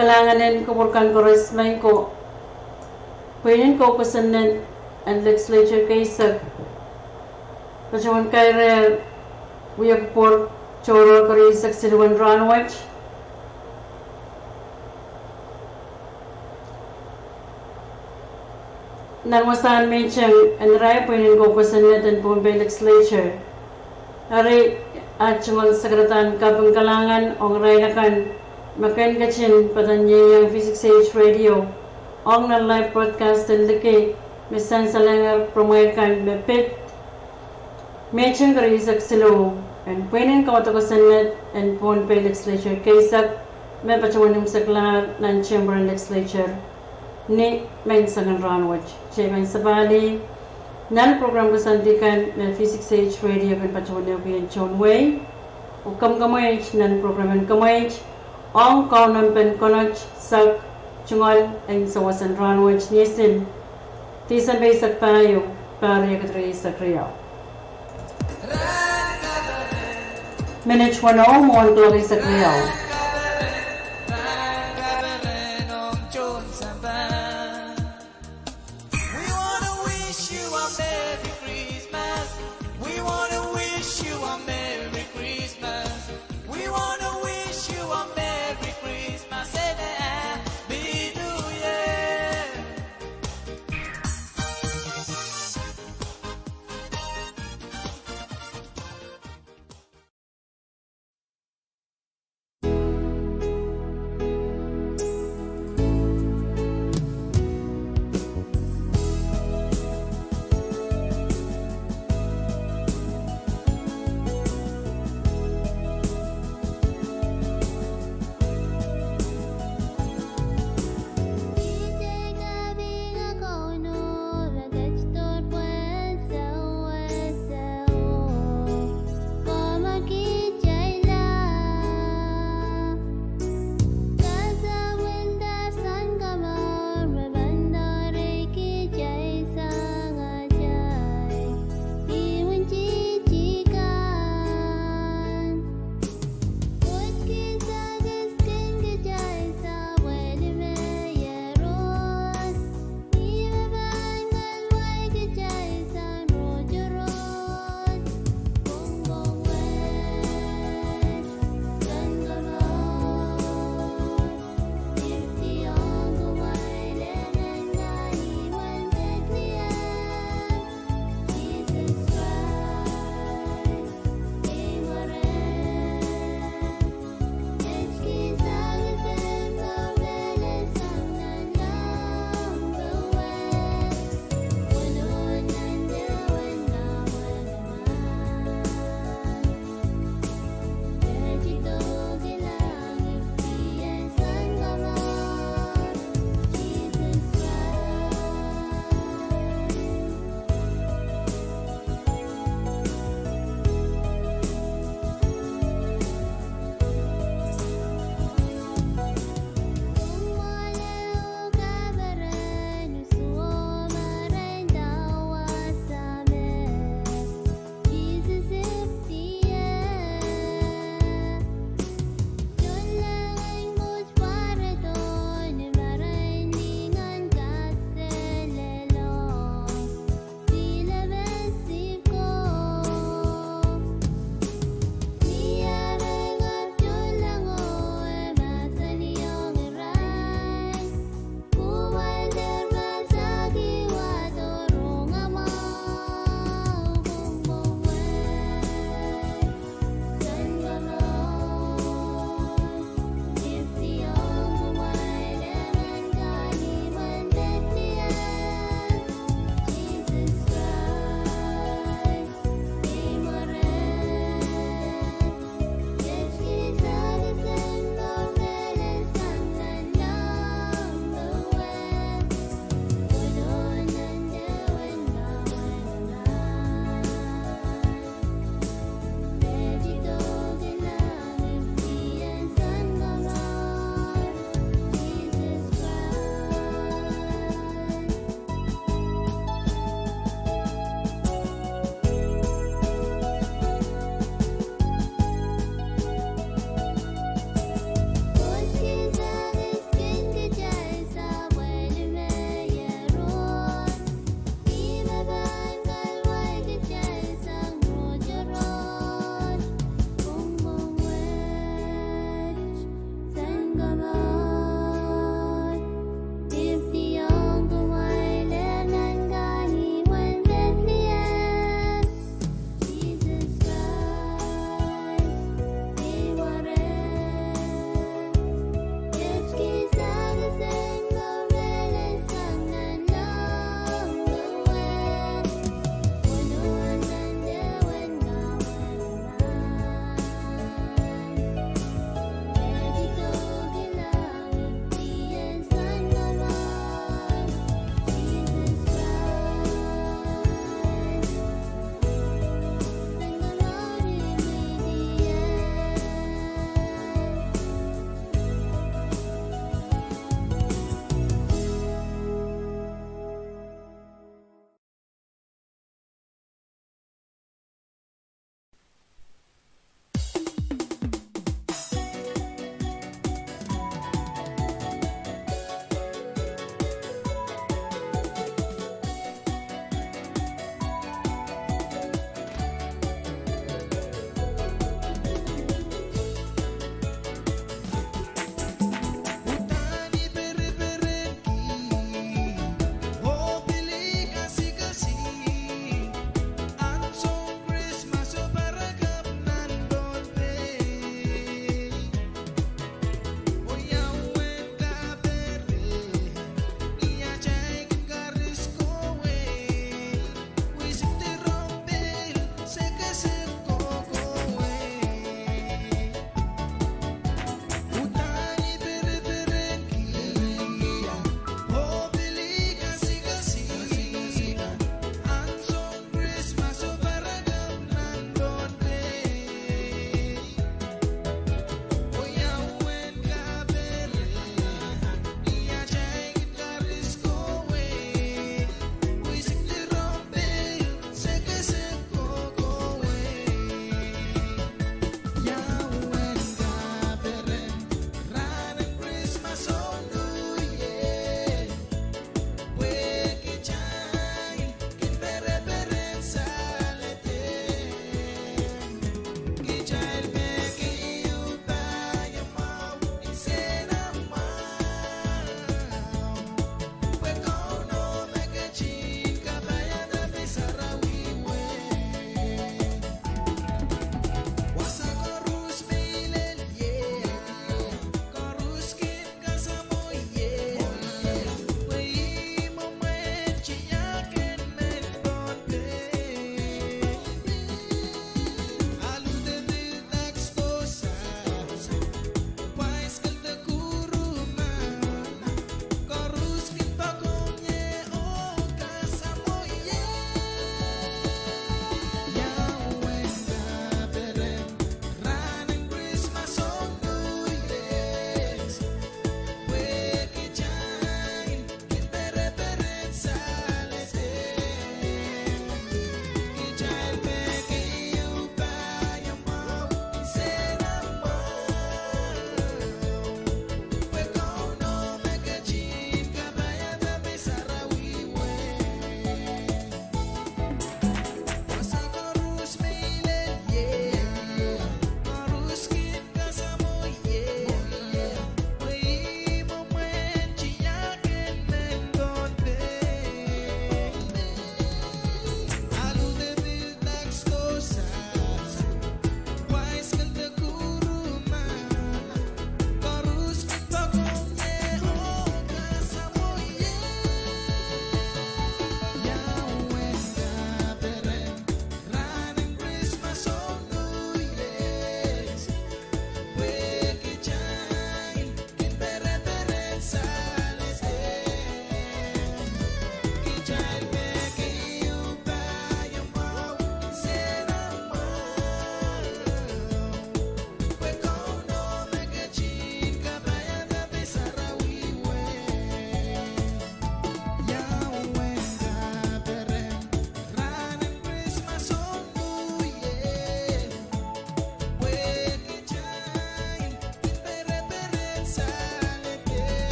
kalanganin kumurkan koresmen ko Pein ko kusanen and Legislature kaisak Pachuan Kairong Uyagpor Choro karisak silwan Rahnwet Nangwasan menchang and rai Pein ko kusanen and Pohnpei Legislature Hari at chungal sagratan kapang kalangan ong rai nakan makan kachin padanya yang V6AH Radio ong na live broadcast and liki misan salangar promoykan mepit mention karisak silo and Pein ko to kusanet and Pohnpei Legislature kaisak me pachawanim sakla nan chamber and Legislature ni main sangan Rahnwet chemen sabali nan program kusantikan me V6AH Radio kan pachawanim pian chonway ukam kamay nan programan kamay ong kaunam pen konoj sak chungol ang sawasan Rahnwet nisin tisan bay sak payo Pahrek sak riyaw Minute 10 mo ang klari sak riyaw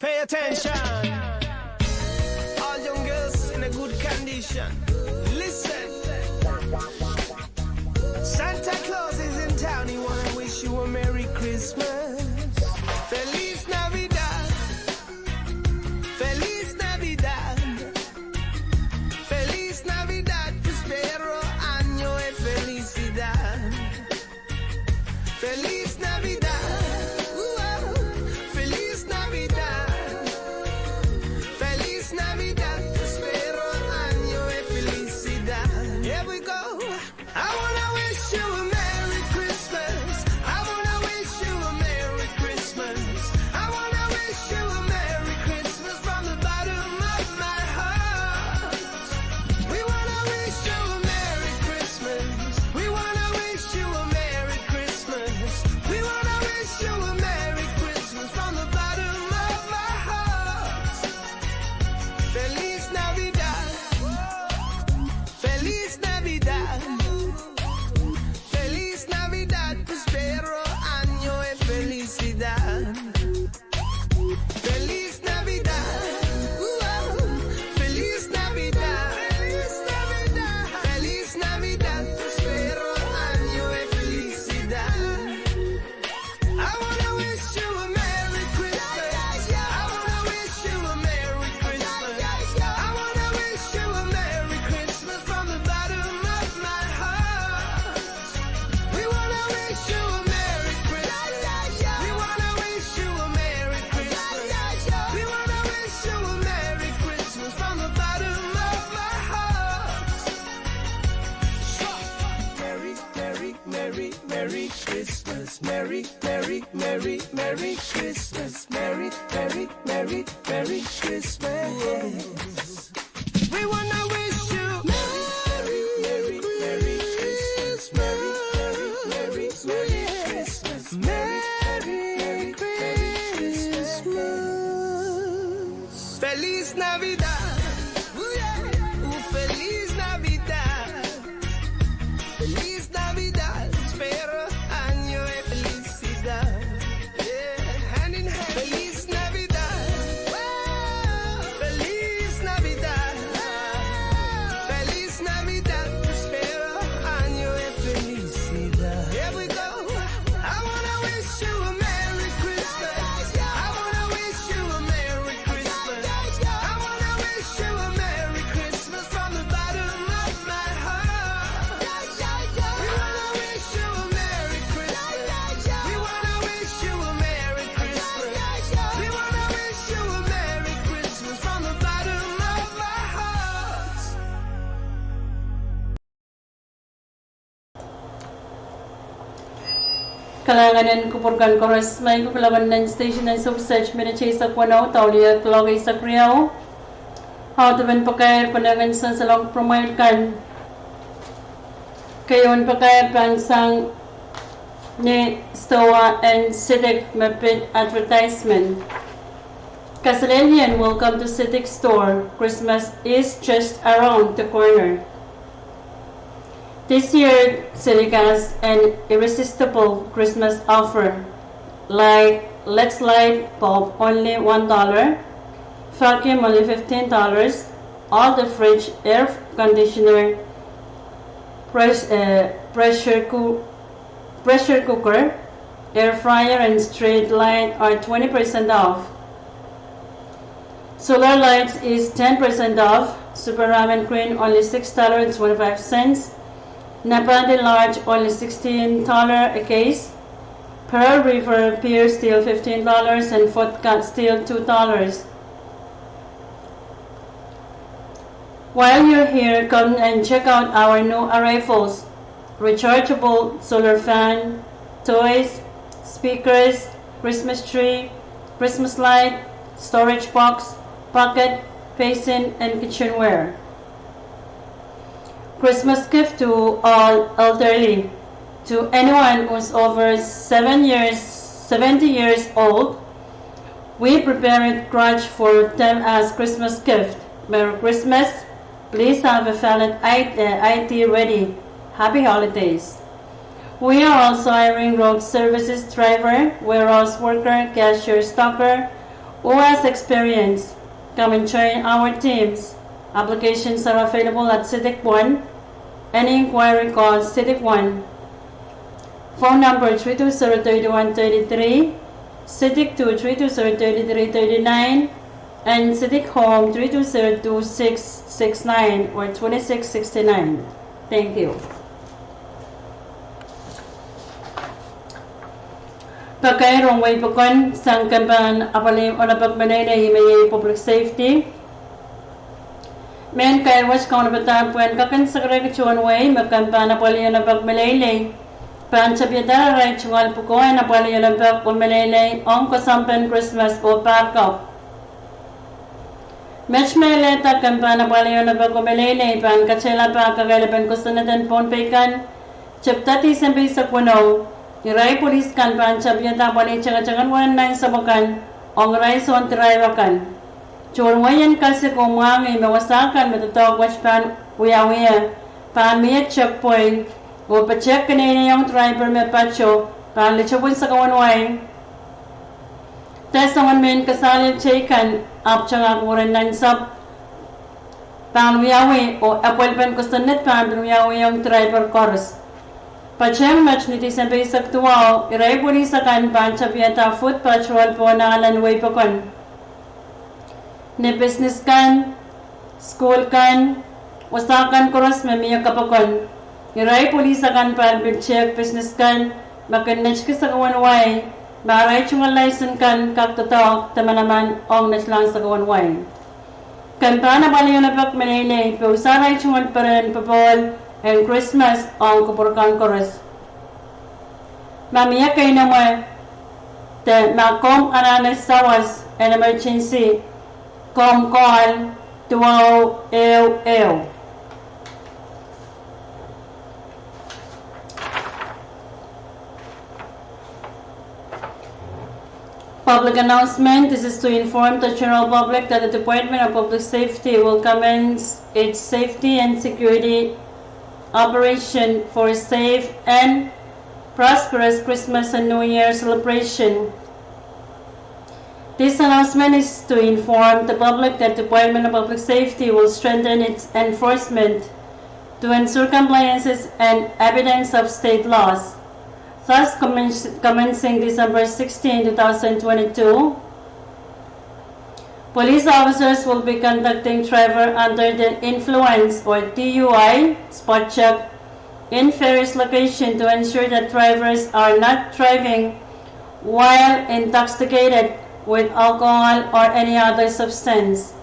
Pay attention. All young girls in a good condition. Listen. Santa Claus is in town. He wanna wish you a Merry Christmas. Feliz Navidad. Feliz Navidad. Feliz Navidad. Prospero año y felicidad. Feliz Navidad. Feliz Navidad. Feliz Navidad. Prospero año y felicidad. Here we go. I wanna wish you a Merry Christmas. I wanna wish you a Merry Christmas. I wanna wish you a Merry Christmas from the bottom of my heart. We wanna wish you a Merry Christmas. We wanna wish you a Merry Christmas. We wanna wish you a Merry Christmas from the bottom of my heart. Feliz Navidad. Feliz Navidad. Feliz Navidad, prospero año y felicidad. Feliz Navidad. Feliz Navidad. Feliz Navidad. Feliz Navidad, prospero año y felicidad. I wanna wish you a Merry Christmas. I wanna wish you a Merry Christmas. I wanna wish you a Merry Christmas from the bottom of my heart. We wanna wish you a Merry Christmas. We wanna wish you a Merry Christmas. We wanna wish you a Merry Christmas from the bottom of my heart. Merry, Merry, Merry, Merry Christmas. Merry, Merry, Merry, Merry Christmas. Merry, Merry, Merry, Merry Christmas. We wanna wish you Merry, Merry, Merry Christmas. Merry, Merry, Merry, Merry Christmas. Merry Christmas. Feliz Navidad. Feliz Navidad. Feliz Navidad. Espero año y felicidad. Yeah, hand in hand. Feliz Navidad. Feliz Navidad. Feliz Navidad. Espero año y felicidad. Here we go. I wanna wish you a Merry Christmas. I wanna wish you a Merry Christmas. I wanna wish you a Merry Christmas from the bottom of my heart. We wanna wish you a Merry Christmas. We wanna wish you a Merry Christmas. We wanna wish you a Merry Christmas from the bottom of our hearts. Kalanganan kupurkan kores may kupalaban ng station ng subsearch minachay sa kwanaw tauliya klogay sa kriyaw. How to ben pakayar panangan sa salong promote kan. Kayon pakayar pan sang ni Stowa and Civic mapit advertisement. Kasalenian, welcome to Civic store. Christmas is just around the corner. This year, Civic has an irresistible Christmas offer, like Let's Light bulb only $1, vacuum only $15, all the fridge, air conditioner, pressure cooker, air fryer, and street light are 20% off. Solar lights is 10% off. Super Ramen Queen only $6.25. Napandi Large only $16 a case. Pearl River Pier Steel $15 and Vodka Steel $2. While you're here, come and check out our new arrivals. Rechargeable solar fan, toys, speakers, Christmas tree, Christmas light, storage box, pocket, basin, and kitchenware. Christmas gift to all elderly. To anyone who's over 70 years old, we prepared grudge for them as Christmas gift. Merry Christmas. Please have a valid ID ready. Happy holidays. We are also hiring road services driver, warehouse worker, cashier, stocker, Who has experience? Come and join our teams. Applications are available at Civic 1. Any inquiry, call Civic 1. Phone number 320-3133, Civic 2 320-3339, and Civic Home 320-2669 or 2669. Thank you. Kairong way pakon sang kampan apalim o napagmanay na himay public safety. Men kay was kauna batan puan kakan segregation way makampan apalim na pagmalay. Pan sabyada ray chungal pukoy na apalim na pagmalay ong kasampan Christmas o parkop. Match meleta kampan apalim na pagmalay pan katsela pa kagalaban ko sanatan Pohnpei kan chaptati sampai sa puno. Irai polis kan pan sabyada bani changan 19 sabakan ong rai son traiwakan. Churwayan kasi kumang imawasakan matutok watch pan uya pan miya checkpoint o pa-check kanina yung driver may pacho pan lichapon sa kawanway. Test naman men kasali chekan up changan 19 sab pan uyawi o apwel pan kustanit pan uyawi yung driver course. Pacheng match niti sampai saktuaw, irai polis akan pan sabyata foot patrol po na alanway pakon. Ne business kan, school kan, wasakan koros mamiya kapakon. Irai polis akan pan check business kan, makan natch ka sa kawanway, baray chungal license kan kaktotok, tama naman ong natch lang sa kawanway. Kan pa na bali yung napak manay, pausaray chungal pa rin papol, and Christmas ang kupurkan koros. Mamiya kayo naman the makom ananas sawas an emergency com call 12 Public announcement. This is to inform the general public that the Department of Public Safety will commence its safety and security operation for a safe and prosperous Christmas and New Year celebration. This announcement is to inform the public that the Department of Public Safety will strengthen its enforcement to ensure compliances and evidence of state laws. Thus, commencing December 16, 2022, police officers will be conducting driver under the influence or DUI spot check in various locations to ensure that drivers are not driving while intoxicated with alcohol or any other substance.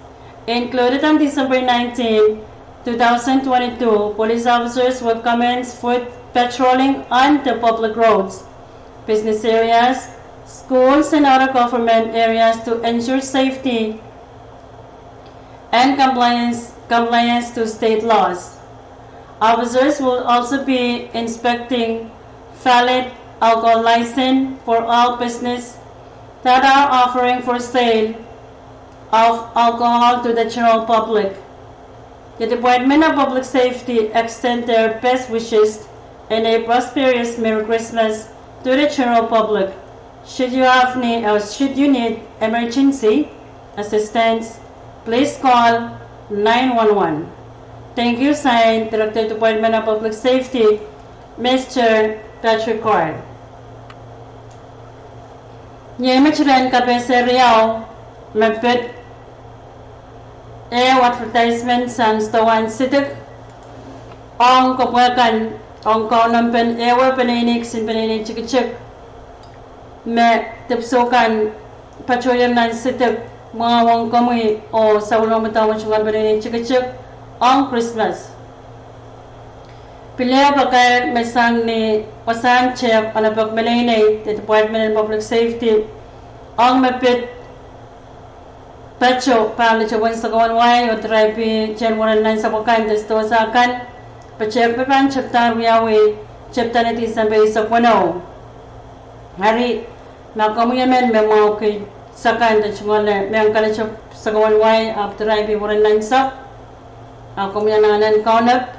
Included on December 19, 2022, police officers will commence foot patrolling on the public roads, business areas, schools and other government areas to ensure safety and compliance to state laws. Officers will also be inspecting valid alcohol license for all business that are offering for sale of alcohol to the general public. The Department of Public Safety extends their best wishes and a prosperous Merry Christmas to the general public. Should you need emergency assistance, please call 911. Thank you, signed Director Department of Public Safety, Mr. Pahrek. Ngilen kapese riyaw magpit advertisement sang stawan sitik ong kapwakan ong kaunampen ewa paninik sin paninik chikichik me tipsukan pachoyan nan sitik mga wang kamuy o sa ulong matawang chungan paninik chikichik ong Christmas. Pilya bakal mesang ni pasan check on abag malinay the Department of Public Safety ang mapit pacho para chawan sa kawanway o tribe January 9 sa bukan desto sa kan pacheck pan chapter wiawi chapter niti sampai sa kuno hari makamuyamen memau kay sakan da chungale meng kala sa kawanway after tribe January 9 sa ako miyananan kaunap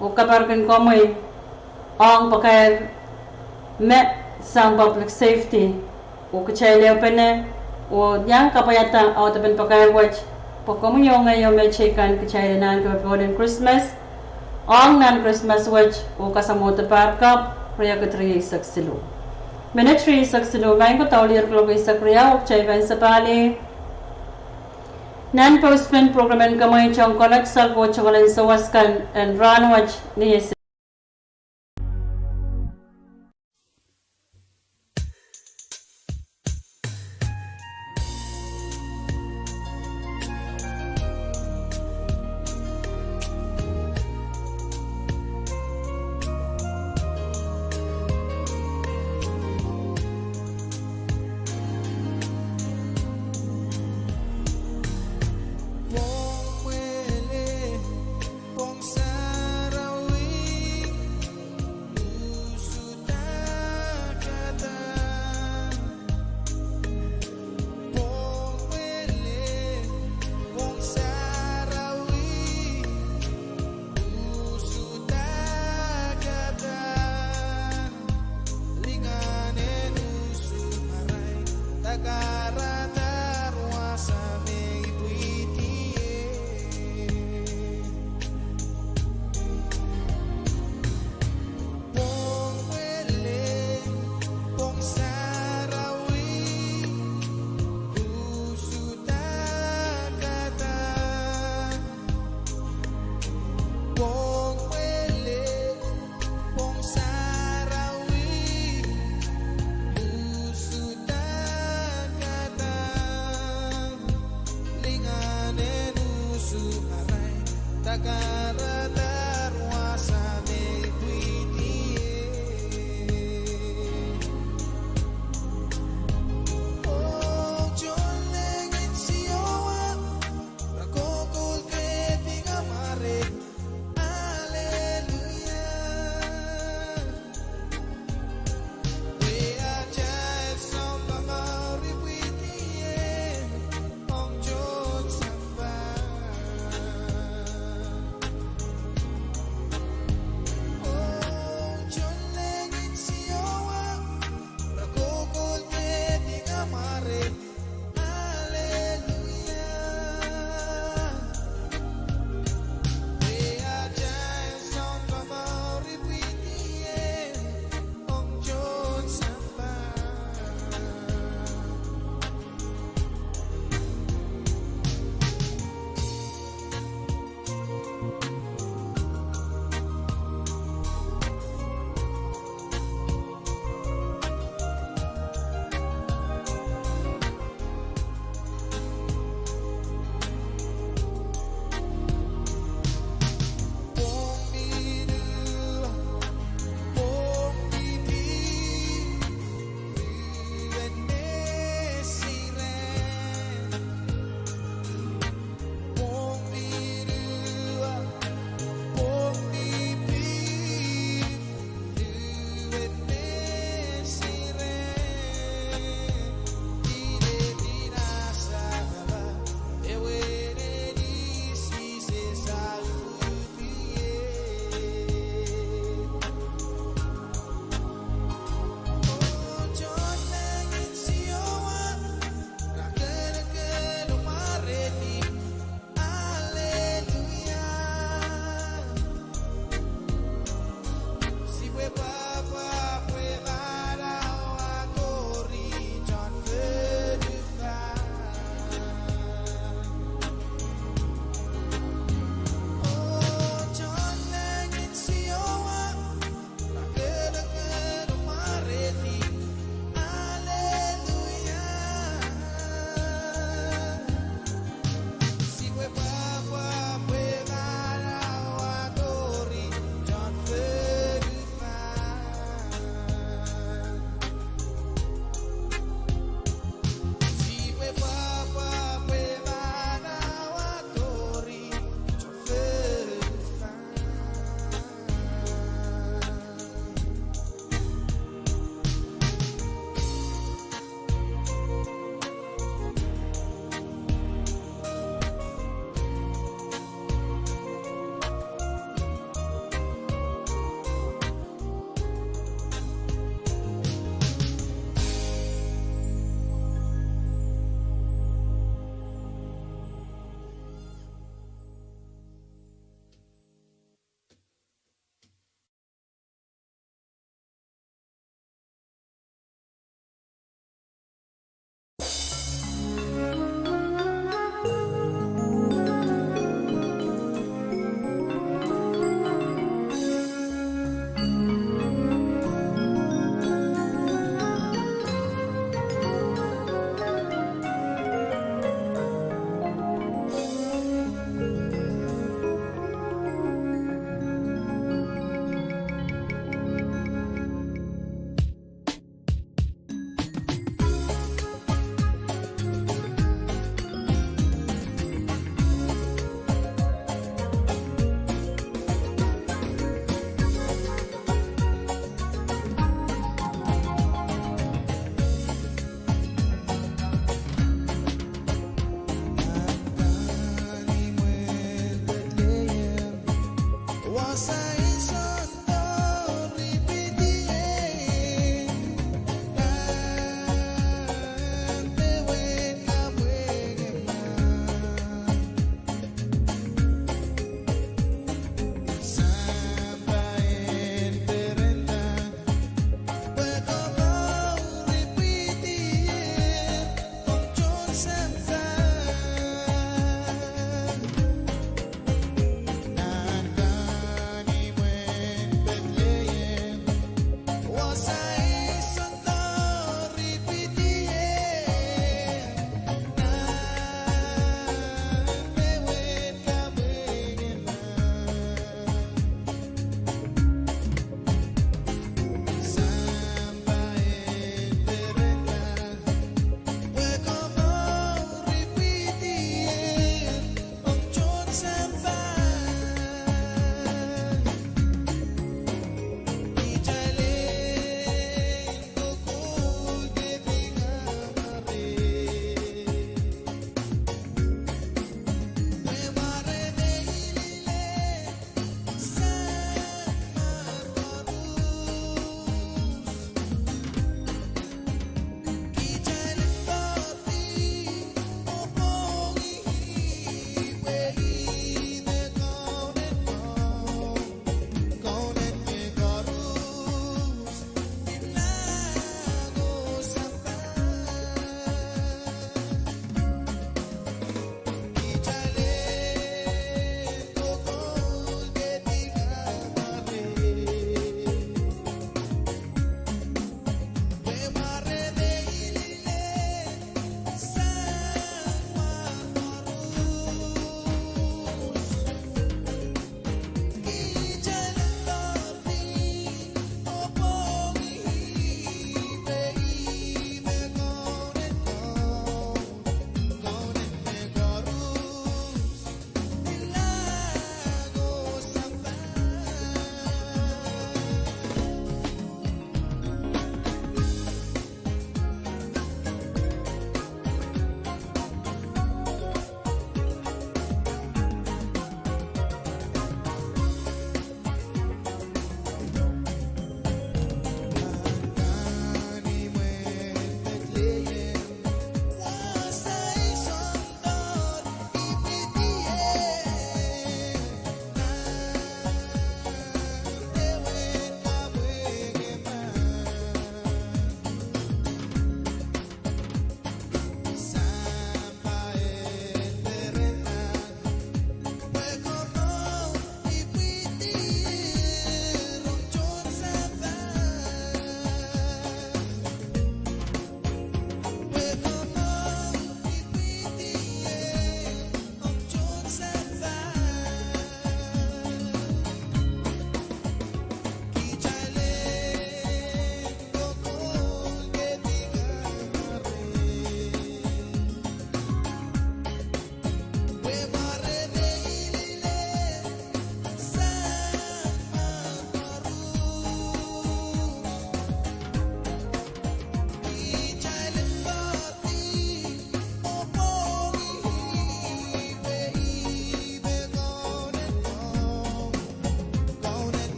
o kaparkin komoy ang pakay me sang public safety o kachay leo pene o yang kapayata au tapen pakai watch pokomunyo ngayon may chicken kachayra nan ka golden Christmas ong nan Christmas watch o kasamo ta parkap priya katri saksilo minatri saksilo main ko tawlir ko sa kriya o chayban sa pali nan postman programan kamay chong collect sal ko chokolan sa waskan and Rahnwet ni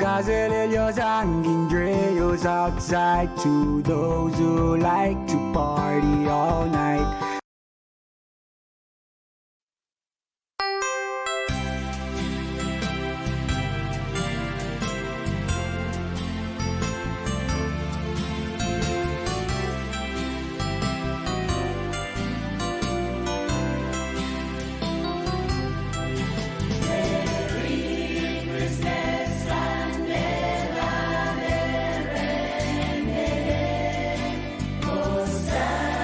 Gazellillos hanging dreos outside to those who like to party all night. Hosanna.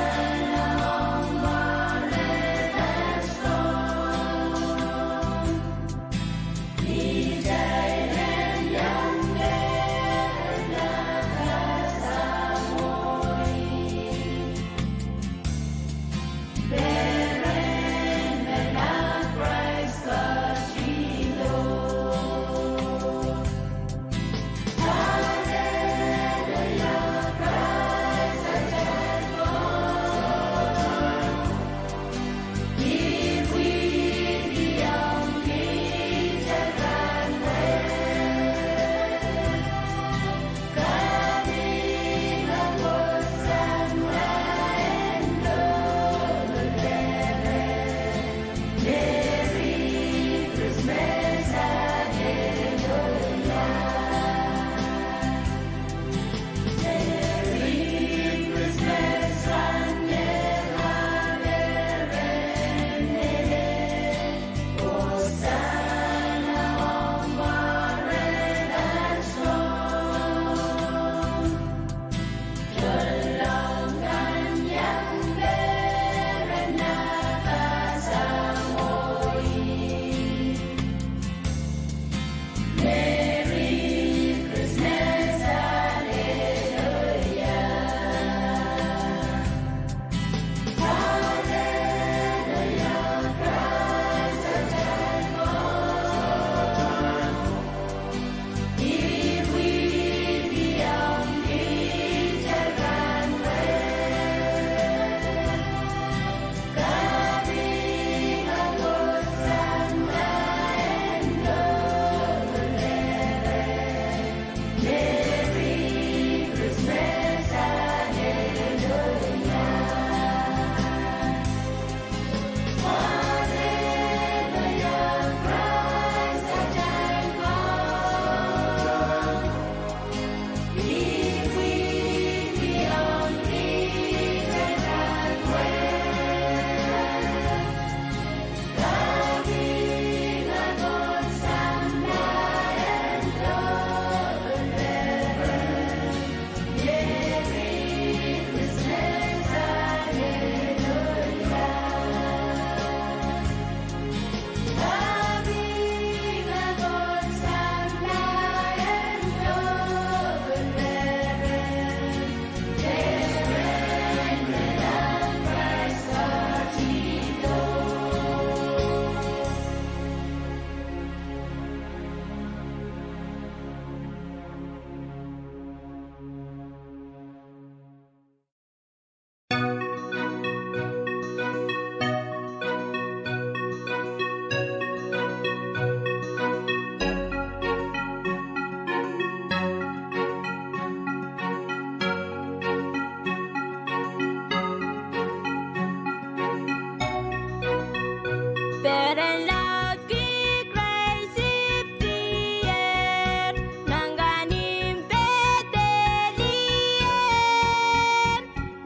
Beren lagi crazy pier Nangganim betelien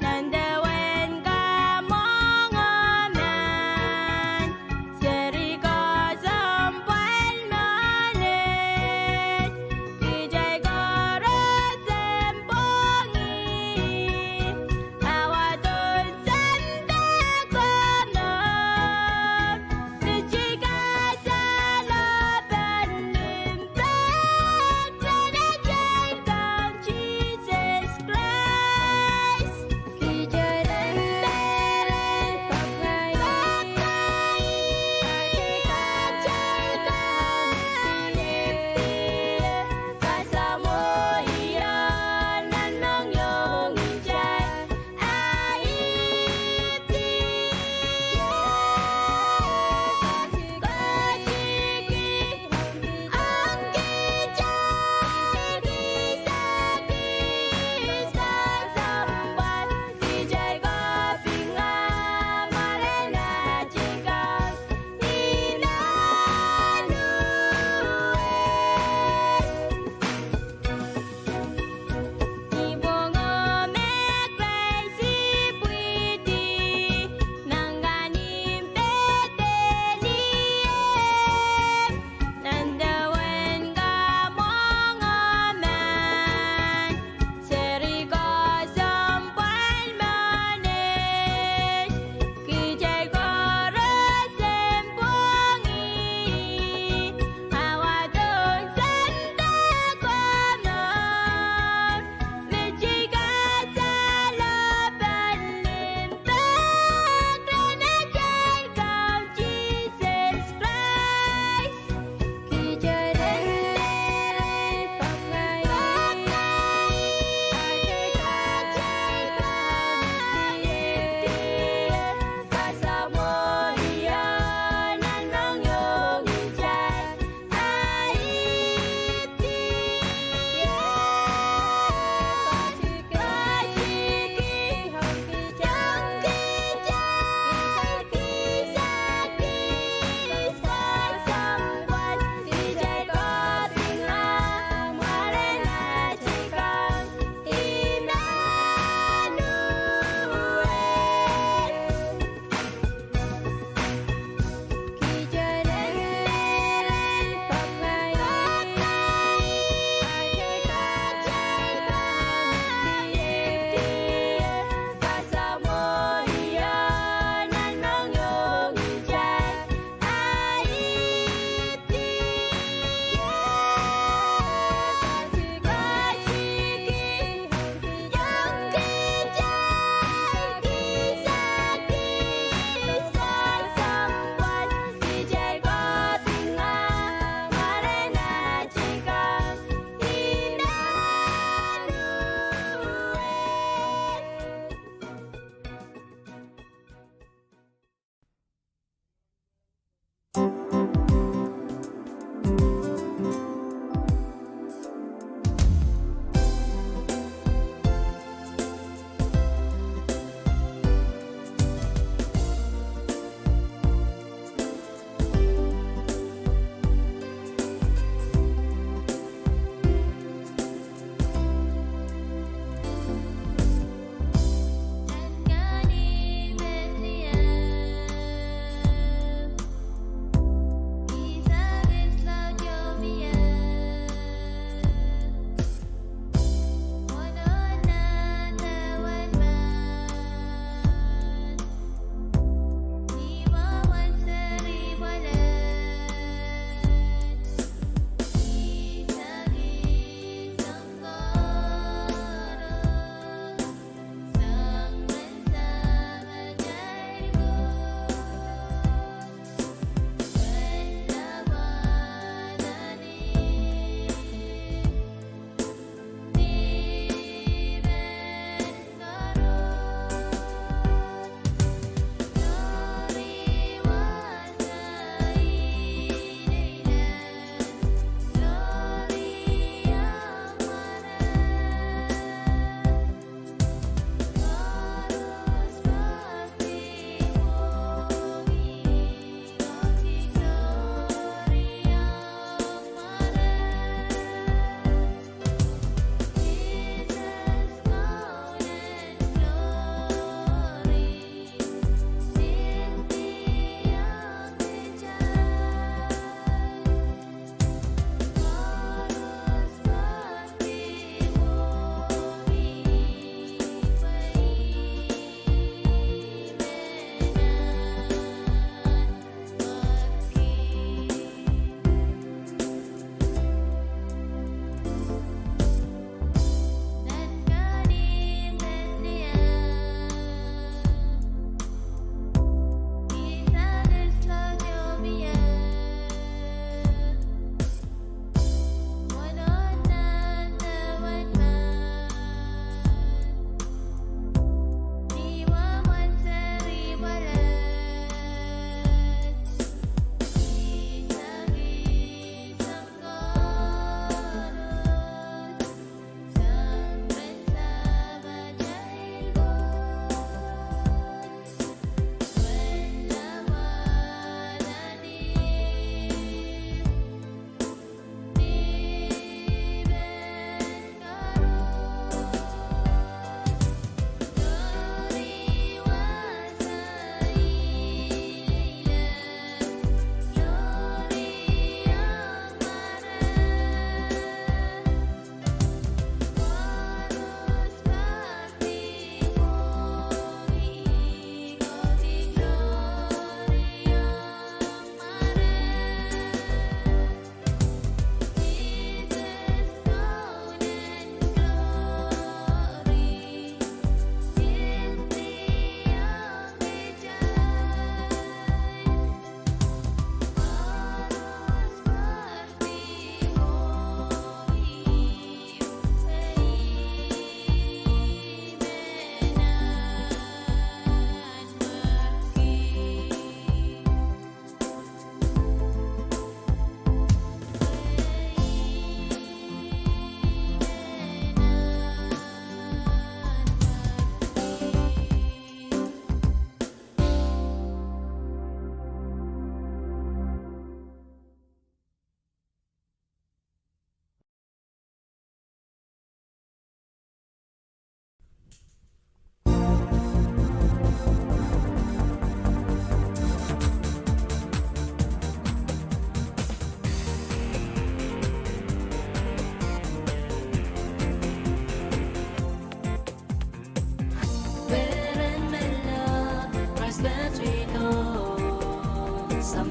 Nandawen kamongaman Serika sampai malet Kijai korot sempongi Awatul santa kono Sejak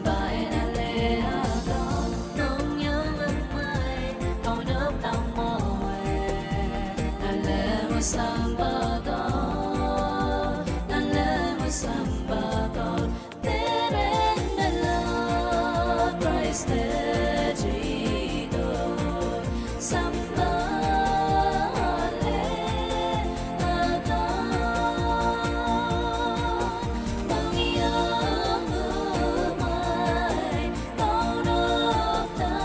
bài na lê a con nông nhớ mừng mai câu nước tao mồi na lê ngồi sang ba con na lê ngồi sang ba con tere na la Christ te chido samba le a con mong yêu mưa mai bao nước ta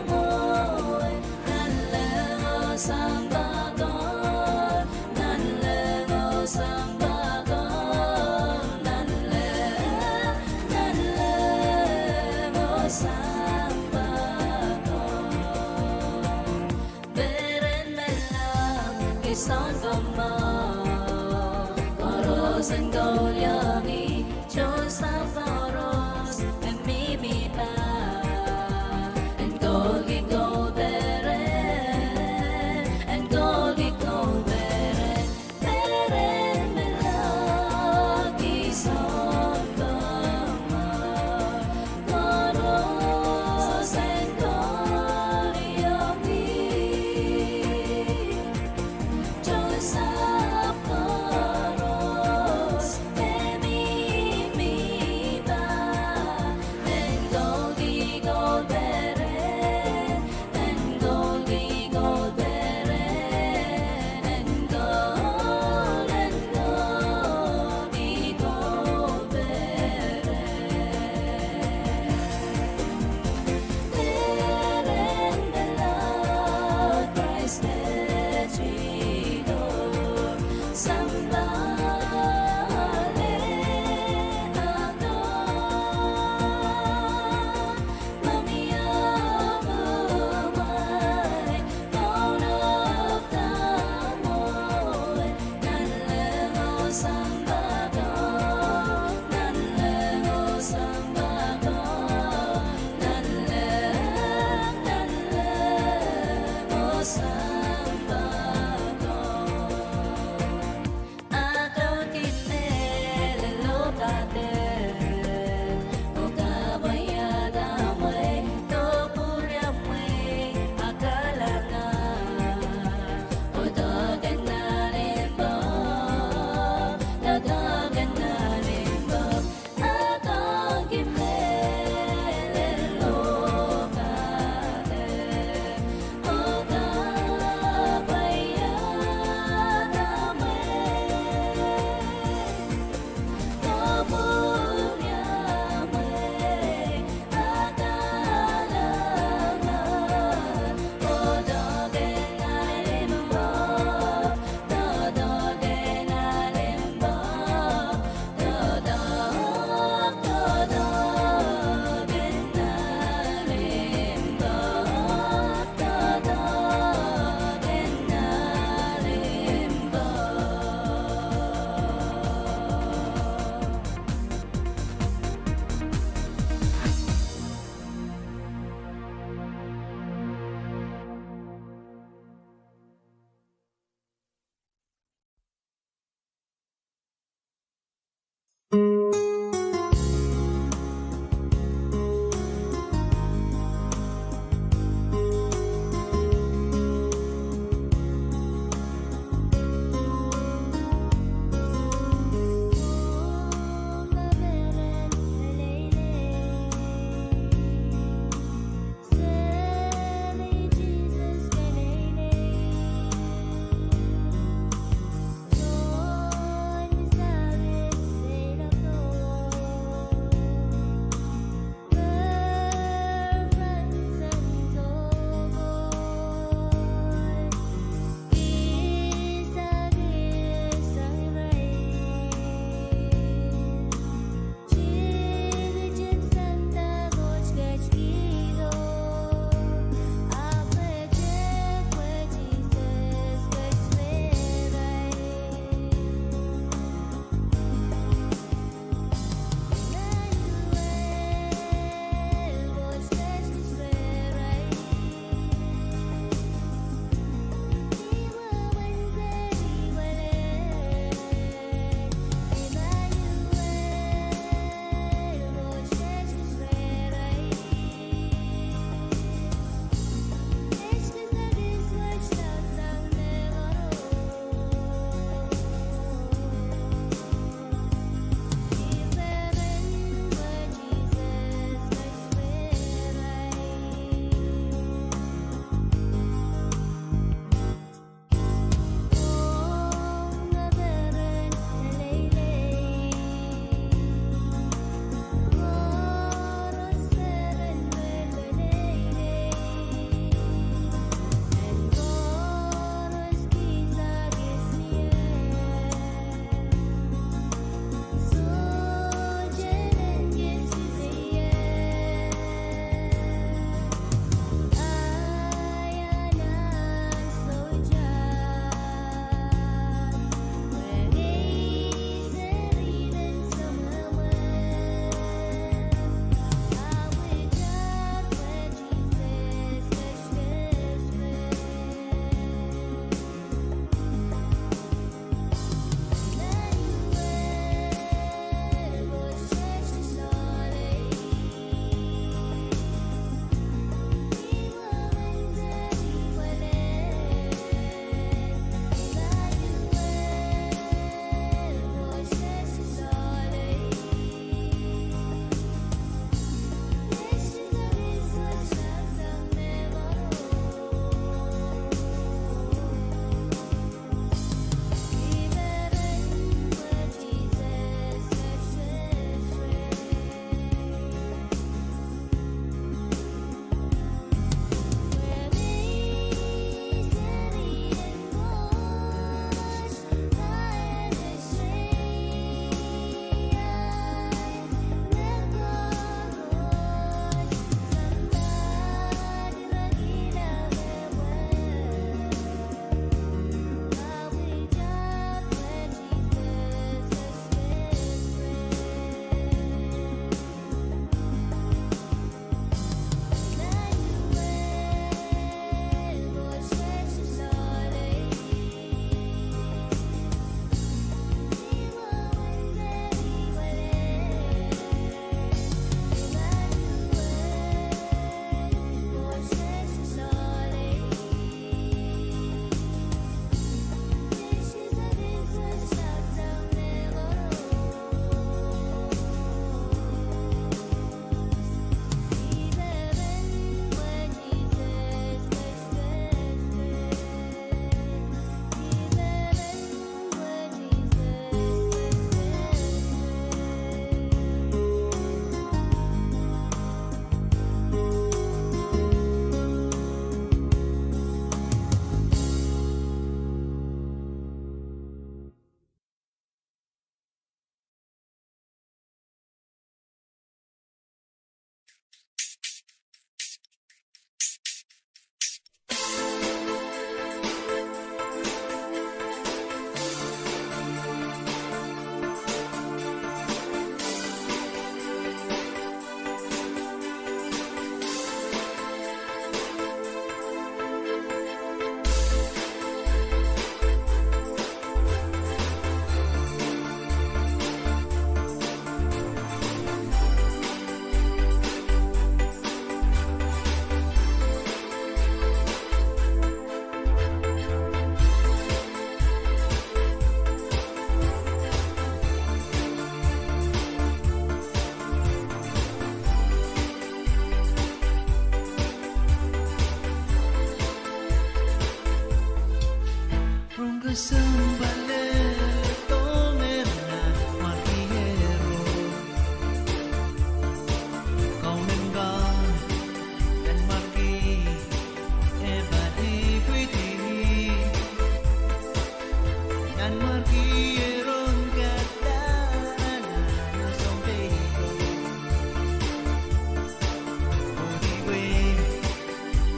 môi nan lê ngô sang ba con nan lê ngô sang ba con nan lê ngô sang ba con beren melang kisan kama koros and golyani chosa foros and mimita and golgi go beren and golgi go beren melang kisan kama koros and golyani chosa foros and mimita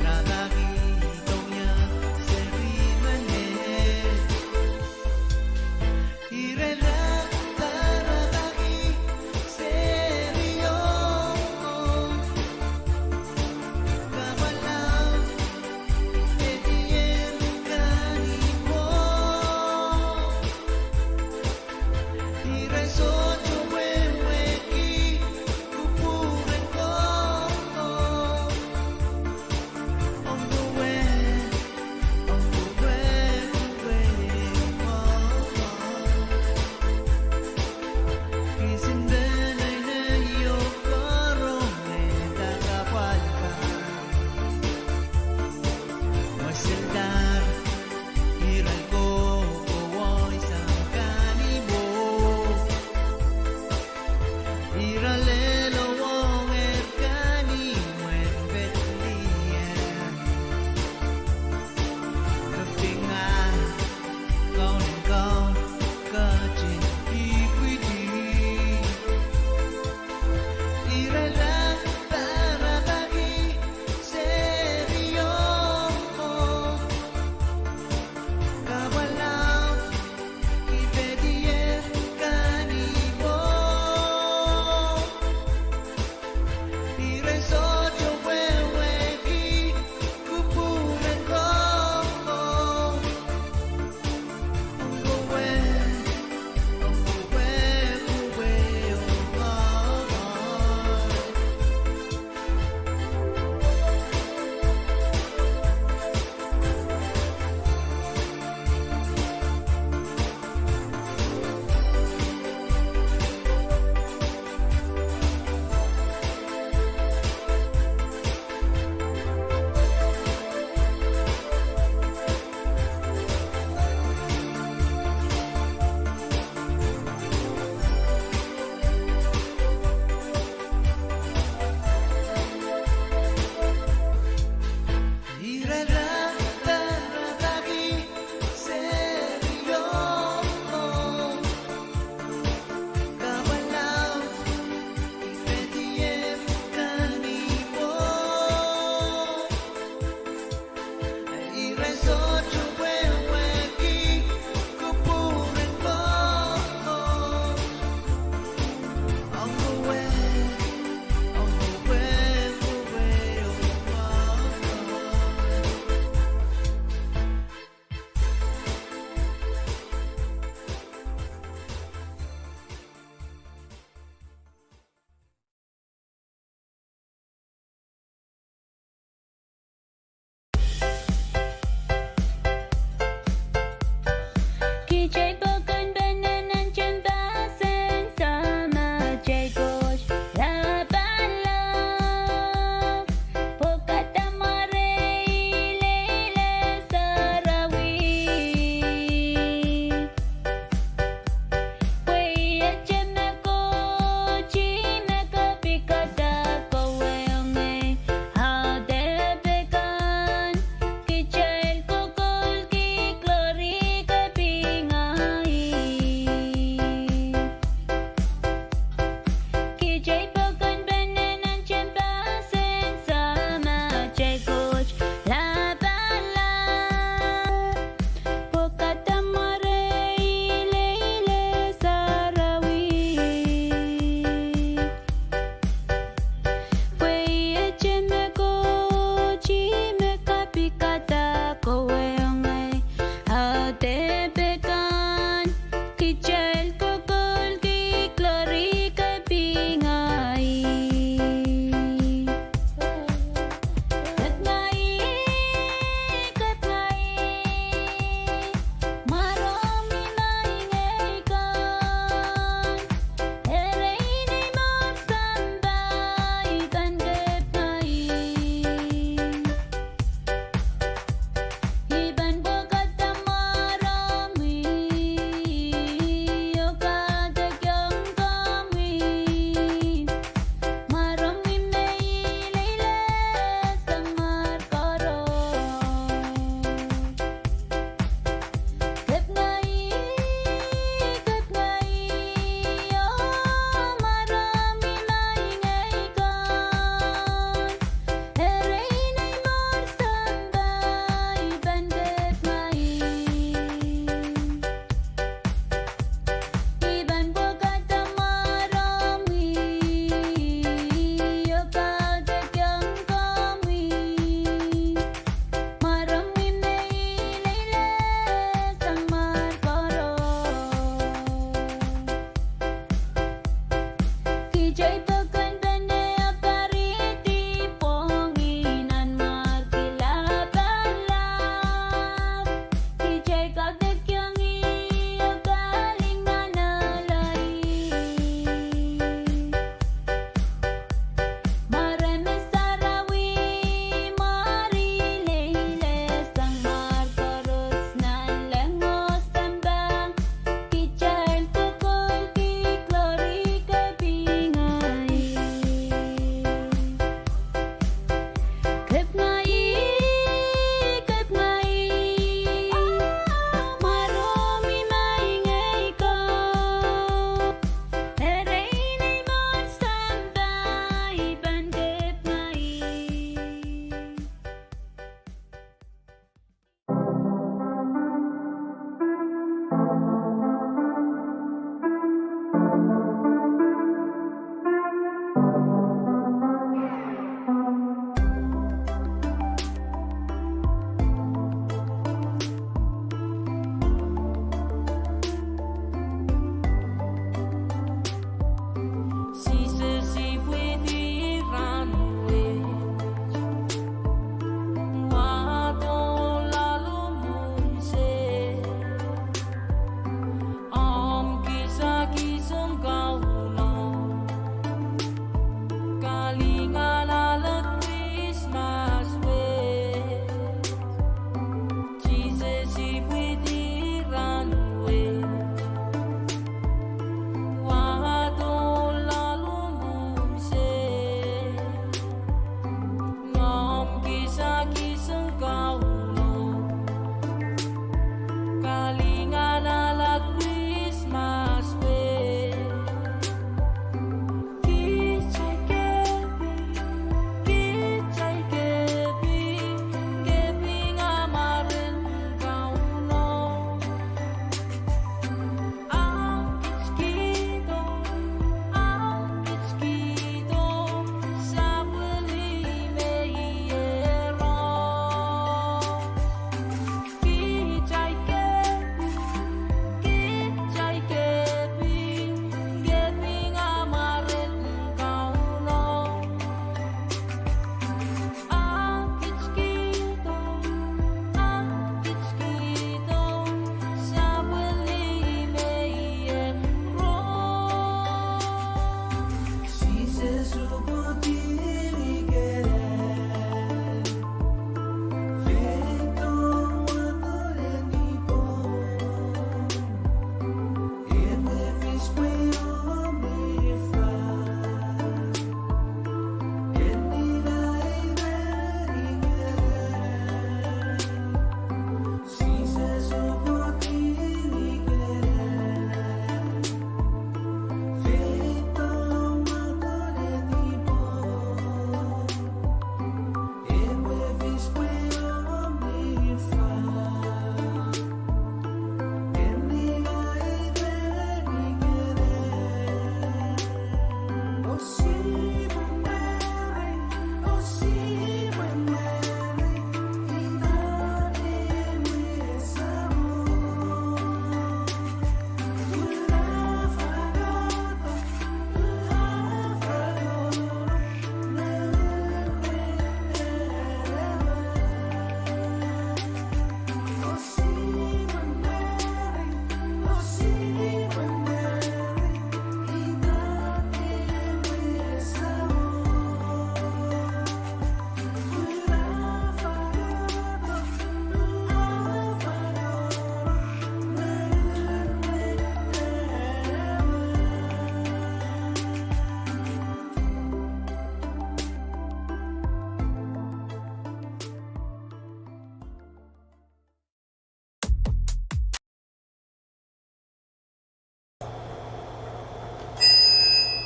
Radagi, Tonya, Seri, Mane.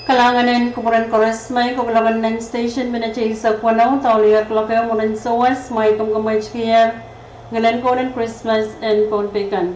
Kalanganin kuburan kores may kubulaban ng station minachay sa kwanaw tauligat lokyo munan sawas may kumkamay chkiyar Ngilen ko ng Christmas and Pohnpei kan.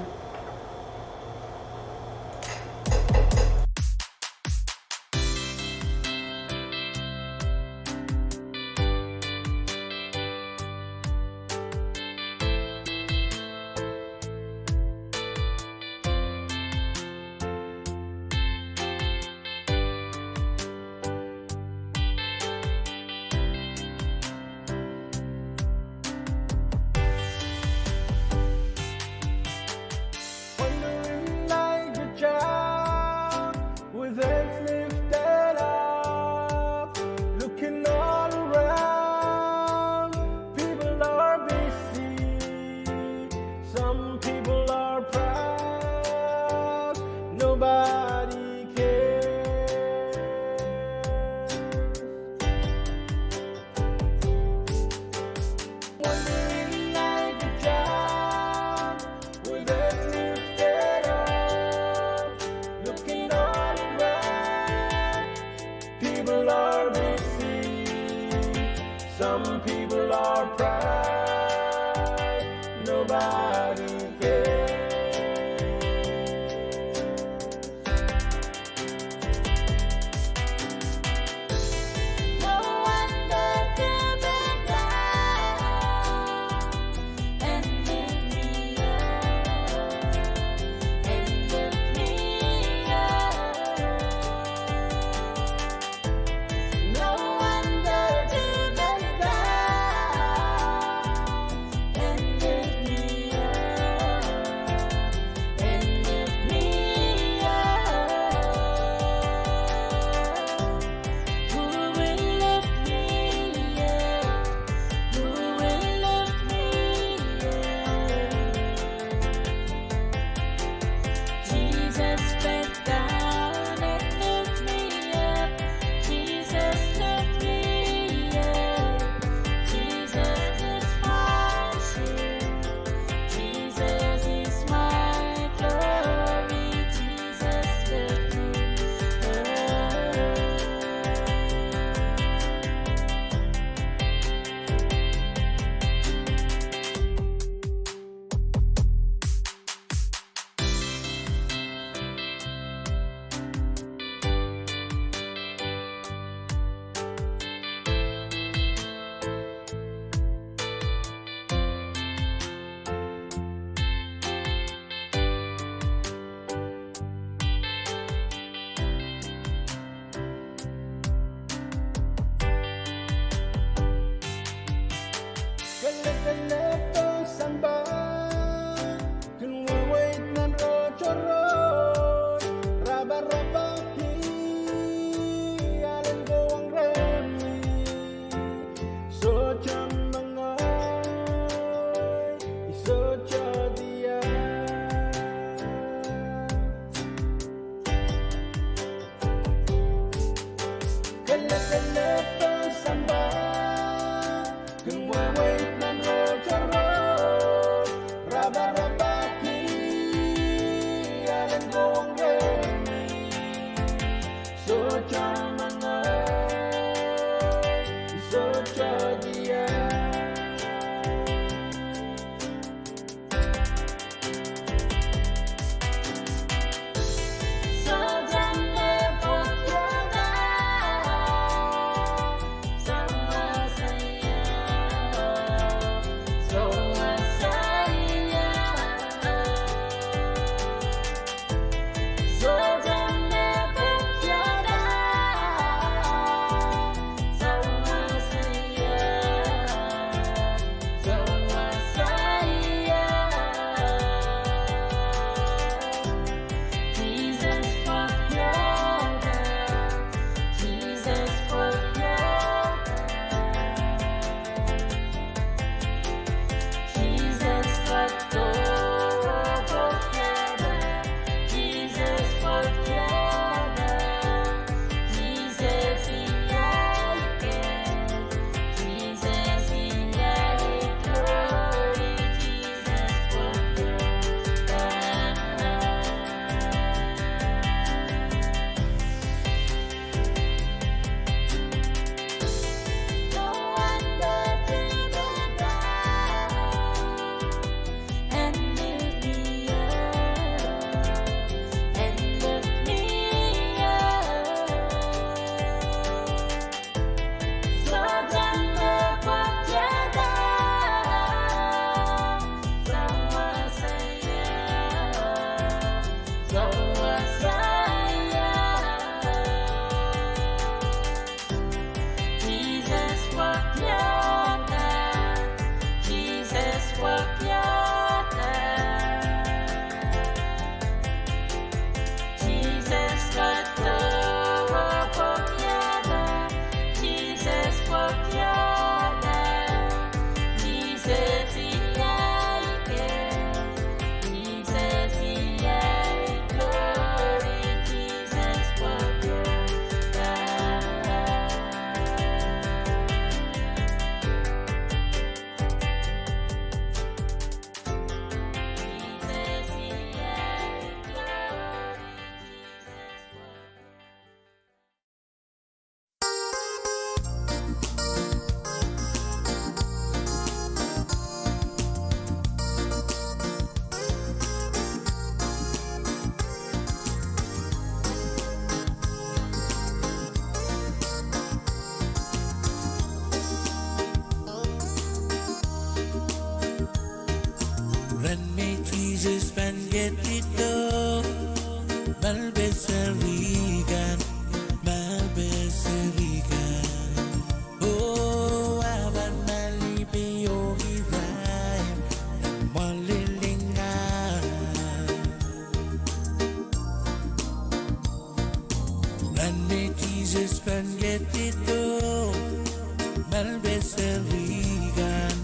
Malbeserigan,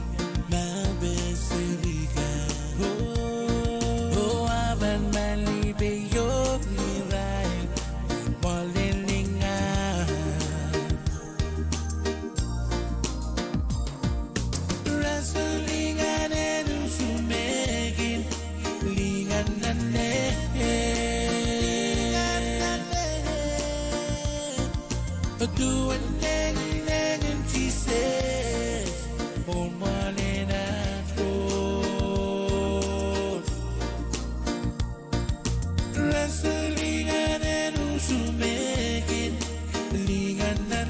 malbeserigan. Oh, aban malibe yo niray, malilingan. Rasalingan en sumegin, lingan na ne. Doing and she says, "Oh, morning at road." Wrestling and usumegin, lingan na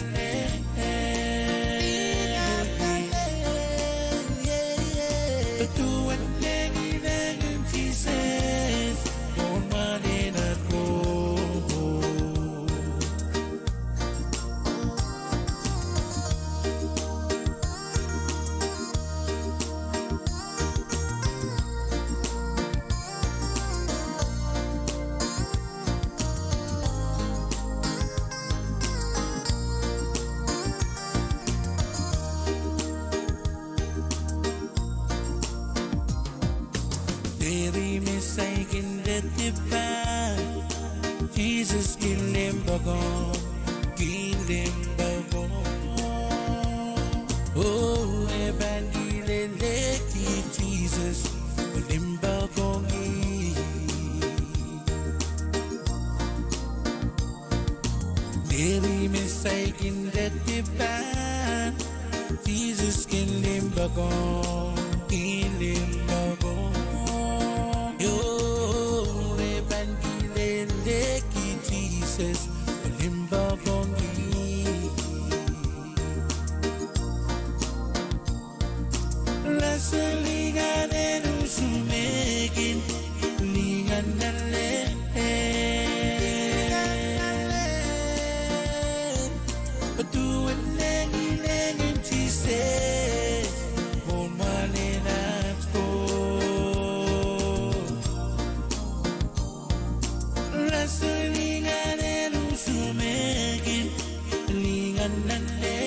doing and she says, "Oh, morning at road." Deri misakin detipan, Jesus kilim bagong. Oh, Engilen leki Jesus kilim bagong. Deri misakin detipan, Jesus kilim bagong. Yo, Engilen leki Jesus kilim bagong. Rasalingan en usumegin, lingan na le. Doing Ngilen and she says, "Oh, morning at road." Rasalingan en usumegin, lingan na le.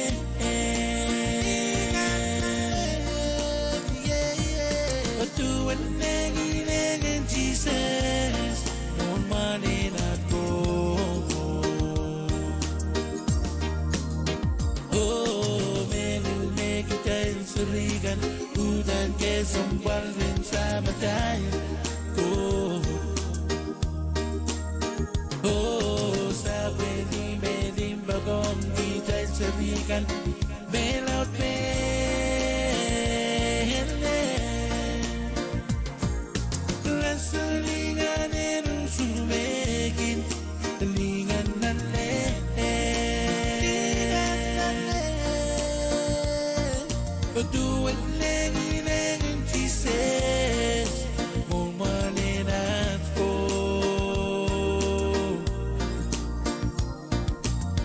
Doing Ngilen and she says, "Oh, morning at road." Oh, menil mekitain surigan, udan kesambal rin sa matayan ko. Oh, sabi ni Melim bagong kitain surigan, bailout pele. Rasalingan en usumegin, lingan na le. Doing Ngilen and she says, "Oh, morning at road."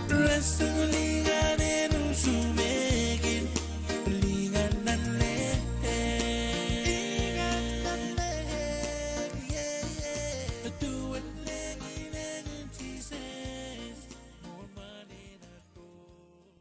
Rasalingan en usumegin, lingan na le. Doing Ngilen and she says, "Oh, morning at road."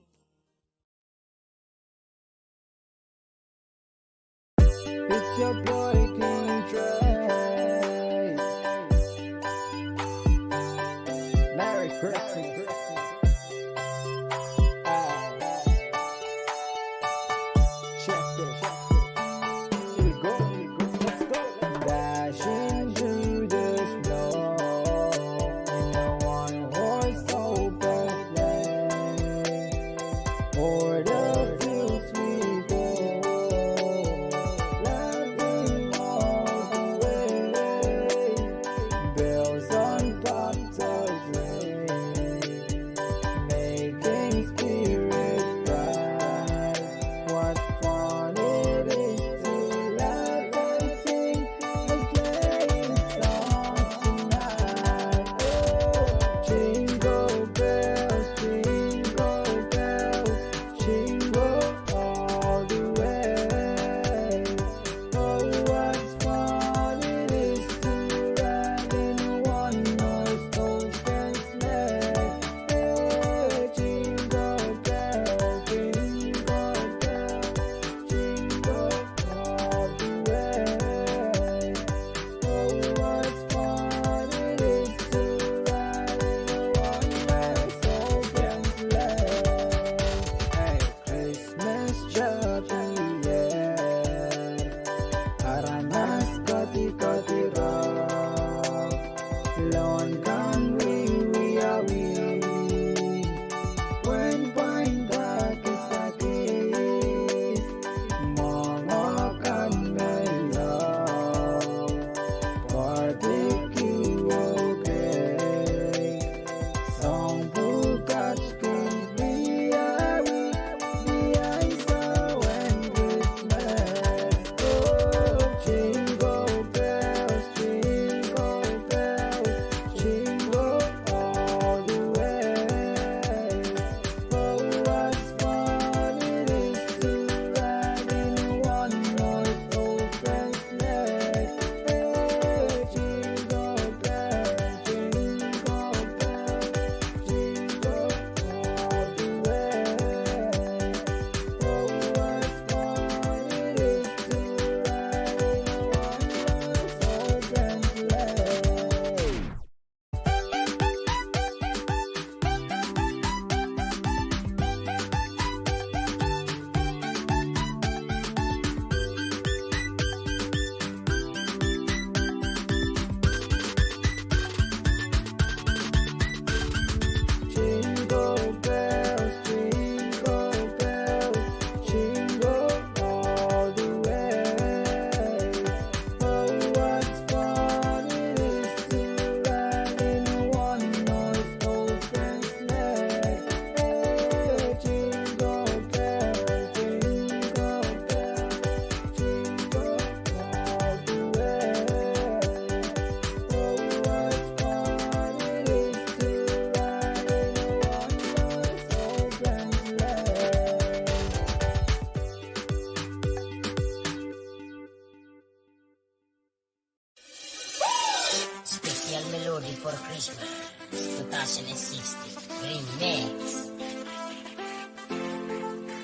Special Melody for Christmas 2016 Remix.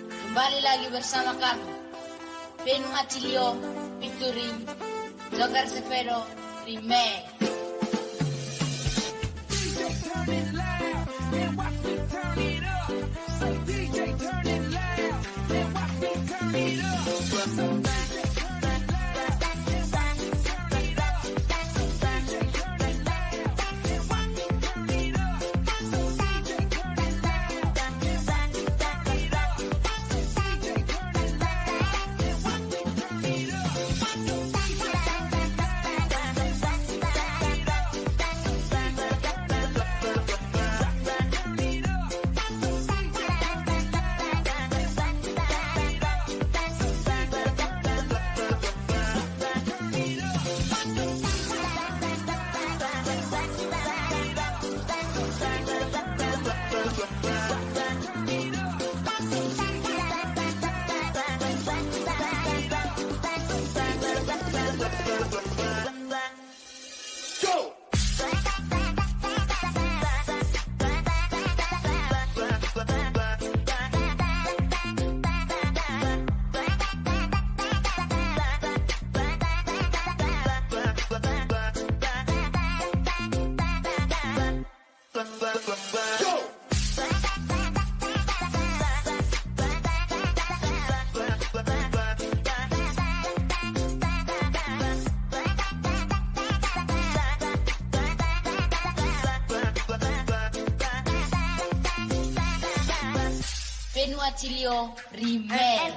Kembali lagi bersama kami Pwuhng at Cilio featuring Joker Severo Remix. DJ turn it loud and watch me turn it up. Say DJ turn it loud and watch me turn it up. So DJ turn it loud and watch me turn it up. Pwuhng at Cilio Remix.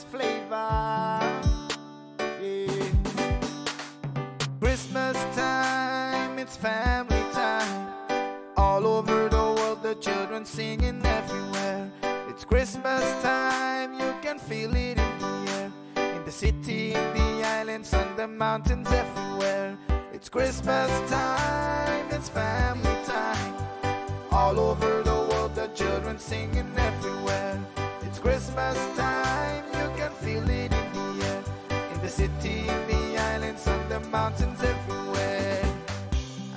Christmas flavor. Yeah. Christmas time, it's family time. All over the world, the children singing everywhere. It's Christmas time, you can feel it in the air. In the city, in the islands, on the mountains, everywhere. It's Christmas time, it's family time. All over the world, the children singing everywhere. It's Christmas time, you can feel it in the air. In the city, in the islands, on the mountains, everywhere.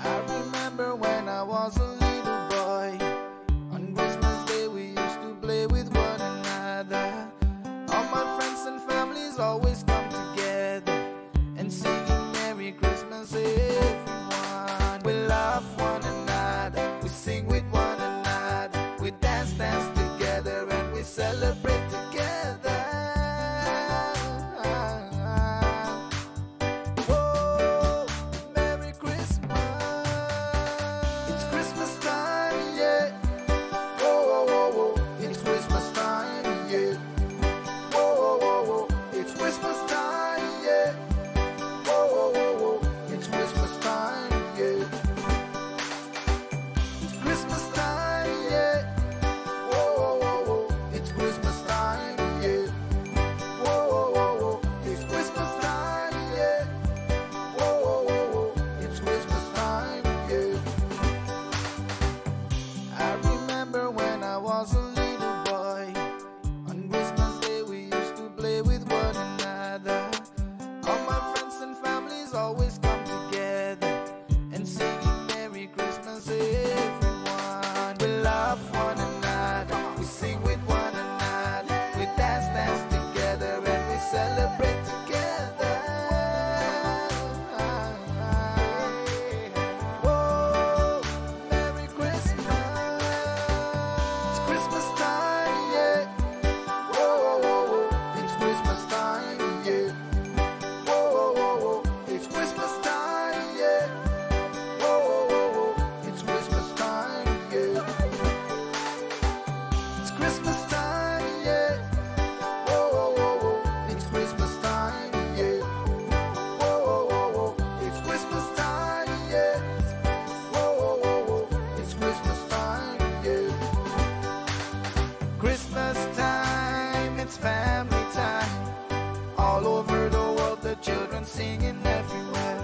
I remember when I was a little boy. On Christmas Day we used to play with one another. All my friends and families always come together and singing Merry Christmas, everyone. We love one another, we sing with one another, we dance together and we celebrate together. Oh, Merry Christmas. It's Christmas time, yeah. Oh, oh, oh, oh. It's Christmas time, yeah. Oh, oh, oh, oh. It's Christmas time, yeah. Oh, oh, oh, oh. It's Christmas time, yeah. It's Christmas time, yeah. Oh, oh, oh, oh. It's Christmas time, yeah. Oh, oh, oh, oh. It's Christmas time, yeah. Oh, oh, oh, oh. It's Christmas time, yeah. I remember when I was a little boy. On Christmas Day we used to play with one another. All my friends and families always come together and singing Merry Christmas, everyone. We love one another, we sing with one another, we dance together and we celebrate together. Whoa, Merry Christmas. It's Christmas time, yeah. Whoa, whoa, whoa, whoa. It's Christmas time, yeah. Whoa, whoa, whoa, whoa. It's Christmas time, yeah. Whoa, whoa, whoa, whoa. It's Christmas time, yeah. It's Christmas time, yeah. Whoa, whoa, whoa, whoa. It's Christmas time, yeah. Whoa, whoa, whoa, whoa. It's Christmas time, yeah. Whoa, whoa, whoa, whoa. It's Christmas time, yeah. Christmas time, it's family time. All over the world, the children singing everywhere.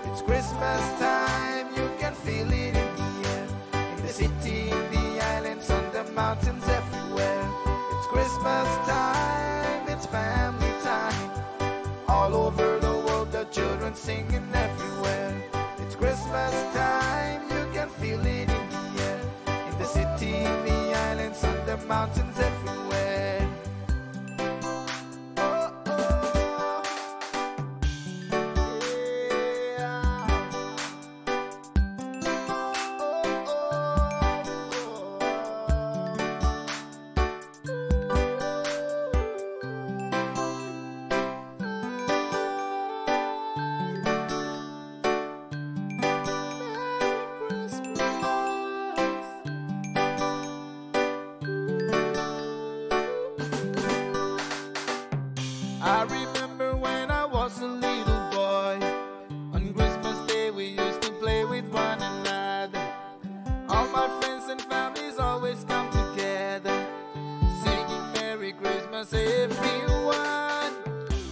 It's Christmas time, you can feel it in the air. In the city, in the islands, on the mountains, everywhere. It's Christmas time, it's family time. All over the world, the children singing everywhere. It's Christmas time, you can feel it in the air. In the city, in the islands, on the mountains, everywhere. Oh, oh, yeah. I remember when I was a little boy. On Christmas Day we used to play with one another. All my friends and families always come together, singing Merry Christmas, everyone.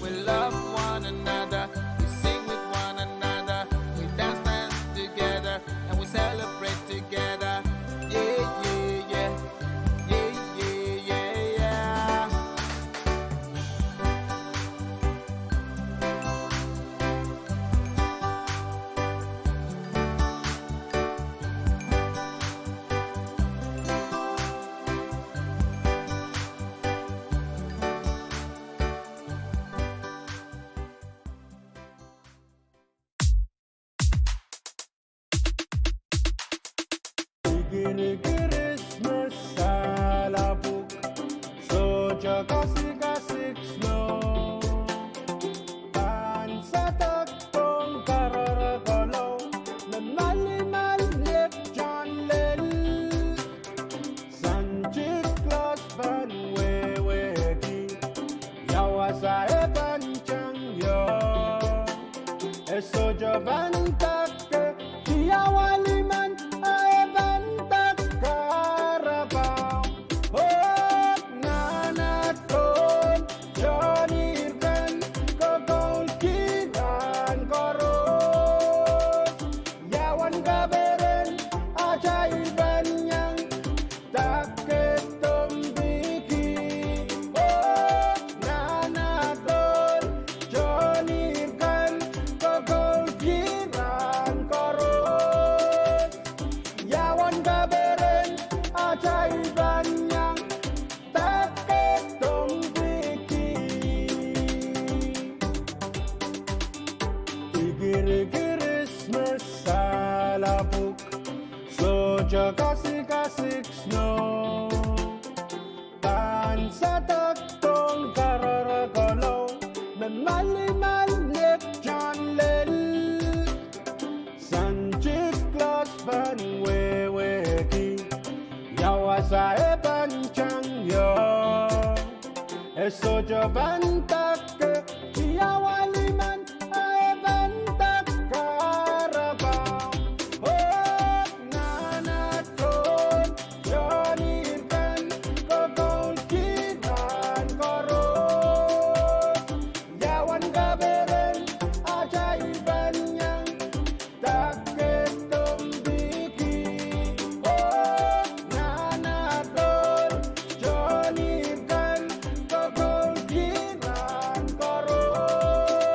We love one another, we sing with one another, we dance together and we celebrate together. Yeah, yeah, yeah. Yeah, yeah, yeah, yeah. Christmas salabog, soja kasik-kasik snow. Pan sa takpong kararagalaw, nanalimal lip John Len. Sanjit Claus van Wewegi, yawa sojo bantak dia waliman ae bantak karabau hot nanaton jonirkan kokol kidan koros yawan kaberen ajaiban yang tak ketumbiki hot nanaton jonirkan kokol kidan koros yawan kaberen ajaiban yang tak ketumbiki Igir-giris mesalabuk sojo kasih-kasih snow tan satak-tong karara-kolo memali-malik John Lel sanjik klos ban weweki yawasa e pancang yo sojo bantak yawaliman ae bantak karabau hot nanaton jonirkan kokol kidan koros yawan kaberen ajaiban yang tak ketumbiki hot nanaton jonirkan kokol kidan koros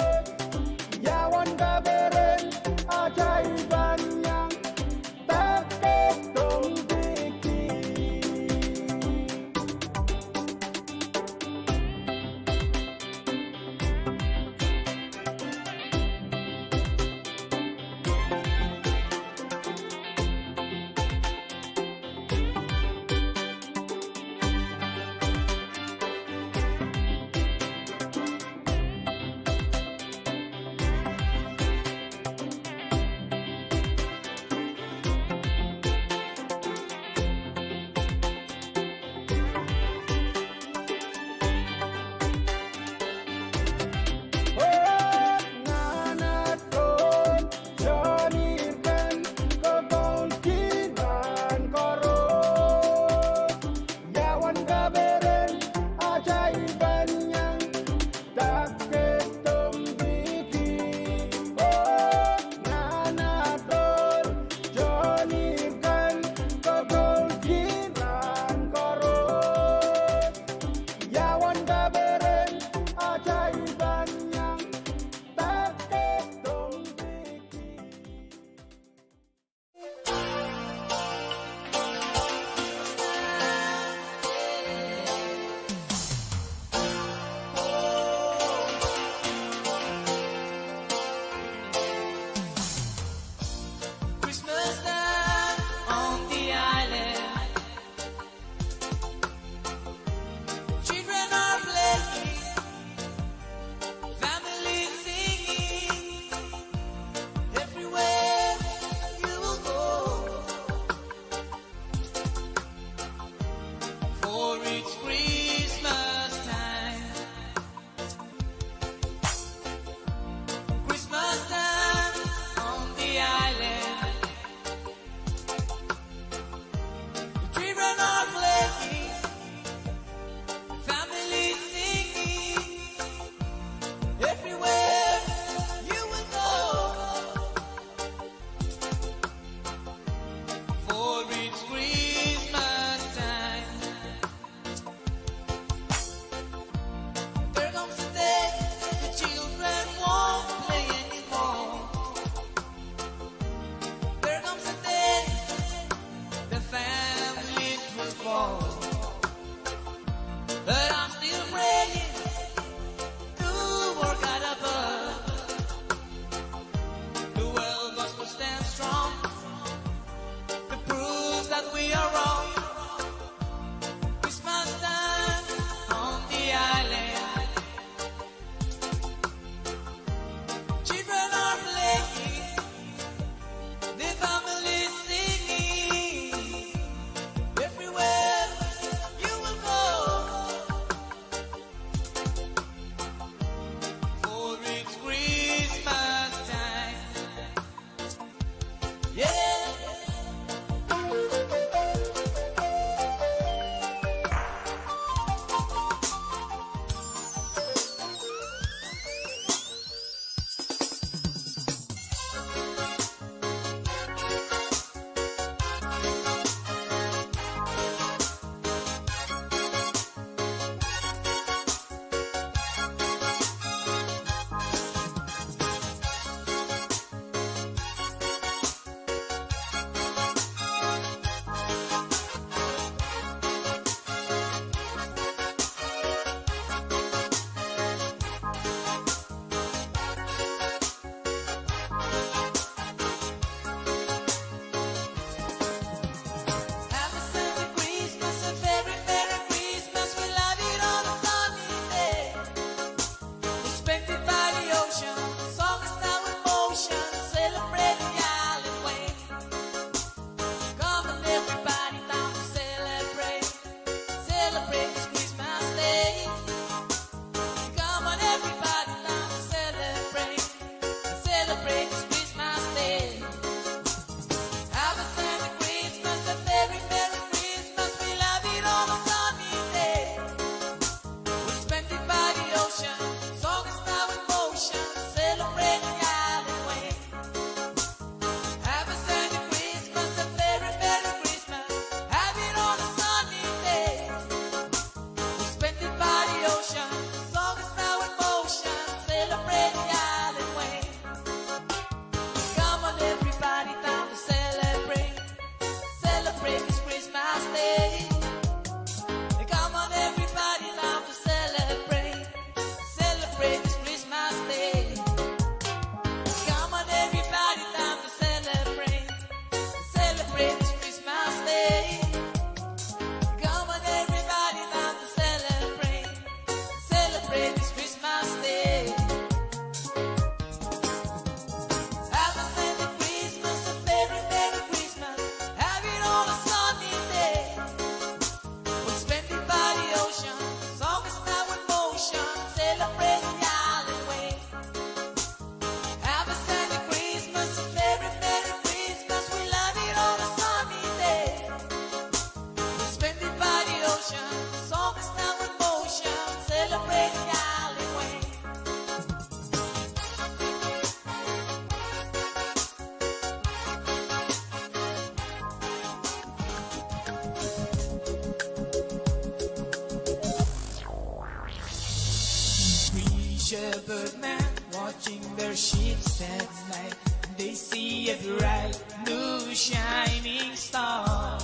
shepherd man watching their sheep at night. They see a bright new shining star.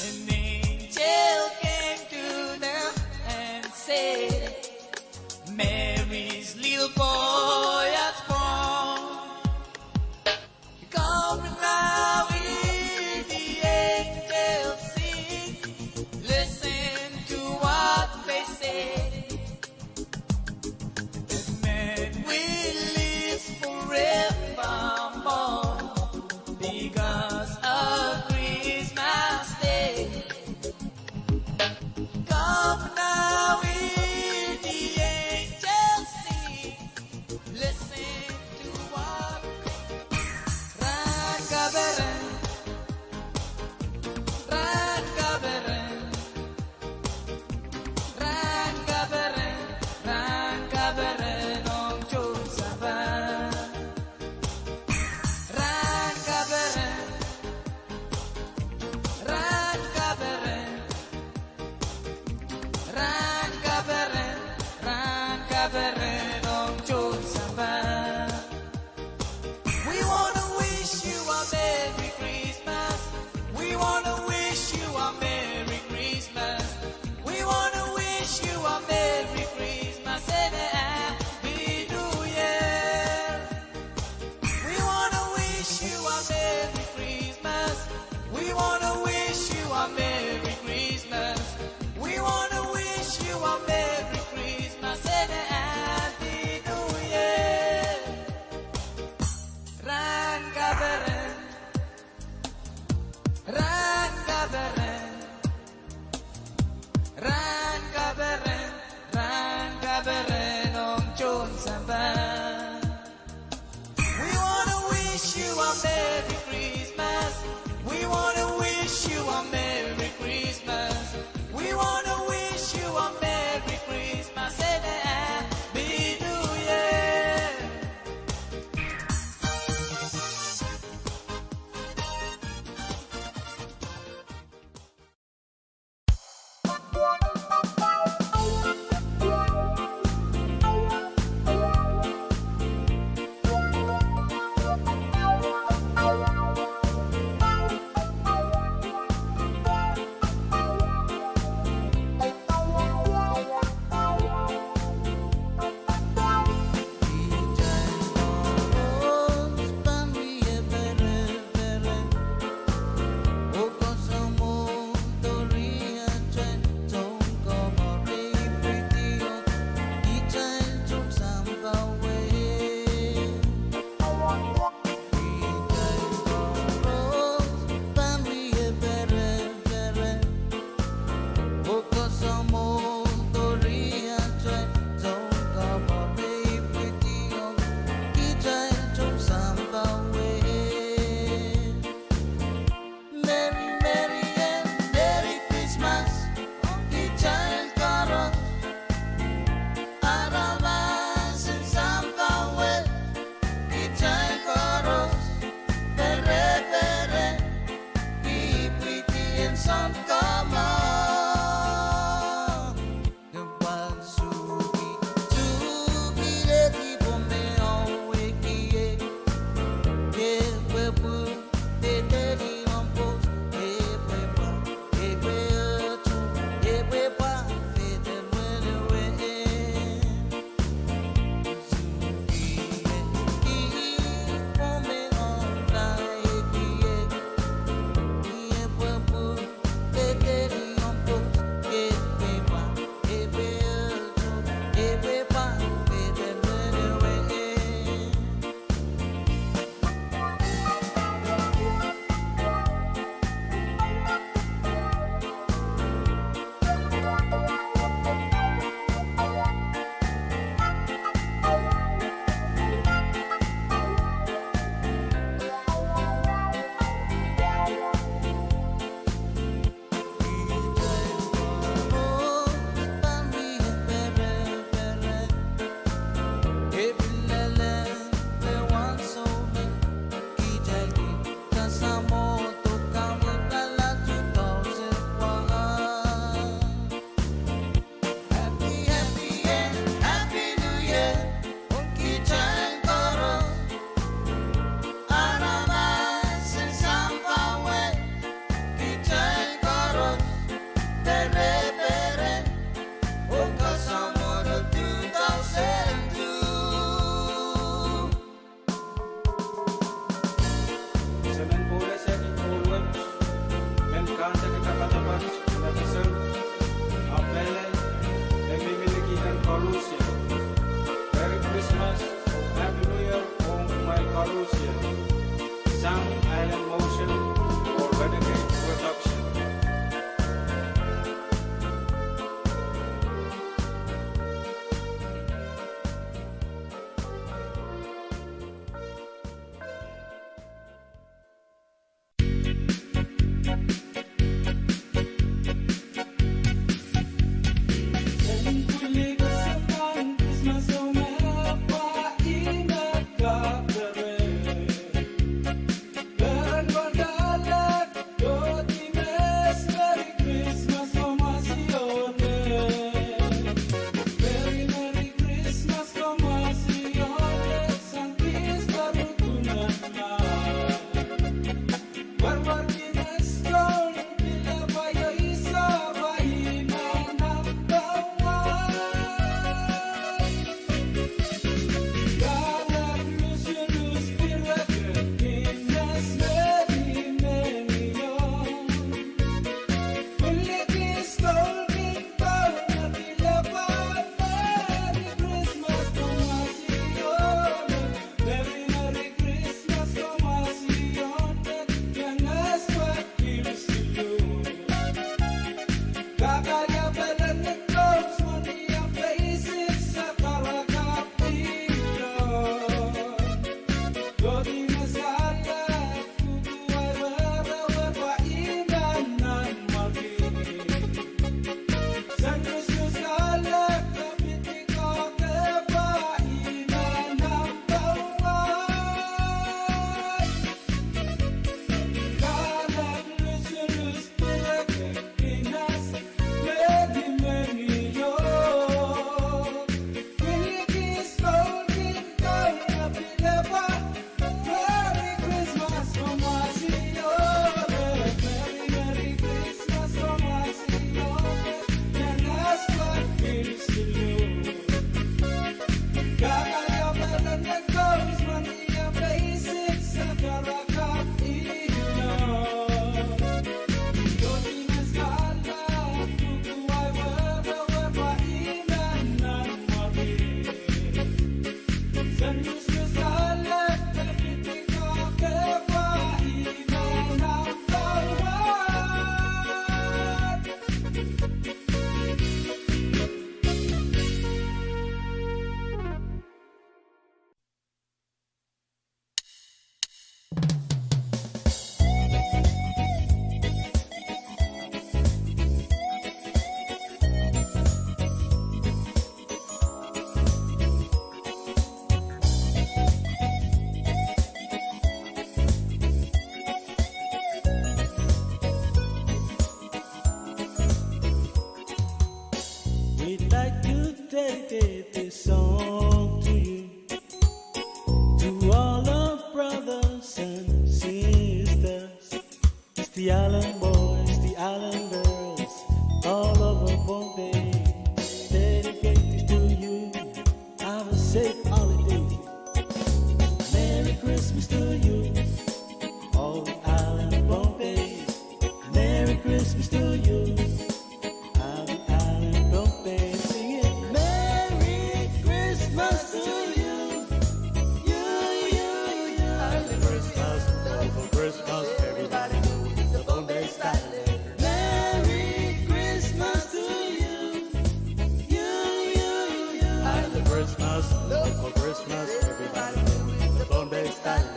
An angel came to them and said, Mary's little boy has born. Come now, hear the angels sing. Listen to what they say. That man will live forevermore because of Christmas Day. Come now, hear the angels We'd like to dedicate this song to you, to all our brothers and sisters. It's the island boys, the island girls, all over Pohnpei. Dedicate this to you. Have a safe holiday. Merry Christmas to you, all the island Pohnpei. Merry Christmas to you. All the island Pohnpei. Sing it. Merry Christmas to you. You. Happy Christmas, for Christmas, everybody do the Pohnpei style. Merry Christmas to you. You. Happy Christmas, for Christmas, everybody do the Pohnpei style.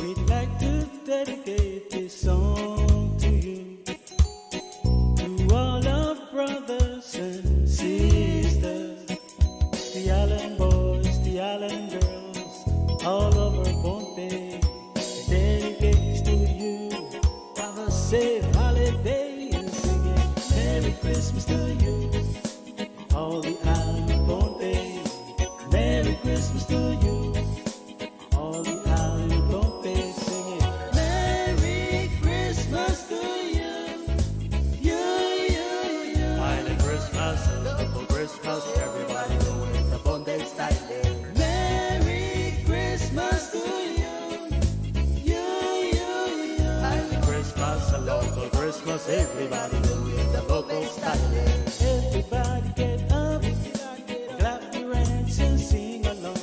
We'd like to dedicate this song to you, to all our brothers and sisters, the island boys, the island girls, all over Pohnpei. Dedicate this to you. Have a safe holiday and sing it. Merry Christmas to you, all the island Pohnpei. Merry Christmas to you, all the island Pohnpei. Sing it. Merry Christmas to you. Island Christmas, for Christmas, everybody doing the Pohnpei style. Merry Christmas to you. Island Christmas, a local Christmas, everybody doing the local style. Everybody get up, clap your hands and sing along.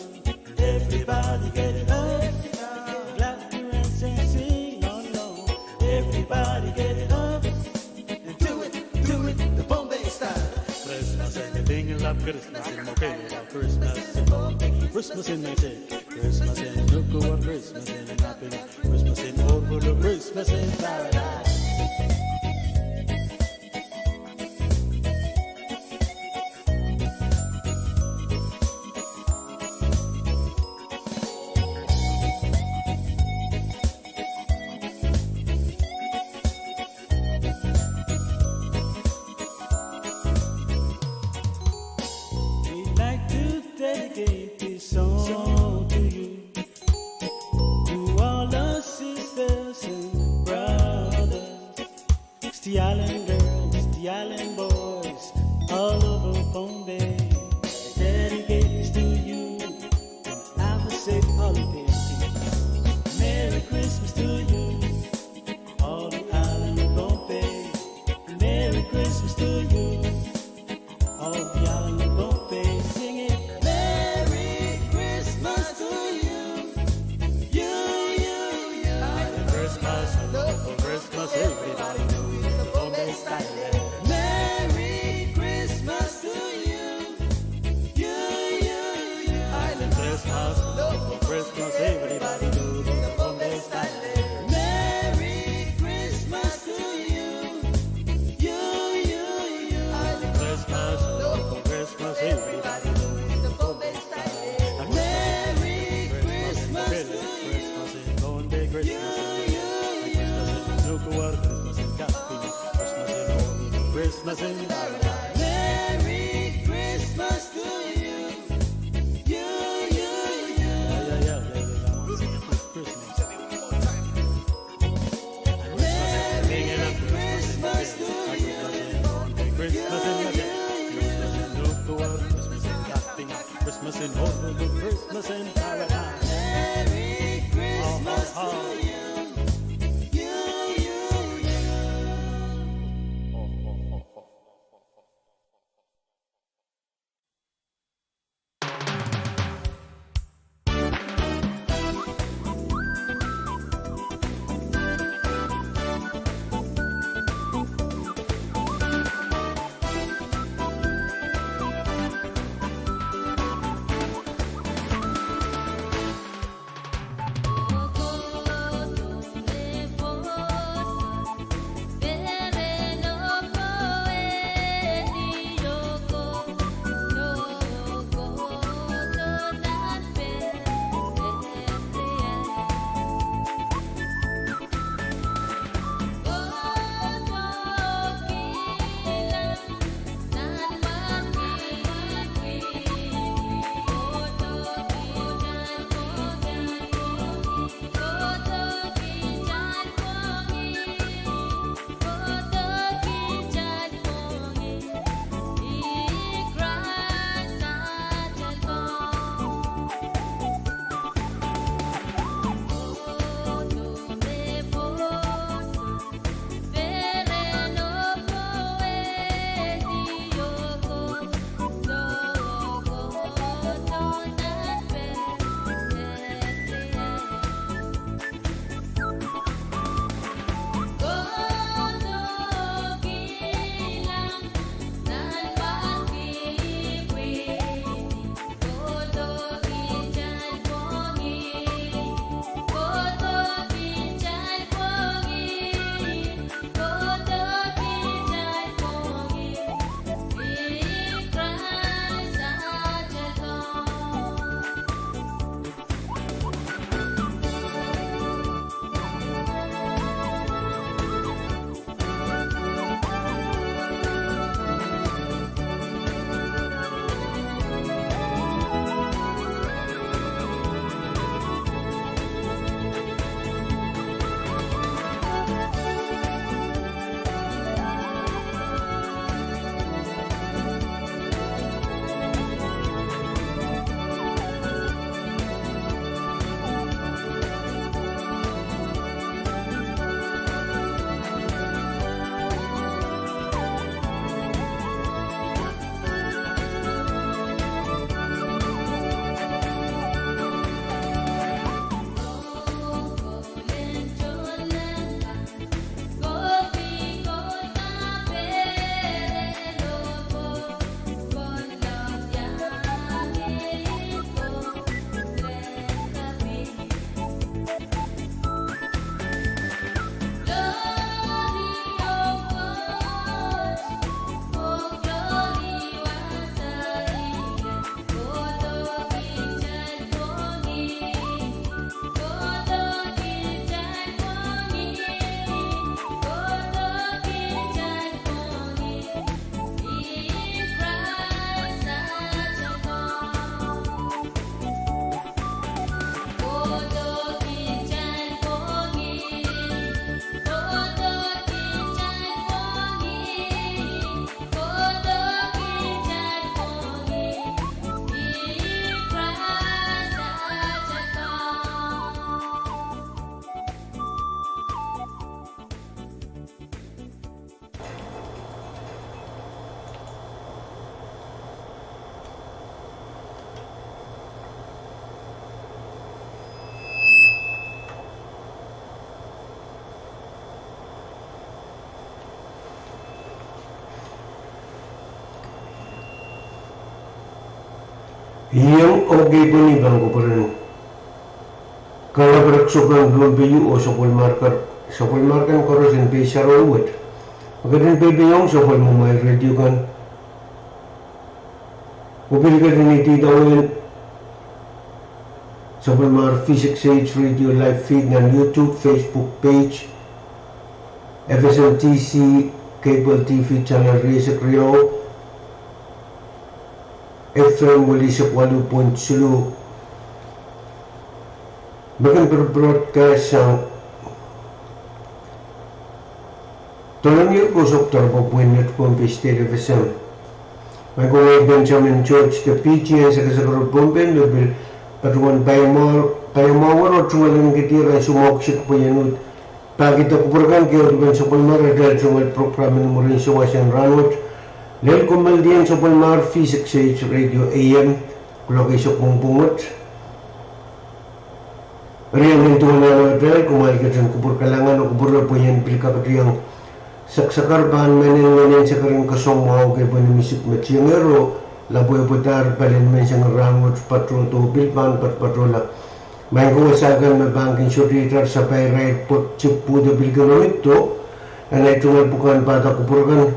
Everybody get up, clap your hands and sing along. Everybody get up and do it, the Pohnpei style. Christmas in Enginkehlap, Christmas in Enginkehlap, Christmas in Pohnpei, Christmas in Mexico, Christmas in Nukuwa, Christmas in Napin, Christmas in Orvolo, Christmas in Paradise. We'd like to dedicate this song to you, to all our sisters and brothers. It's the island girls, the island boys, all over Pohnpei. Dedicate this to you, and have a safe holiday. Merry Christmas to you, all the island Pohnpei. Merry Christmas to you, all the island Pohnpei. Sing it. Merry Christmas to you. Island Christmas, for Christmas, everybody doing the Pohnpei style. Merry Christmas to you. Island Christmas, for Christmas, everybody doing the Pohnpei style. Merry Christmas to you. Island Christmas, for Christmas, everybody doing the Pohnpei style. Merry Christmas to you. Christmas in Pohnpei, Christmas in Nukuwa, Christmas in Kadkadaur, Christmas in Rohng, Christmas in Pahrek. Merry Christmas to you. Christmas. Merry Christmas to you. Christmas in Nukuwa, Christmas in Kadkadaur, Christmas in Rohng, Christmas in Paradise. Merry Christmas to you. Yang okay po ni bang kupuran. Kalau beraksukan belum biyu o sopol markan korosin pe Rahnwet. Magandang pe biyong sopol mo may radio kan. Upil ka din iti dawin sopol mar V6AH Radio live feed ng YouTube, Facebook page, FSMTC cable TV channel Riesek Rio, FM Walisap 8.0. Bahkan berbroadcast yang tolongnya kusok terpapuin Pohnpei State FSM. Magulay Benjamin George the PG yang sakasakar Pohnpei nabil patuan payamawar o tungalan kitira sumoksik po yanut. Pagi kita kuburkan kaya utuban sa Palmar dahil sungal programin mo rin sa Wasan Rahnwet. Lel kumaldian sa Palmar V6AH Radio AM kulakay sa Pwuhng. Riyan ng tuwan na dahil kumalit ka sa kubur kalangan o kubur na po yan pilka katiyang saksakar bahan manin sa karing kasong mga kay po ni Misik Matsiyangero laboy putar palin men sa Rahnwet patrol to bilpan patrola. May kuwasagan na banking suritar sa Pahrek pot cipu de bilgano ito anay tungal bukan bata kupurkan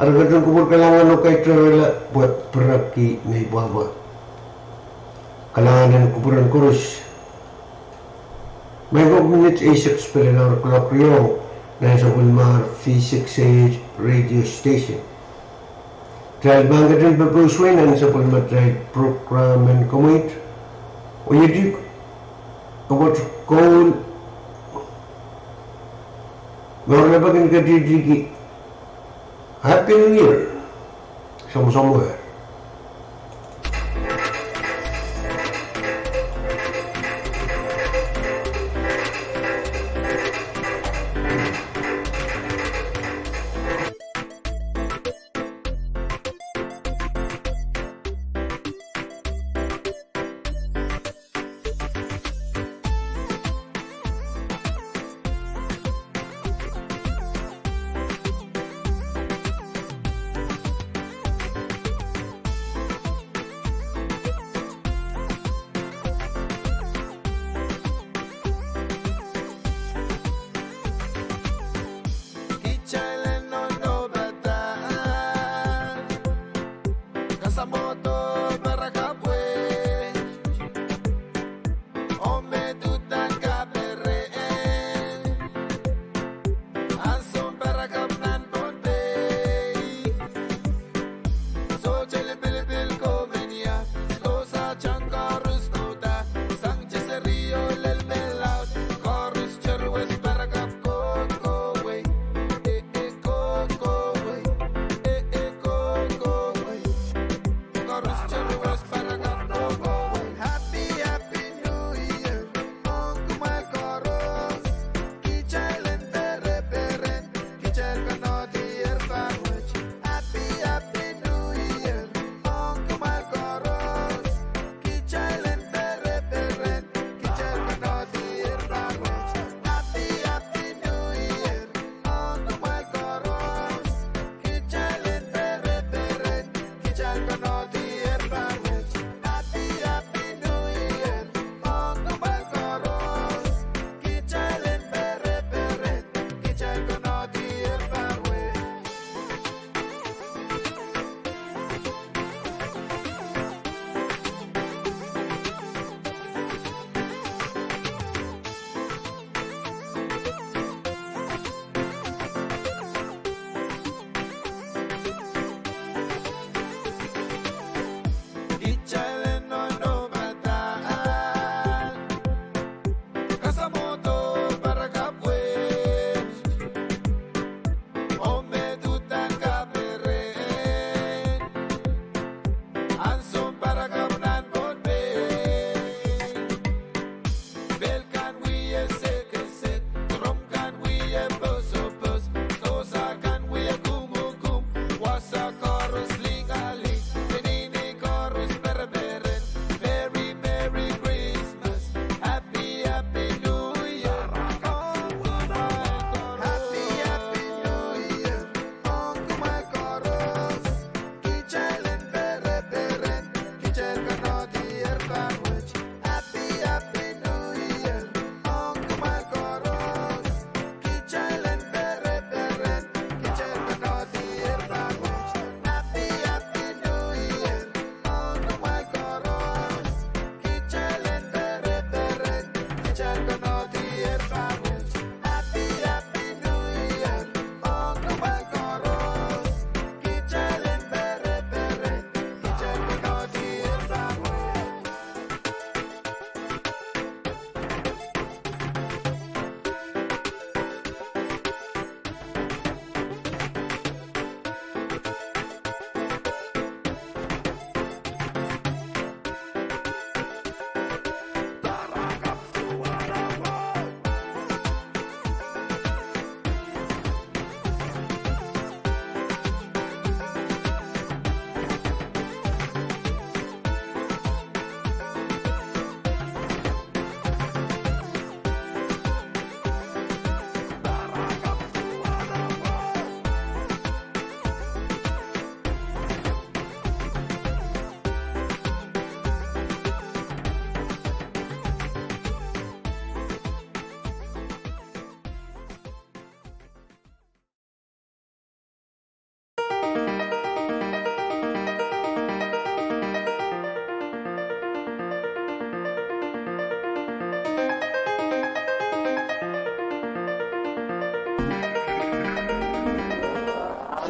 argadang kupur kalangan o kay trela buat peraki may bawa kalangan ng kupuran kurus may 5 minutes A6 pala ng Kairong na sa Palmar V6AH Radio Station dahil bangga din pagpuswinan sa Palmar dahil program and commit o yun about coal Gawin bagin ka didigi Happy New Year sama-sama ya.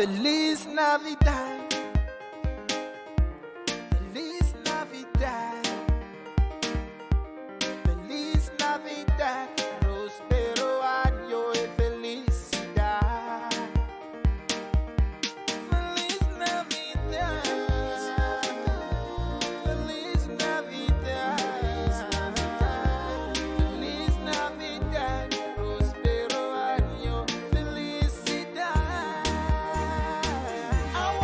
Feliz Navidad. Feliz Navidad. Feliz Navidad. Prospero año y felicidad. Feliz Navidad. Feliz Navidad. Feliz Navidad. Prospero año, felicidad. I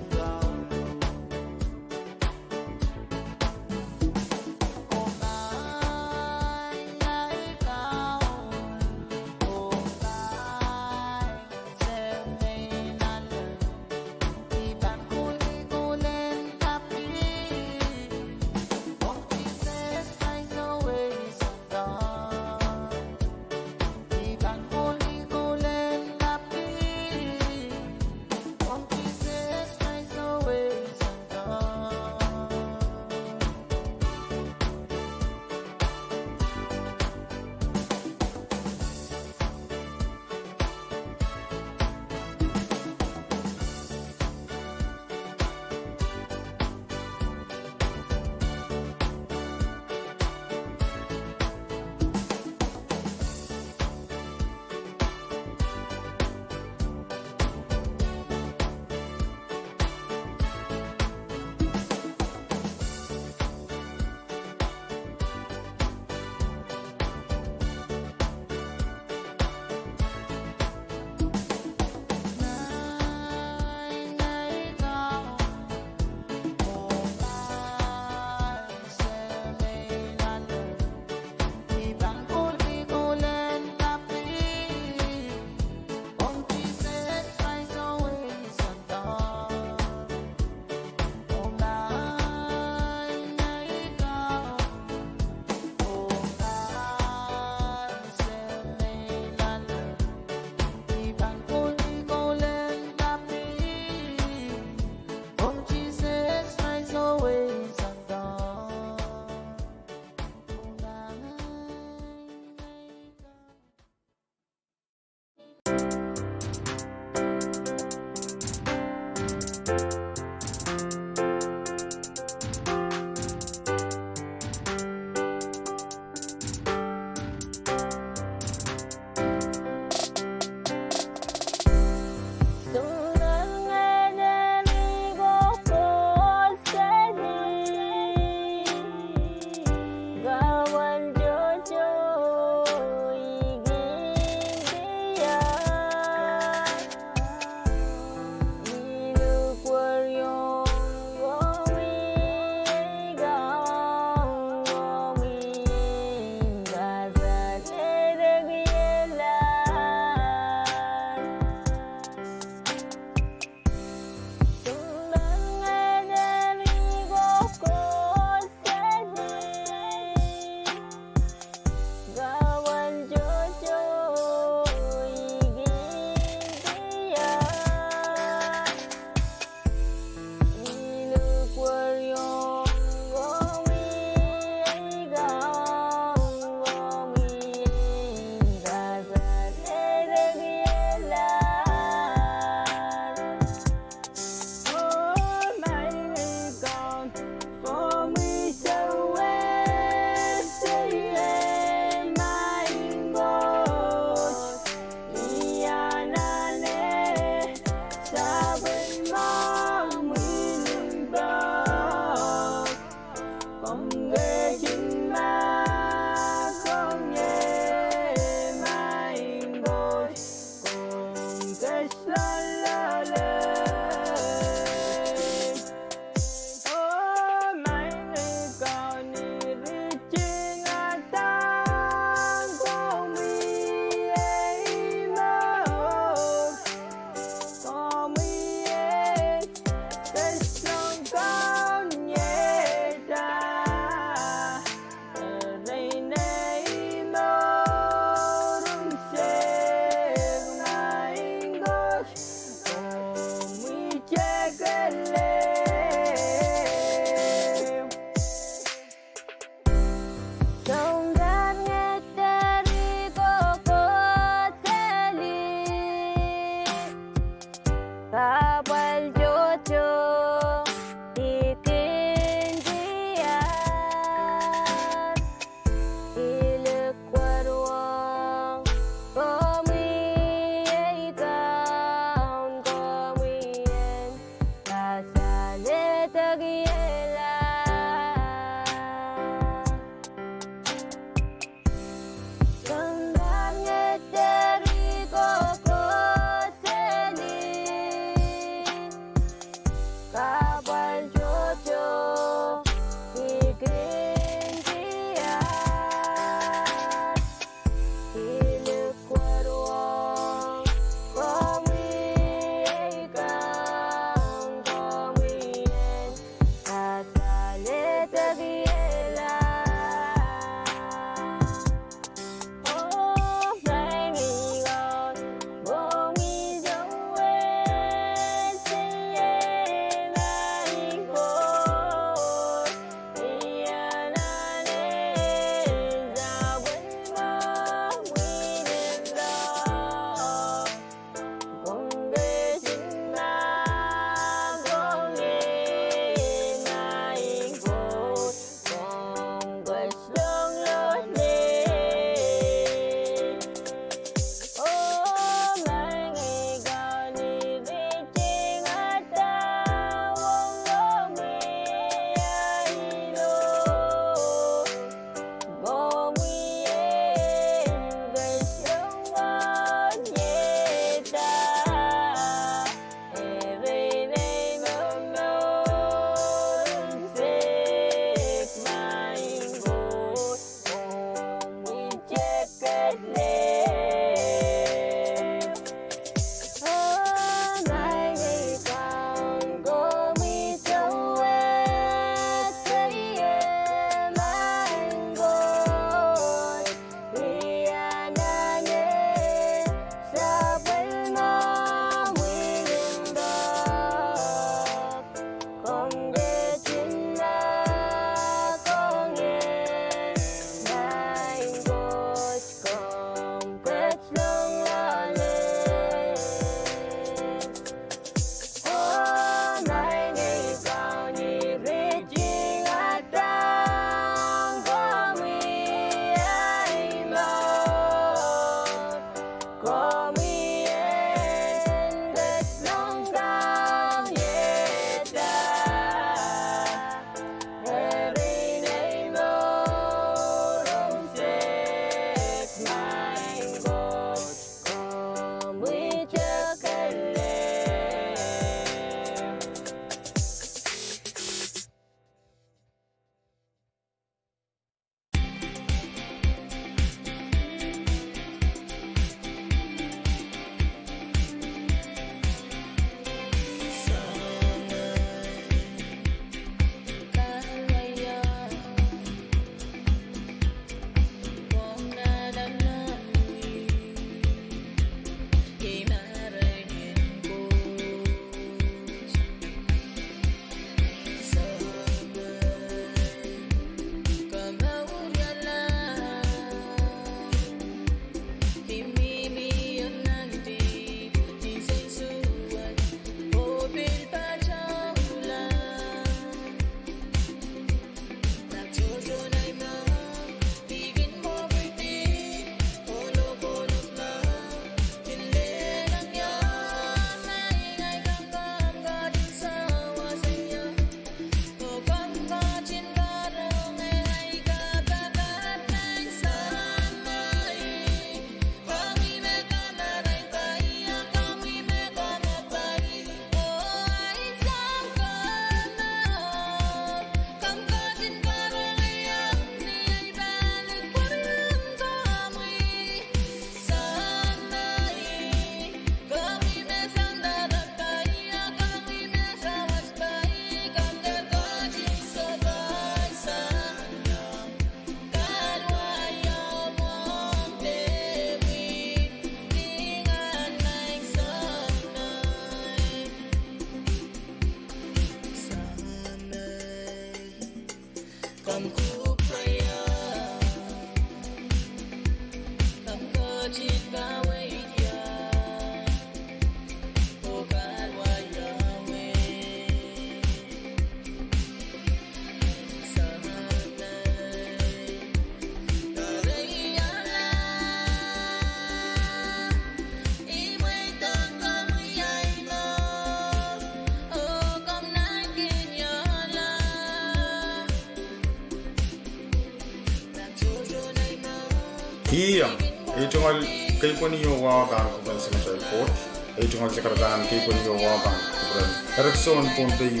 Pwuhng, itungal kay ko niyo wawakan ko sa Central Court, itungal sekretaran kay ko niyo wawakan ko Kairong Pohnpei,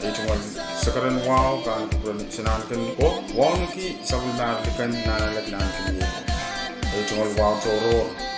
itungal sekretaran wawakan ko sinankan ko Rohng ki sabulnalikan nanalagnan kini, itungal wawakan toro.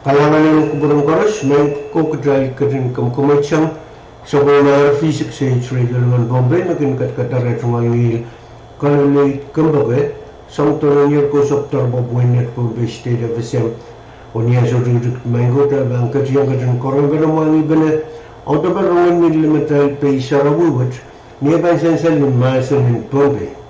Kalangan ng kuburang koros, may kukudral ka rin kumkumitsang sa mga V6AH Radio naman Pohnpei, naging Kadkadaur at Ngilen kanunay kumbaga, sang tunang year ko sa October Pwuhng at Pohnpei State FSM o niya sa rinrik manggota bang katsiyang katang korang ka ng mga iba na autobarongan milimetal pay sa rawuwat niya ba sa salin maasan ng Pohnpei.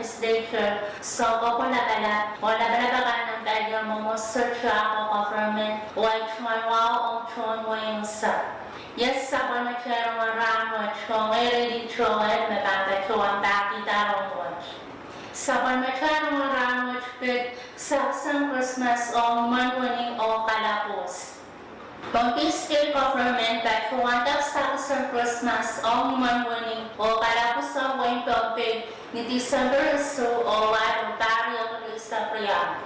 Legislature, so kapulakala, wala balabakan ng tadyang mumusurcha o government, white chumalaw o chumawang sa. Yes, sa panachero ng Rahnwet, chumay ready chumay, matatachuan bakita Rahnwet. Sa panachero ng Rahnwet, sa isang Christmas o manwaning o kalapos. Pohnpei State Government at Pwuhng sa isang Christmas o manwaning o kalapos sa Pohnpei ni December so o at Pahrek sa Priya.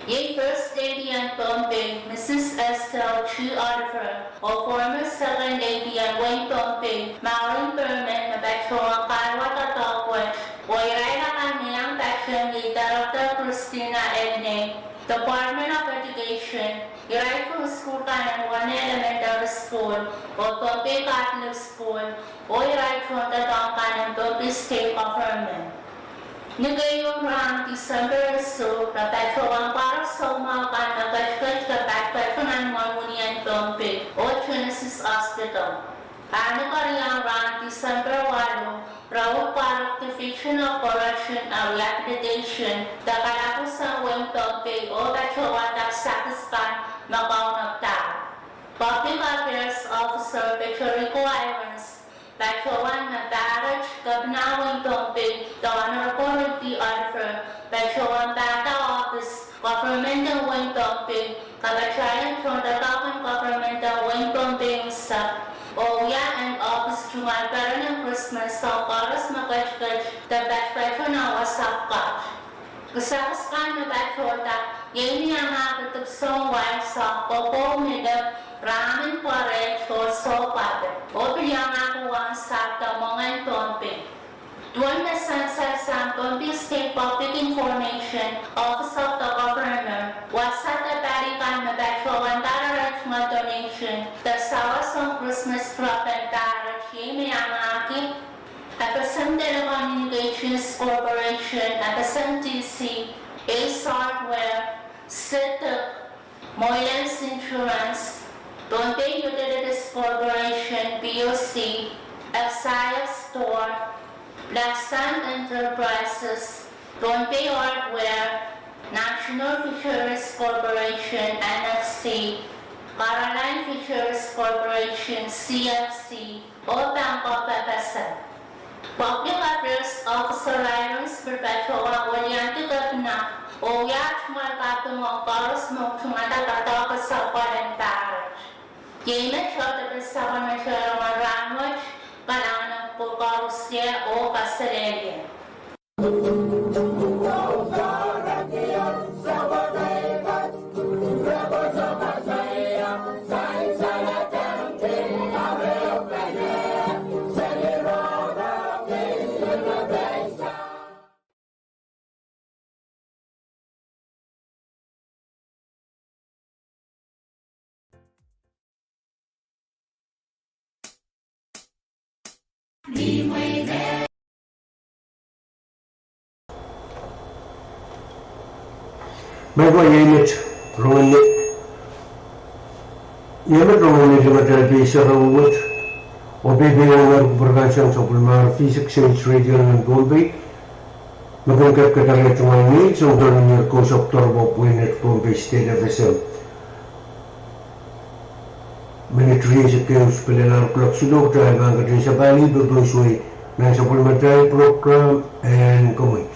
Yung First Lady ng Pohnpei, Mrs. Estelle Chu Oliver, o former Second Lady ng Pohnpei, Maureen Berman, na Betron Karwa Tatakwet, o irailakan niyang Betron ni Director Christina Edney, Department of Education, irai kung school ka ng 1 elementary school, o Pohnpei Catholic School, o irai kung tatang ka ng Pohnpei State Government. Ngayong rang December so, napatawang para sa umakan na kashkat kapatpatunan mo munian Pohnpei o Genesis Hospital. Ano ka riyang rang December 8, rawag para activation of correction ang rehabilitation da kalapos sa Pohnpei o Bachawatak Sakispan makaunag tao. Public Affairs Officer Victorico Irons Bachawan na Pahrek Gabnawang Pohnpei, the Honorable Auditor, Bachawan Bata Office, Government ng Pohnpei, Kabachayan from the Government ng Pohnpei sa Oya and Office Juman para ng Christmas sa oras magkajkaj dapat pa na wasap ka. Kasakas ka na batota, yun yung mga katugsong wal sa popo midap ramen Pahrek o sopat. O piliyang ako ang sa tamongan Pohnpei. Duwan na sa Pohnpei State Public Information Office of the Governor, wasat na balikan na batwa dararach mga donation, tasawas ang Christmas crop and dararach yung ang aking FSMTC Communications Corporation, FSMTC, Ace Hardware, Civic, Ngilen Insurance, Pohnpei Utilities Corporation, POC, FSIF Store, Black Sun Enterprises, Pohnpei Hardware, National Fisheries Corporation, NFC, Caroline Fisheries Corporation, CFC, o Bank of FSM. Public Affairs Officer Irons Perpetual Walianti Gapna o Yach Markato mo Paros mo Kumata Kataka sa Parentaraj. Yena Chota Besawa na siya ng Rahnwet Kalangan ng Pukarusya o Kasarelya. Bago Yemet Rohng Yemet Rohng di materi sa Rahnwet o bibilang berkansang sa pulmar V6AH Radio ng Pohnpei magangkap katangit ng ngil sa utang ng konseptor mo Pwuhng at Pohnpei State FSM Military sa Chaos Pililar Clock Sulok dahil ang katin sa Bali doon suwi ng sa parliamentary program and comment.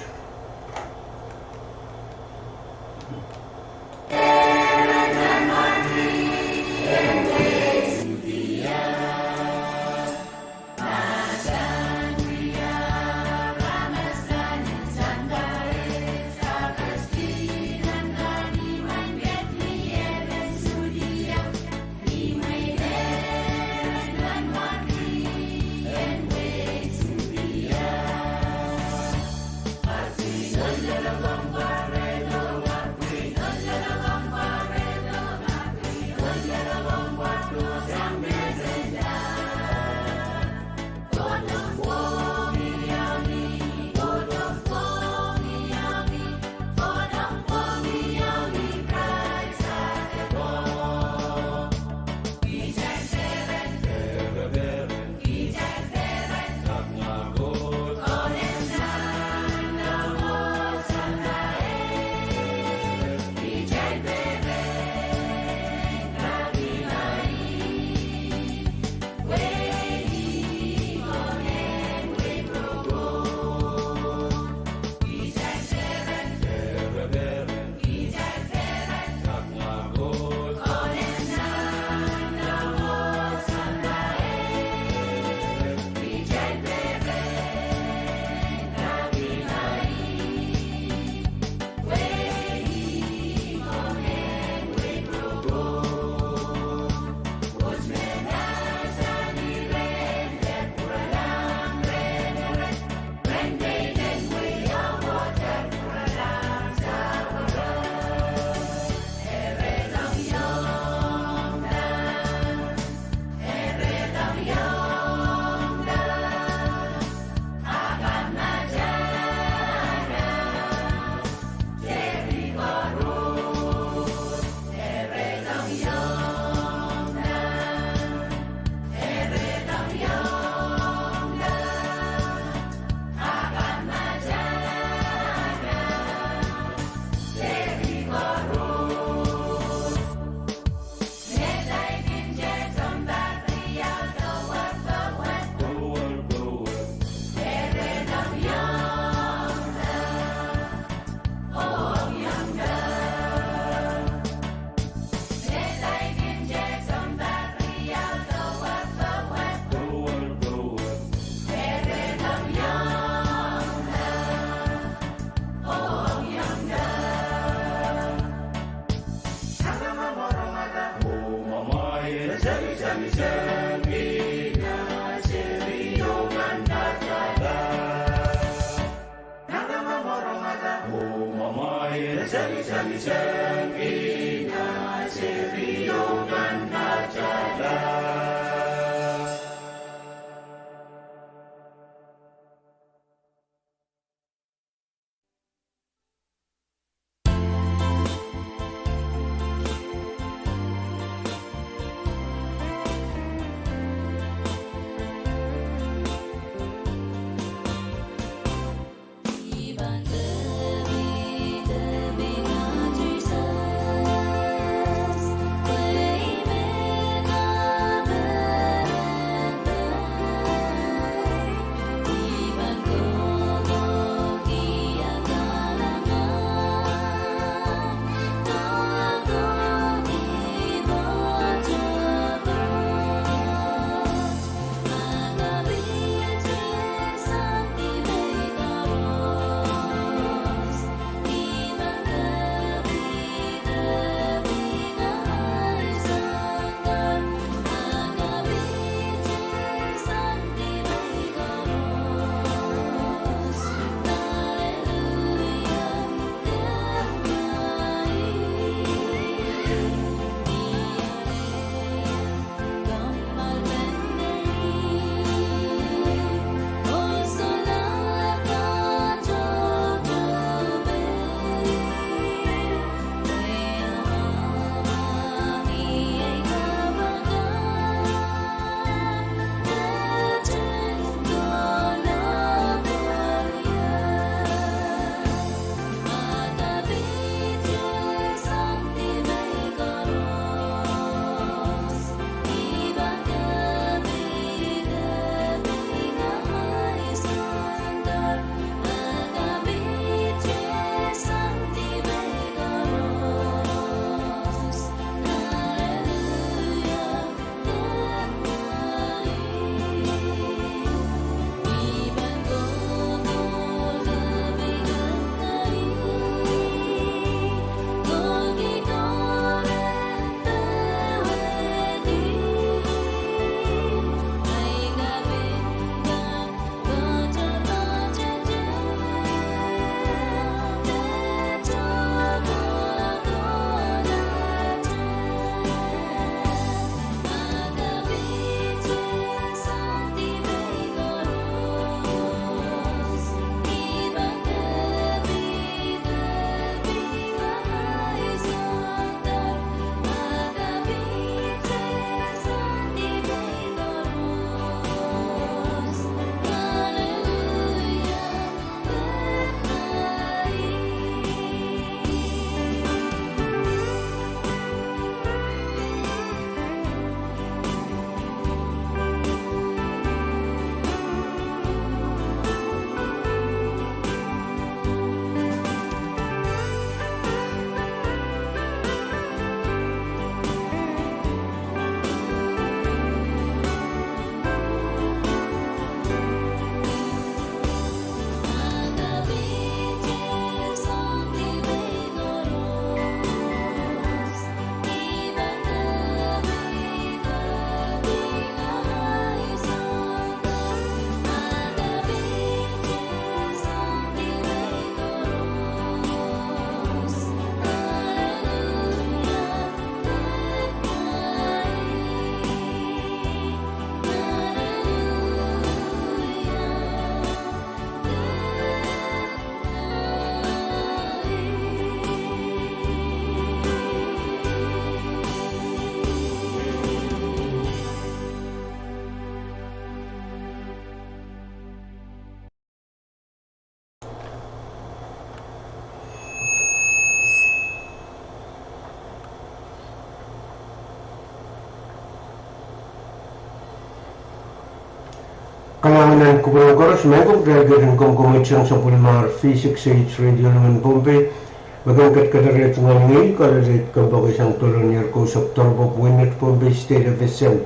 Kalanganan Kuburang-Koros, Mengkong Driver ng Kumkumitsang sa Pulmar, V6AH Radio naman Pohnpei, Bagang Kadkadaur at Ngilen, Kalalit Kabak isang tulong niya ko sa Torbo Pwuhng at Pohnpei State of SM.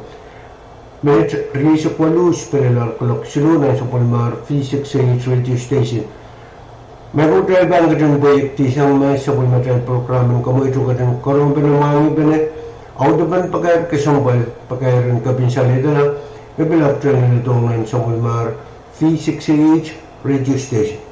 Minutes Risok Walus, Penilar Kulok Silunan sa Pulmar, V6AH Radio Station. Mengkong Driver ang gadang bayik tisang may sa Pulmar program ng kamu ito gadang korong binamangi bine, audaban pagkayar kasambal, pagkayaran kabinsalida na, Nabilap training na dongan sa Pulmar V6AH Radio Station.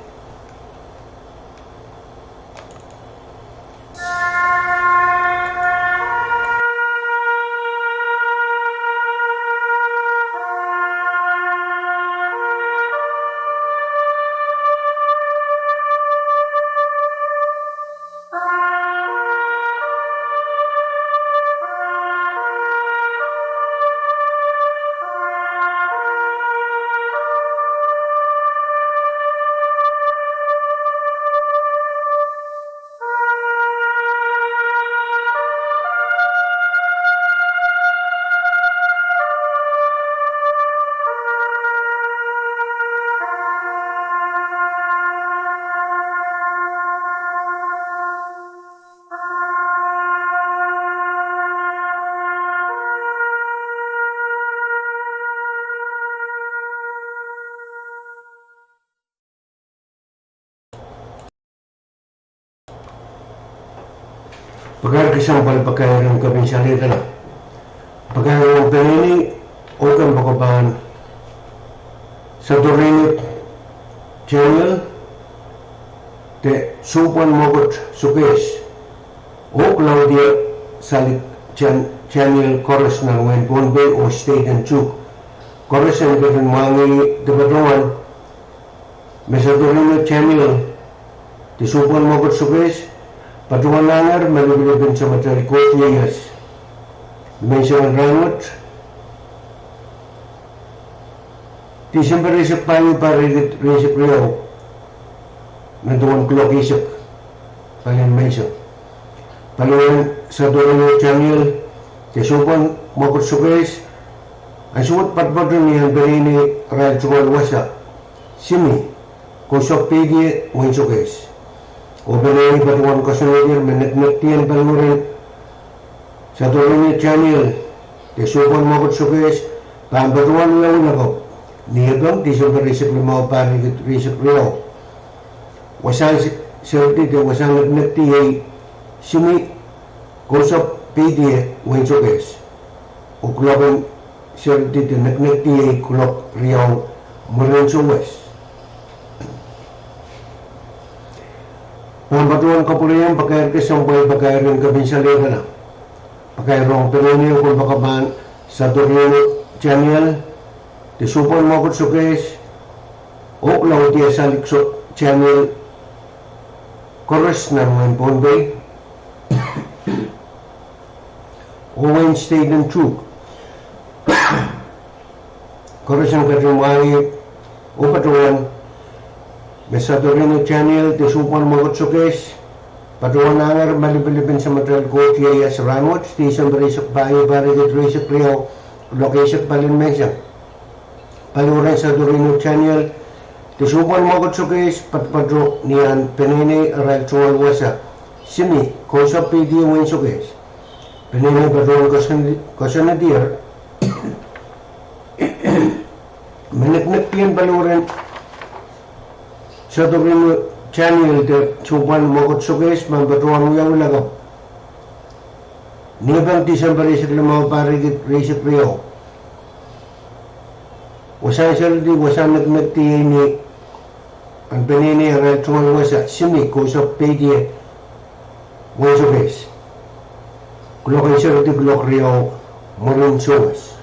Pagar kesampal pakai yang kebinsali adalah pakai yang ini akan bakapan satu ringgit channel te supan mogot sukes o kalau dia salik channel chorus na wen Pohnpei o state and chuk chorus yang keten mangi debatongan may satu ringgit channel te supan mogot sukes patuan langar malulubin sa materi kotias may sa Rahnwet di siyempre isip payo para isip riyaw nanduan kulok isip palin may isip paluan sa doon channel di supan makot sukes ang suwat patpatun niyan berini ral chungal wasa simi kusok pigi win sukes o berini patuan kasunagir meneknektian palurin sa doon channel di supan makot sukes pambatuan niyaw nakaw niyagam di siyempre isip limaw para isip riyaw wasang serti de wasang nagti ay simi kusap pidi wen sukes o kulokan serti de nagti ay kulok riyaw mulan sukes pambatuan kapulian pakai kesampay pakai rin kabinsali na pakai Rohng penuni kung bakaban sa Torino channel di supan makot sukes o law dia salik channel chorus na mga Pohnpei o Wednesday ng chuk chorus ng katumari o patuan may sa Torino channel di supan makot sukes patuan nangar malipilipin sa material ko kaya sa Rahnwet station berisok bayo para getrisok riyaw location palin mesang paluran sa Torino channel tisupan makot sukes patpadro niyan penini aral chungal wasa simi konsap pidi win sukes penini patron kasanadier meneknektian paluran sa Torino channel te supan makot sukes mampatruan uyang ulagaw nibang December isip lamaw parigit risip riyaw wasang saldi wasang nagti ni ang penini aral chungal wasa simi kusap pedi wen sukes kulokan saldi kulok riyaw mulan sukes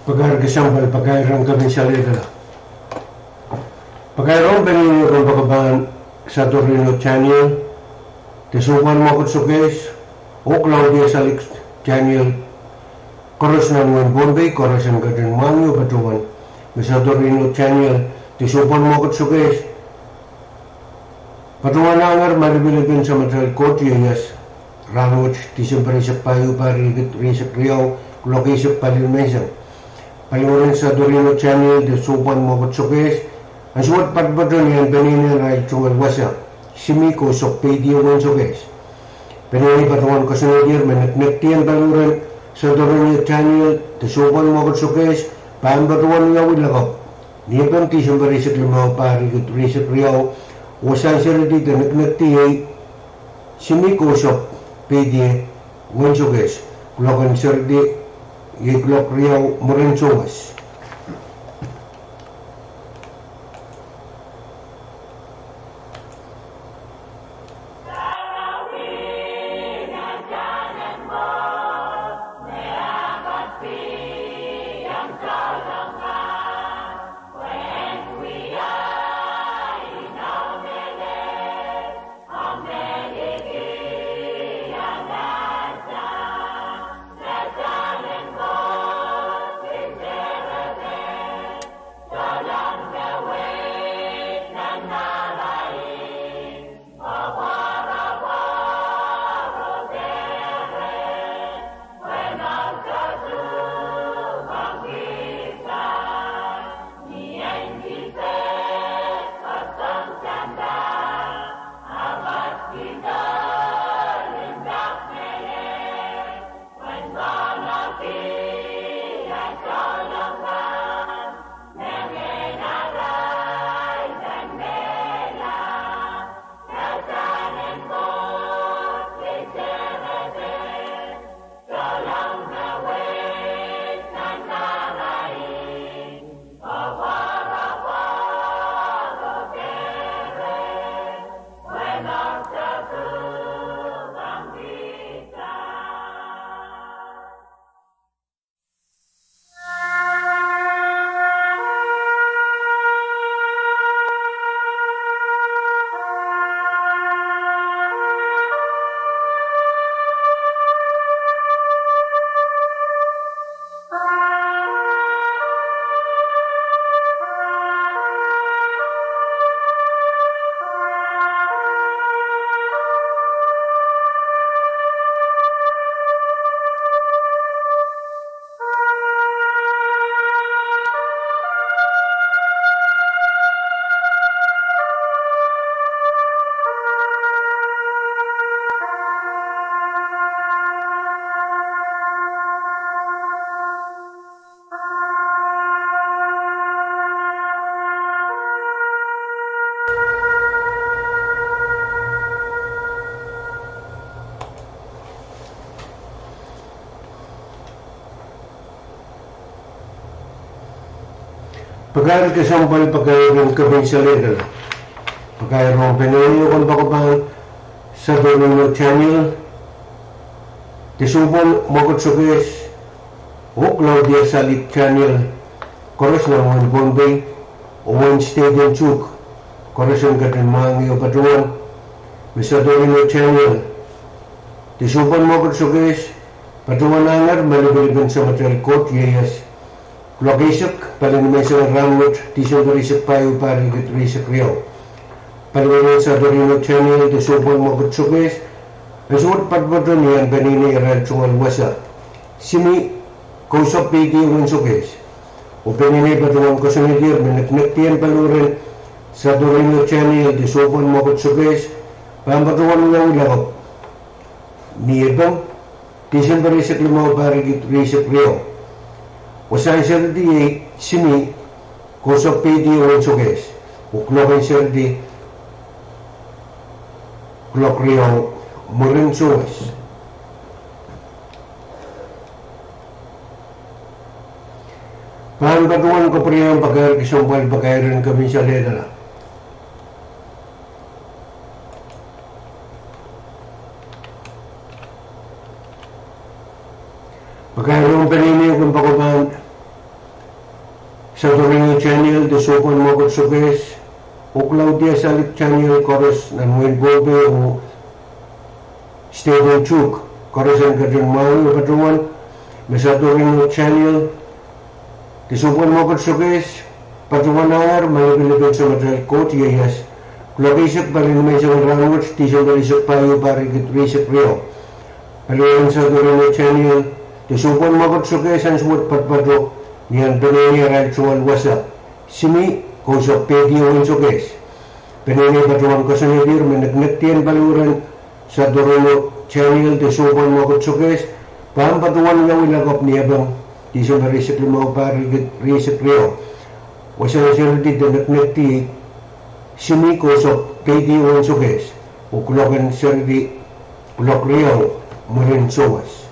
Pagar kesampal Kairong Kairong Kairong pengen kung pagkaban sa Torino Channel Tesupan Makot Sukes o Claudia Salik Channel Koros ng Pohnpei Koros ng Garden Manyo Patuan sa Torino Channel Tesupan Makot Sukes Patuan nangar maribilagin sa Matral Court Yayas Rahnwet Tisempari sa Payu Pahrek Risak Riyaw Lokisip Palinmesang Payurin sa Torino Channel Tesupan Makot Sukes ang suwat patbatan yan peninin ay tungal wasa simiko sok pedio ng sukes penini patuan kasunagir meneknektian paluran sa Torino Channel Tesupan Makot Sukes Pain patuan ngawid lakap nipang Tisempari sa Klimaw Pahrek Risak Riyaw wasan sirdi teneknektian simiko sok pedio ng sukes kulokan sirdi Yiklok Riyaw Morensuas. Pagkari kesampal Kairong Kairong Kairong penini kung pagkaban sa Torino Channel Tesupan Makot Sukes o Claudia Salik Channel Koros ng Pohnpei o Stadium Chuk Koros ng Garden Manyo Patuan sa Torino Channel Tesupan Makot Sukes Patuan nangar malibiligan sa Matral Court Yayas Lokisip Palinmesang Rahnwet Tisempari sa Payu Pahrek Risak Riyaw Paliwanan sa Torino Channel Tesupan Makot Sukes ang suwat patbatan yan penini ay tungal wasa simi kausap pedio ng sukes o penini patuan kasunagir meneknektian paluran sa Torino Channel Tesupan Makot Sukes Pain patuan ngawid lakap nipang Tisempari sa Klimaw Pahrek Risak Riyaw wasan sirdi simi kausap pedio ng sukes o kulokan sirdi Klok Riyaw Morensuas. Pain patuan ko priyang pagkar kesampal Kairong Kairong Kairong penini kung pagkaban Sa Doringo Channel, Desopan Mogot Suges, o Claudia Salit Channel, Chorus ng Winbobe, o Stephen Chuk, Chorus ng Kadrin Maui, o Patuan, sa Doringo Channel, Desopan Mogot Suges, Patuan Ayar, Malipilipin sa Madral Court, Yayas, Kulakisip, Balinamay sa Rahnwet, Tisang Balisip Payo, Pahrek, Risip Rio. Paluan sa Doringo Channel, Desopan Mogot Suges, ang suwat patpato, niyan peneni ral cuan wasa simi kosok pedio insuges peneni patuan kosonedir menegnetian baluran sa Doringo Channel de Sopan Mogot Suges pam patuan yang ilagop niya bang di sa Pahrek lima Pahrek Risip Rio wasa sila di menegneti simi kosok pedio insuges uklokan sila di Blok Rio mulin sowas.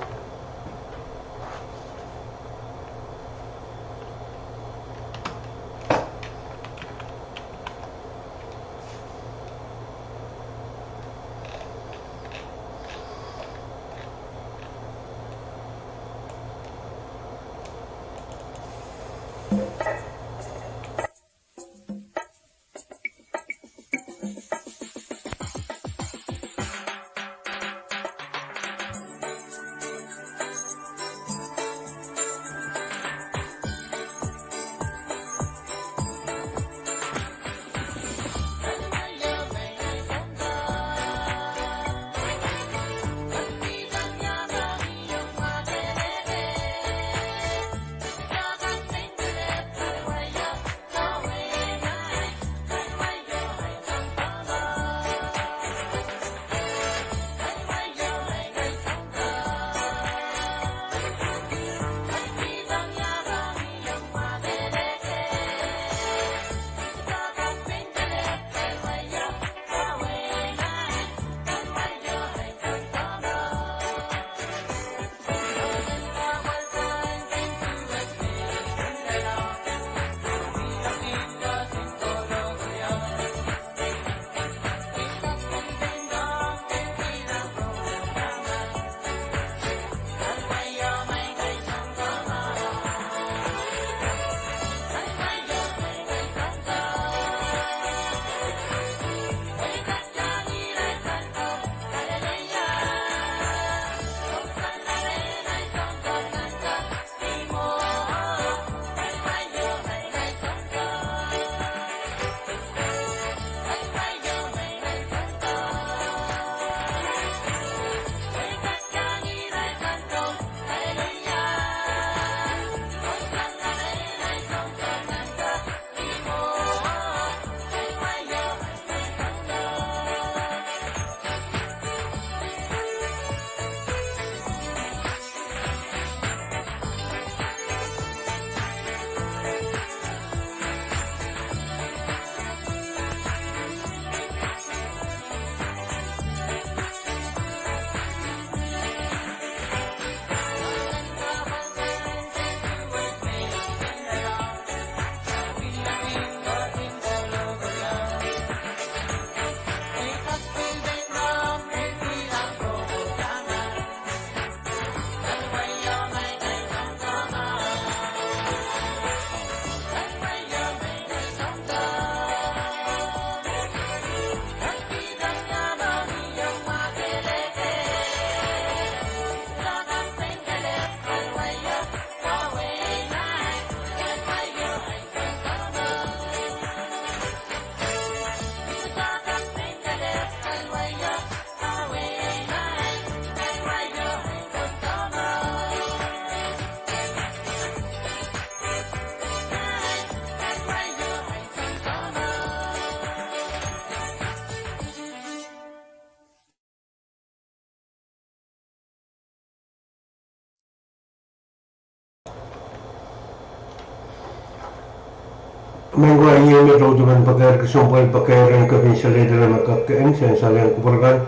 Minggu ini metode dengan pakaian kesumpah pakaian kebiasaan dalam kakek sen saling kuperkan.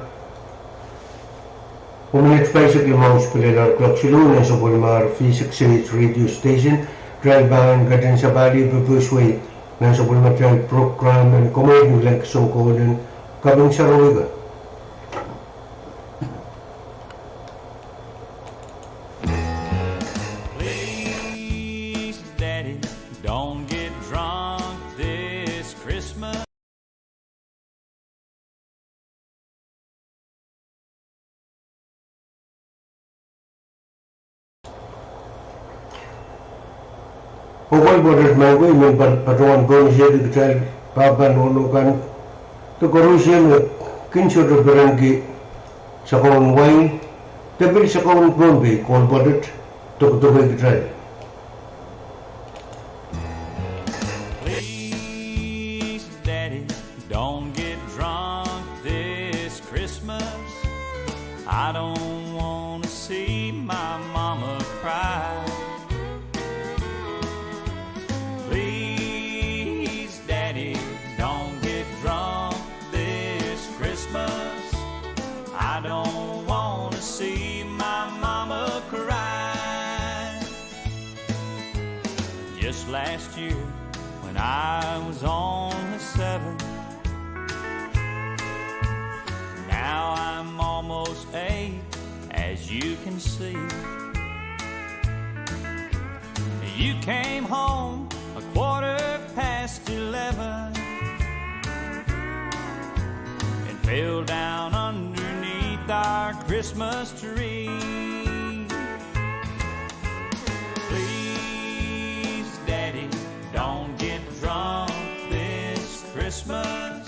Umenit basic mouse pilihan clock silun yang sebelum mar V6AH Radio Station drive ban gadin sa bali bebusway yang sebelum drive program dan komedi Ngilen kesungkohan kabing Souwi. don't get drunk this Christmas. Pokok bodas mangkui mempat patungan Indonesia di kecil papan ulukan tu Rusia kincur berangki sekolah wine tapi sekolah Pohnpei kau bodat tu kecil. Please, Daddy, don't get drunk this Christmas. I don't want to see my mama cry. Please, Daddy, don't get drunk this Christmas. I don't want to see my mama cry. Just last year, when I was only 7, now I'm almost 8, as you can see. You came home 11:15 and fell down underneath our Christmas tree. Please, Daddy, don't get drunk this Christmas.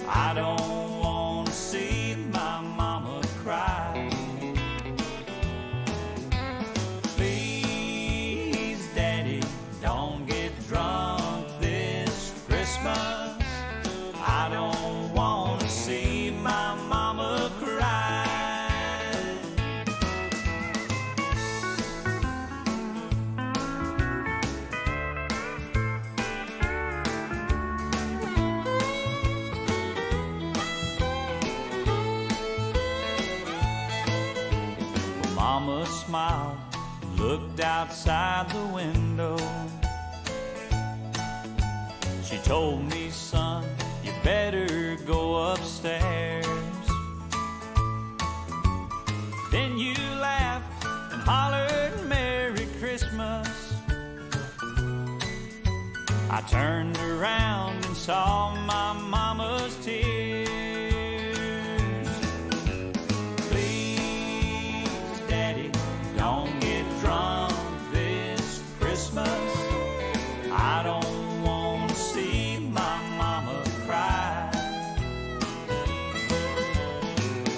I don't want to see my mama cry. Please, Daddy, don't get drunk this Christmas. I don't want to see my mama cry. Well, Mama smiled, looked outside the window. She told me, son, you better go upstairs. Then you laughed and hollered Merry Christmas. I turned around and saw my mama's tears. Please, Daddy, don't get drunk this Christmas. I don't want to see my mama cry.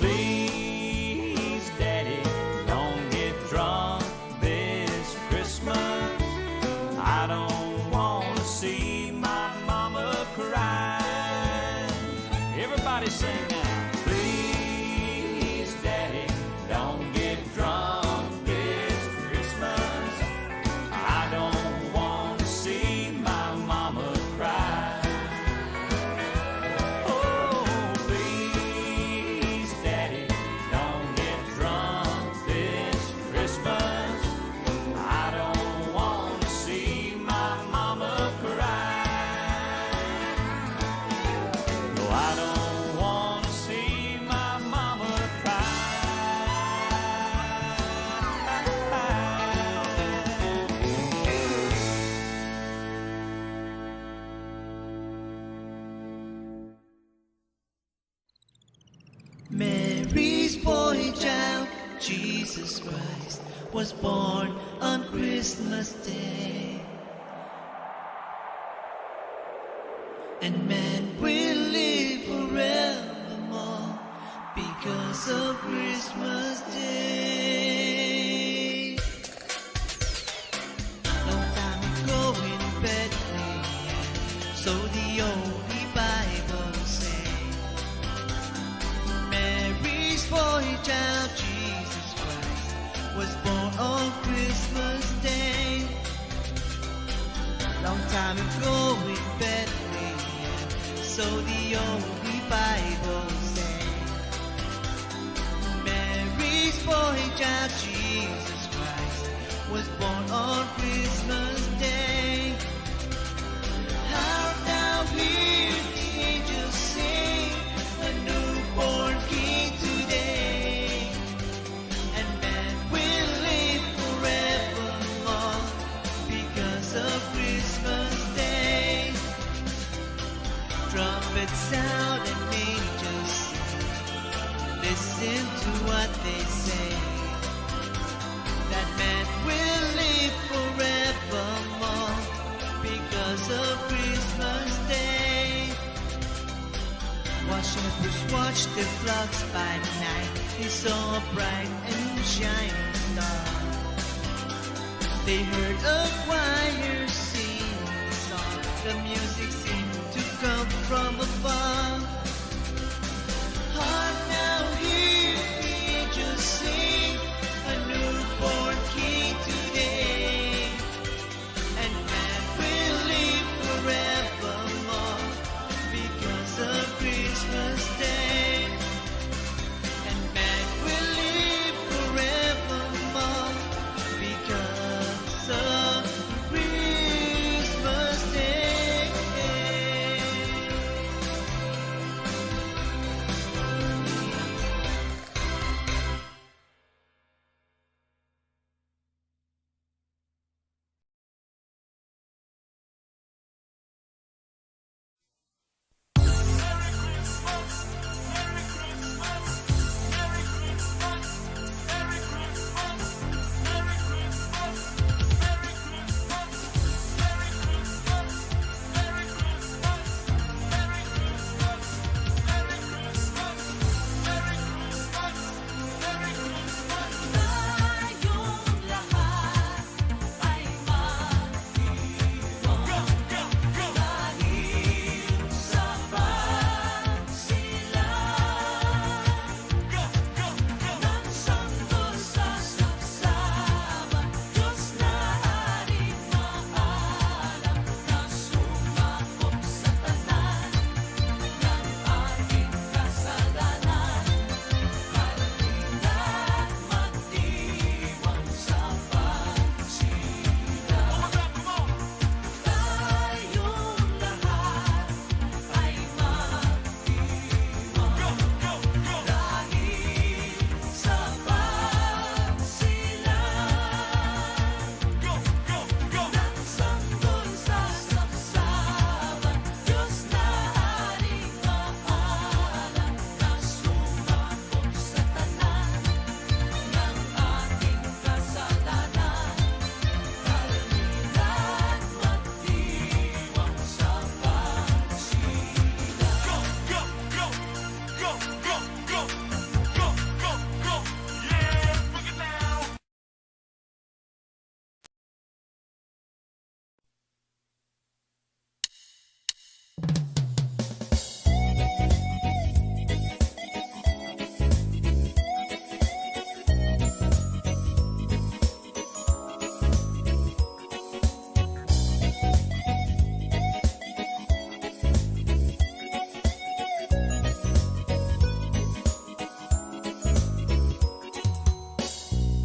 Please, Daddy, don't get drunk this Christmas. I don't want to see my mama cry. Everybody sing now. Please, Daddy, don't get drunk this Christmas. I don't want to see my mama cry. Oh, please, Daddy, don't get drunk this Christmas. I don't want to see my mama cry. No, I don't want to see my mama cry. Mary's boy child, Jesus Christ, was born on Christmas Day. And man will live forevermore because of Christmas Day. Long time ago in Bethlehem, so the Holy Bible says, Mary's boy child, Jesus Christ, was born on Christmas Day. Long time ago in Bethlehem, so the Holy Bible says, Mary's boy child, Jesus Christ, was born on Christmas Day. How thou hear the angels sing, a newborn King today, and man will live forevermore because of Christmas. out and angels sing. Listen to what they say, that man will live forevermore because of Christmas Day. Shepherds watched the flocks by night. They saw a bright and shining star. They heard a choir sing a song. The music seemed to come from afar. Hark now, hear the angels sing, a newborn King today, and man will live forevermore because of Christmas Day. And man will live forevermore because of Christmas Day.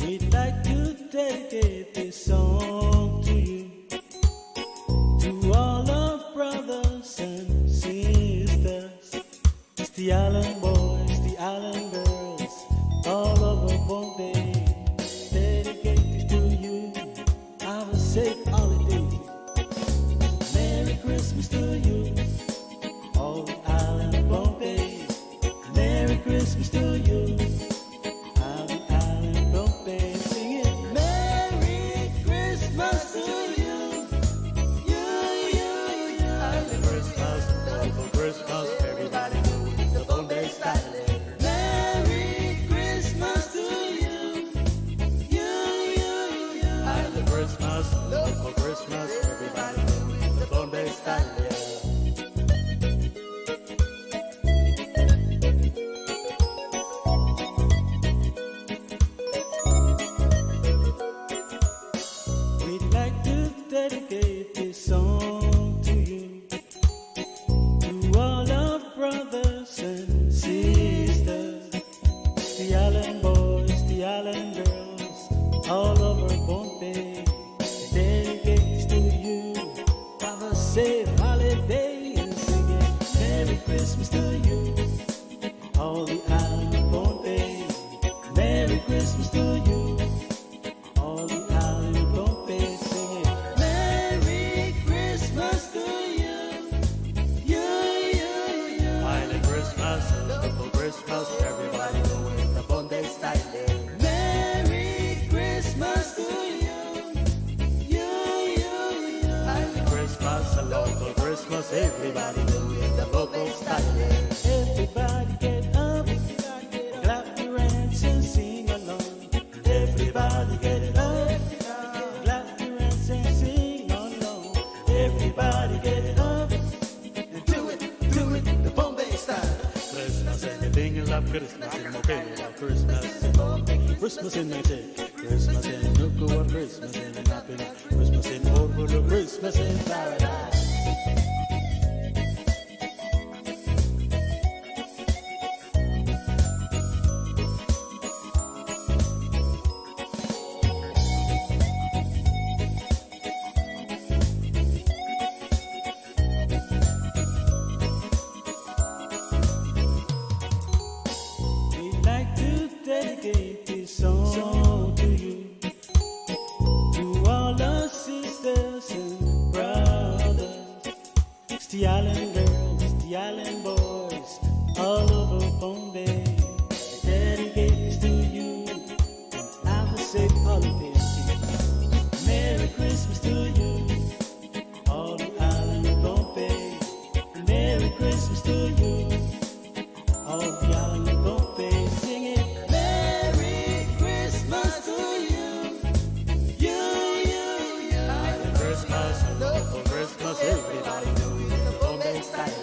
We'd like to dedicate this song to you, to all of brothers and sisters. It's the island boys, the island girls, all over Pohnpei. Dedicate this to you. Have a safe holiday. Merry Christmas to you, all the island Pohnpei. Merry Christmas to you. Dedicate this song to you, to all our brothers and sisters, the island boys, the island girls, all over Pohnpei. Dedicate this to you. Have a safe holiday and sing it. Merry Christmas to you, all the island Pohnpei. Merry Christmas to you, all the island Pohnpei. Sing it. Merry Christmas to you, you, you, you. Christmas, everybody do it the vocal style. Everybody get up, clap your hands and sing along. Everybody get up, clap your hands and sing along. Everybody get up and do it the Pohnpei style. Christmas and Enginkehlap, Christmas in Enginkehlap, Christmas in Pohnpei, Christmas in Ngilen, Christmas in Kadkadaur, Christmas in Enginkehlap, Christmas in Pohnpei, Christmas in paradise. We'd like to dedicate this song to you, to all our sisters and brothers. It's the island girls, it's the island boys, all over Pohnpei. I dedicate this to you, and have a safe holiday. Merry Christmas to you, all the island of Pohnpei. Merry Christmas to you, all the island of Pohnpei. Sing it. Merry Christmas to you, you. Christmas, for Christmas, everybody do it the Pohnpei style.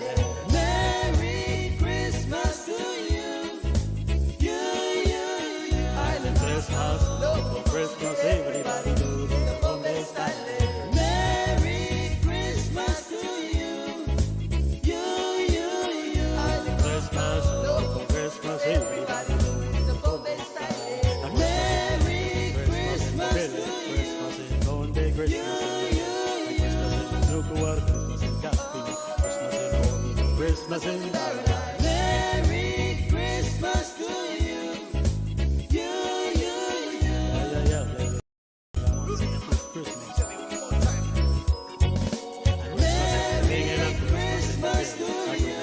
Merry Christmas to you, you. Island Christmas, for Christmas, everybody do it the Pohnpei style. Merry Christmas to you, you. Island Christmas, for Christmas, everybody do it the Pohnpei style. Merry Christmas to you, Christmas in Pohnpei, Christmas in Kadkadaur, Christmas in Kadkadaur, Christmas in paradise. Merry Christmas to you, you. Yeah. Merry Christmas to you,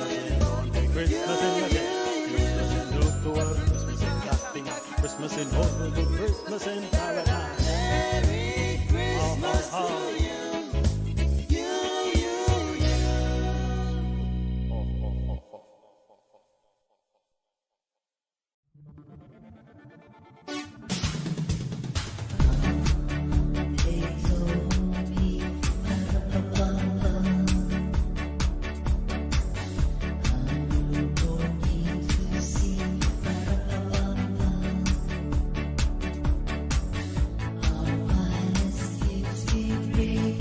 Christmas in Kadkadaur, Christmas in Kadkadaur, Christmas in Pohnpei, Christmas in paradise. Merry Christmas to you. Our finest gifts we bring.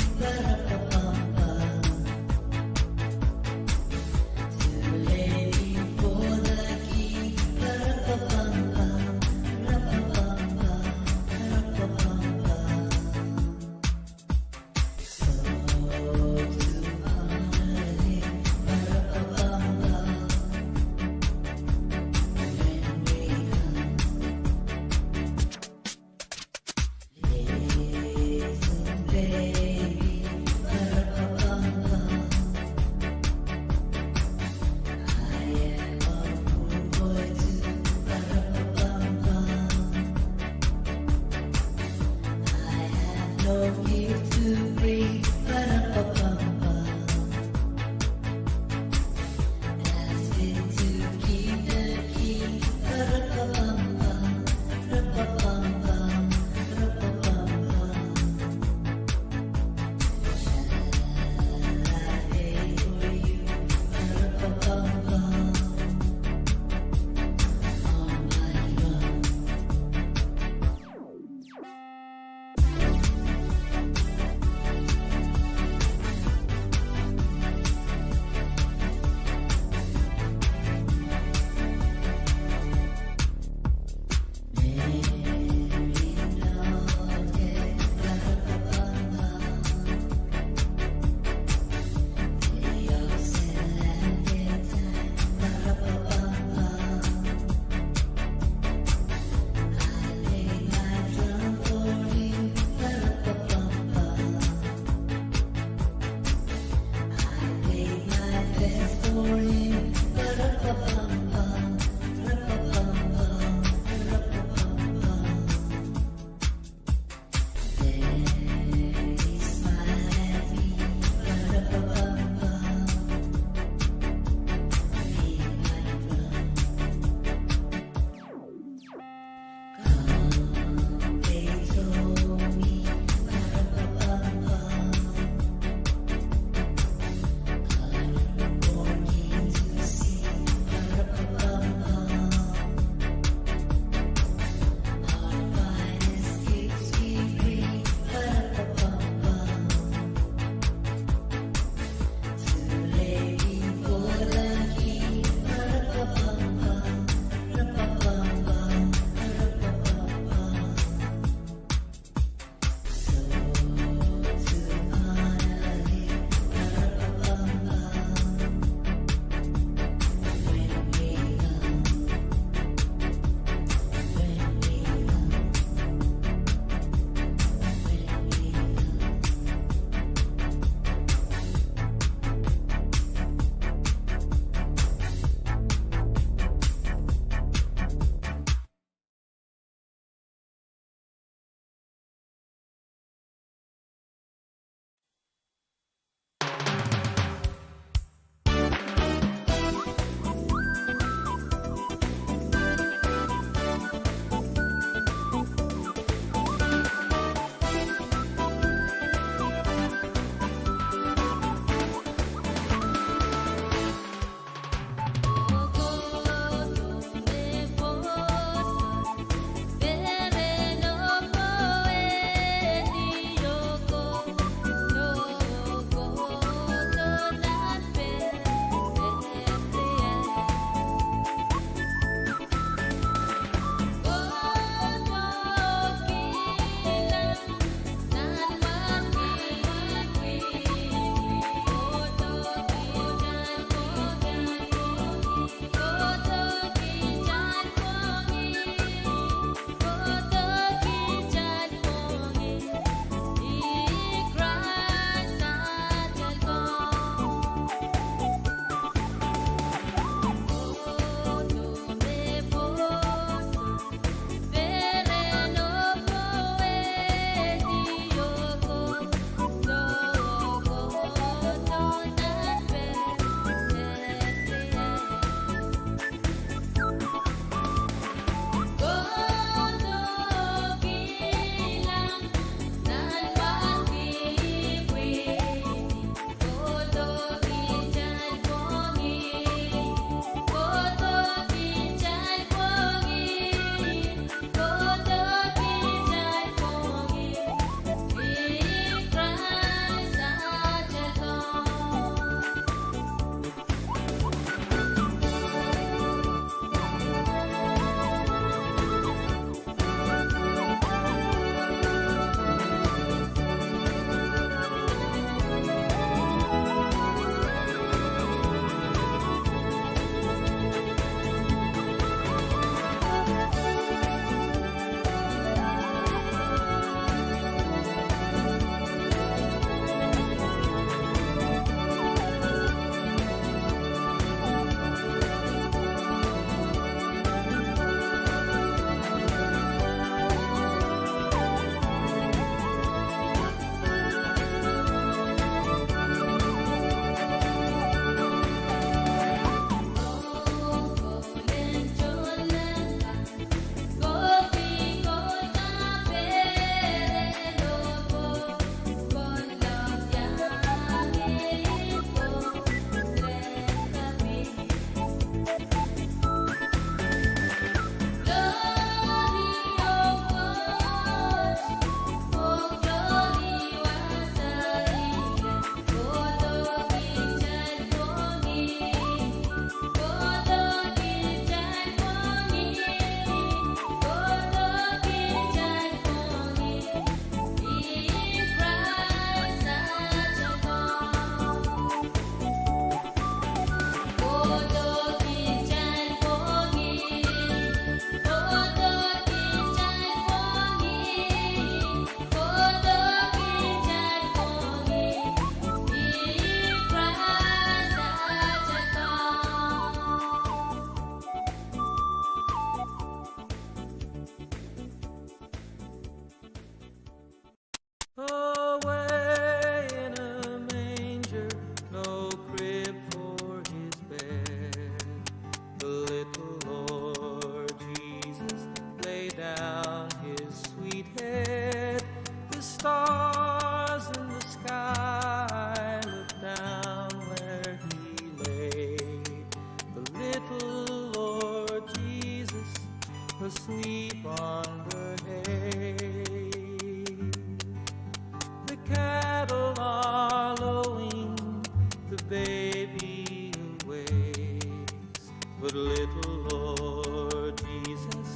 baby awakes. But little Lord Jesus,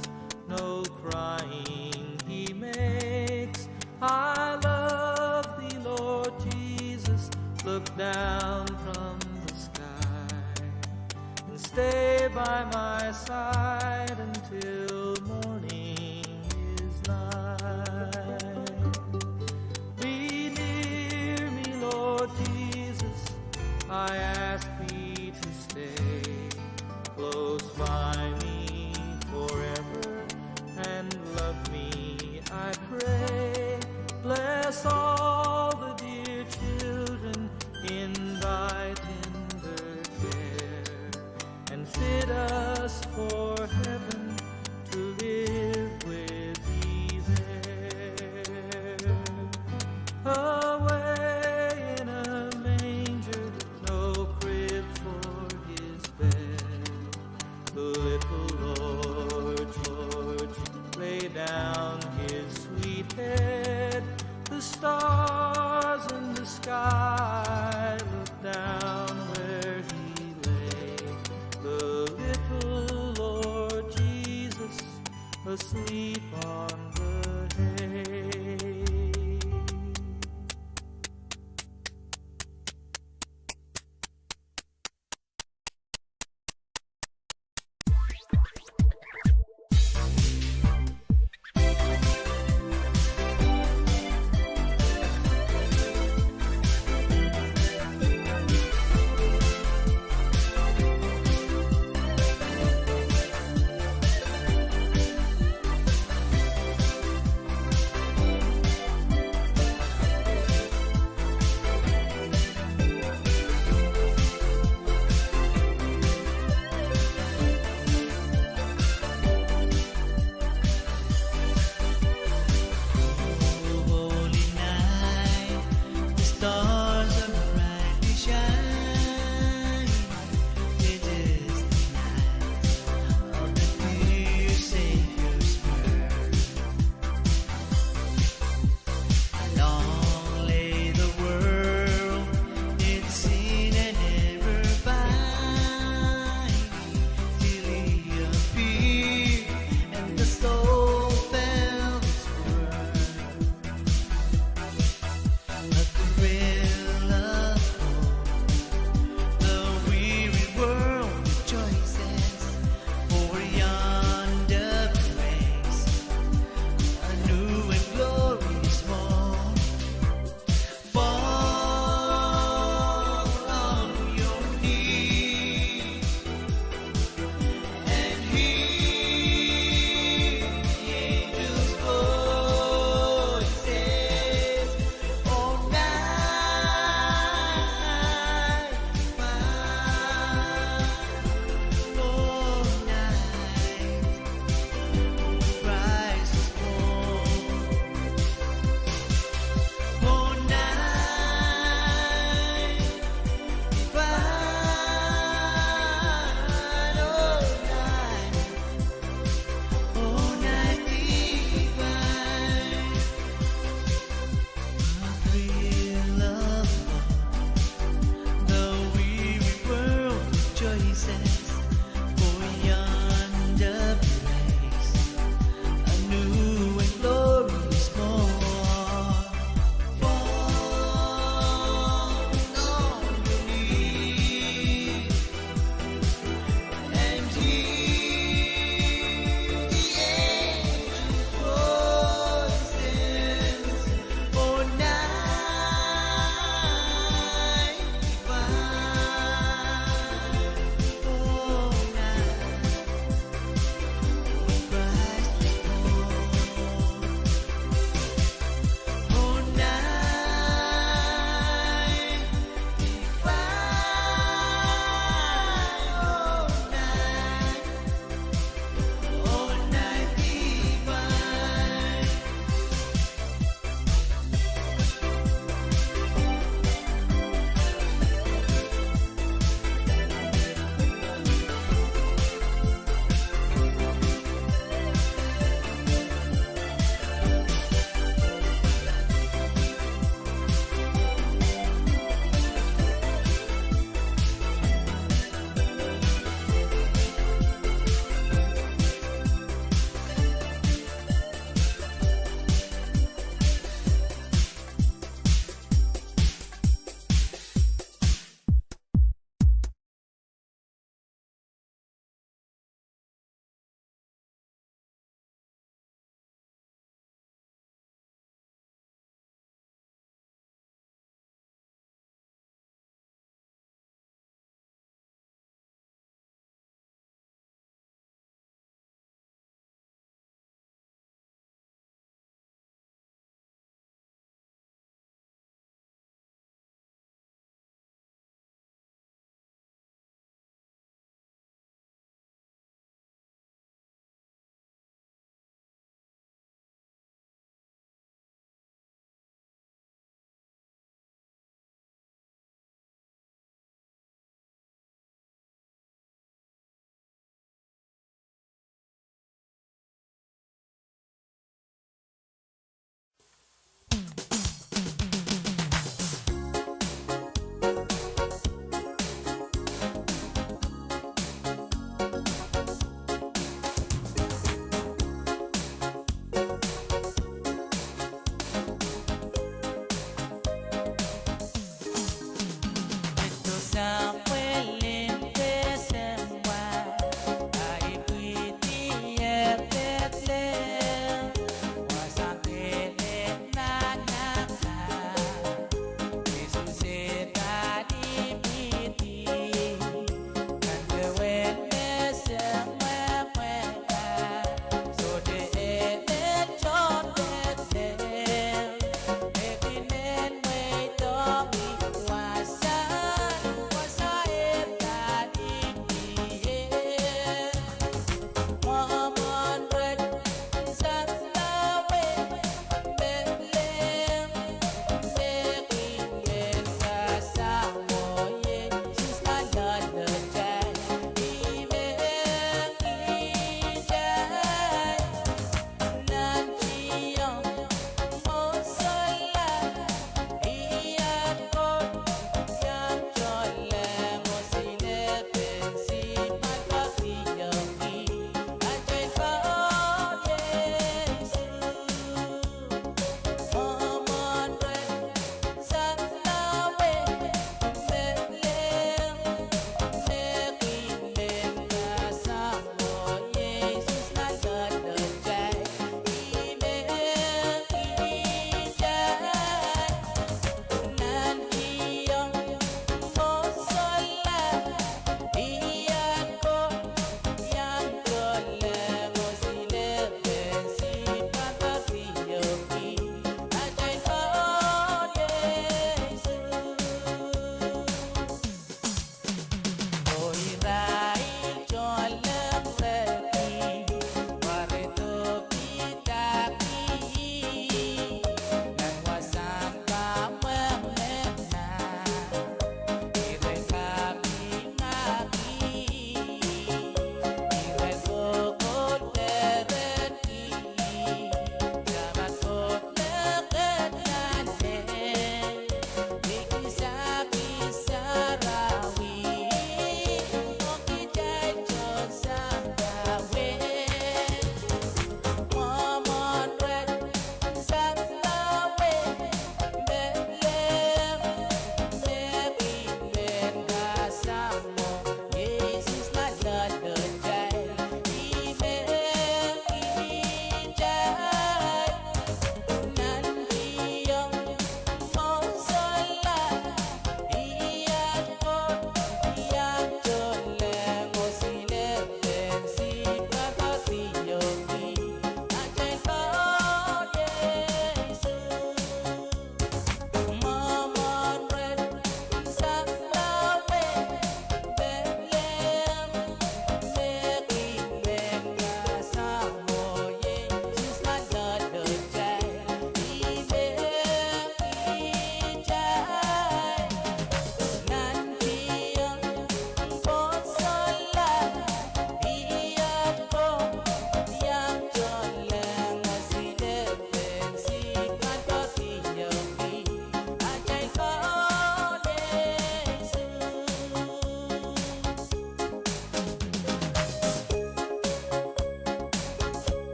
no crying he makes. I love thee, Lord Jesus, look down from the sky and stay by my side until morning is nigh. Be near me, Lord Jesus, I ask thee to stay close by me forever and love me, I pray. Bless all the dear children in thy tender care, and fit us for heaven to live with thee there. Away in a manger, no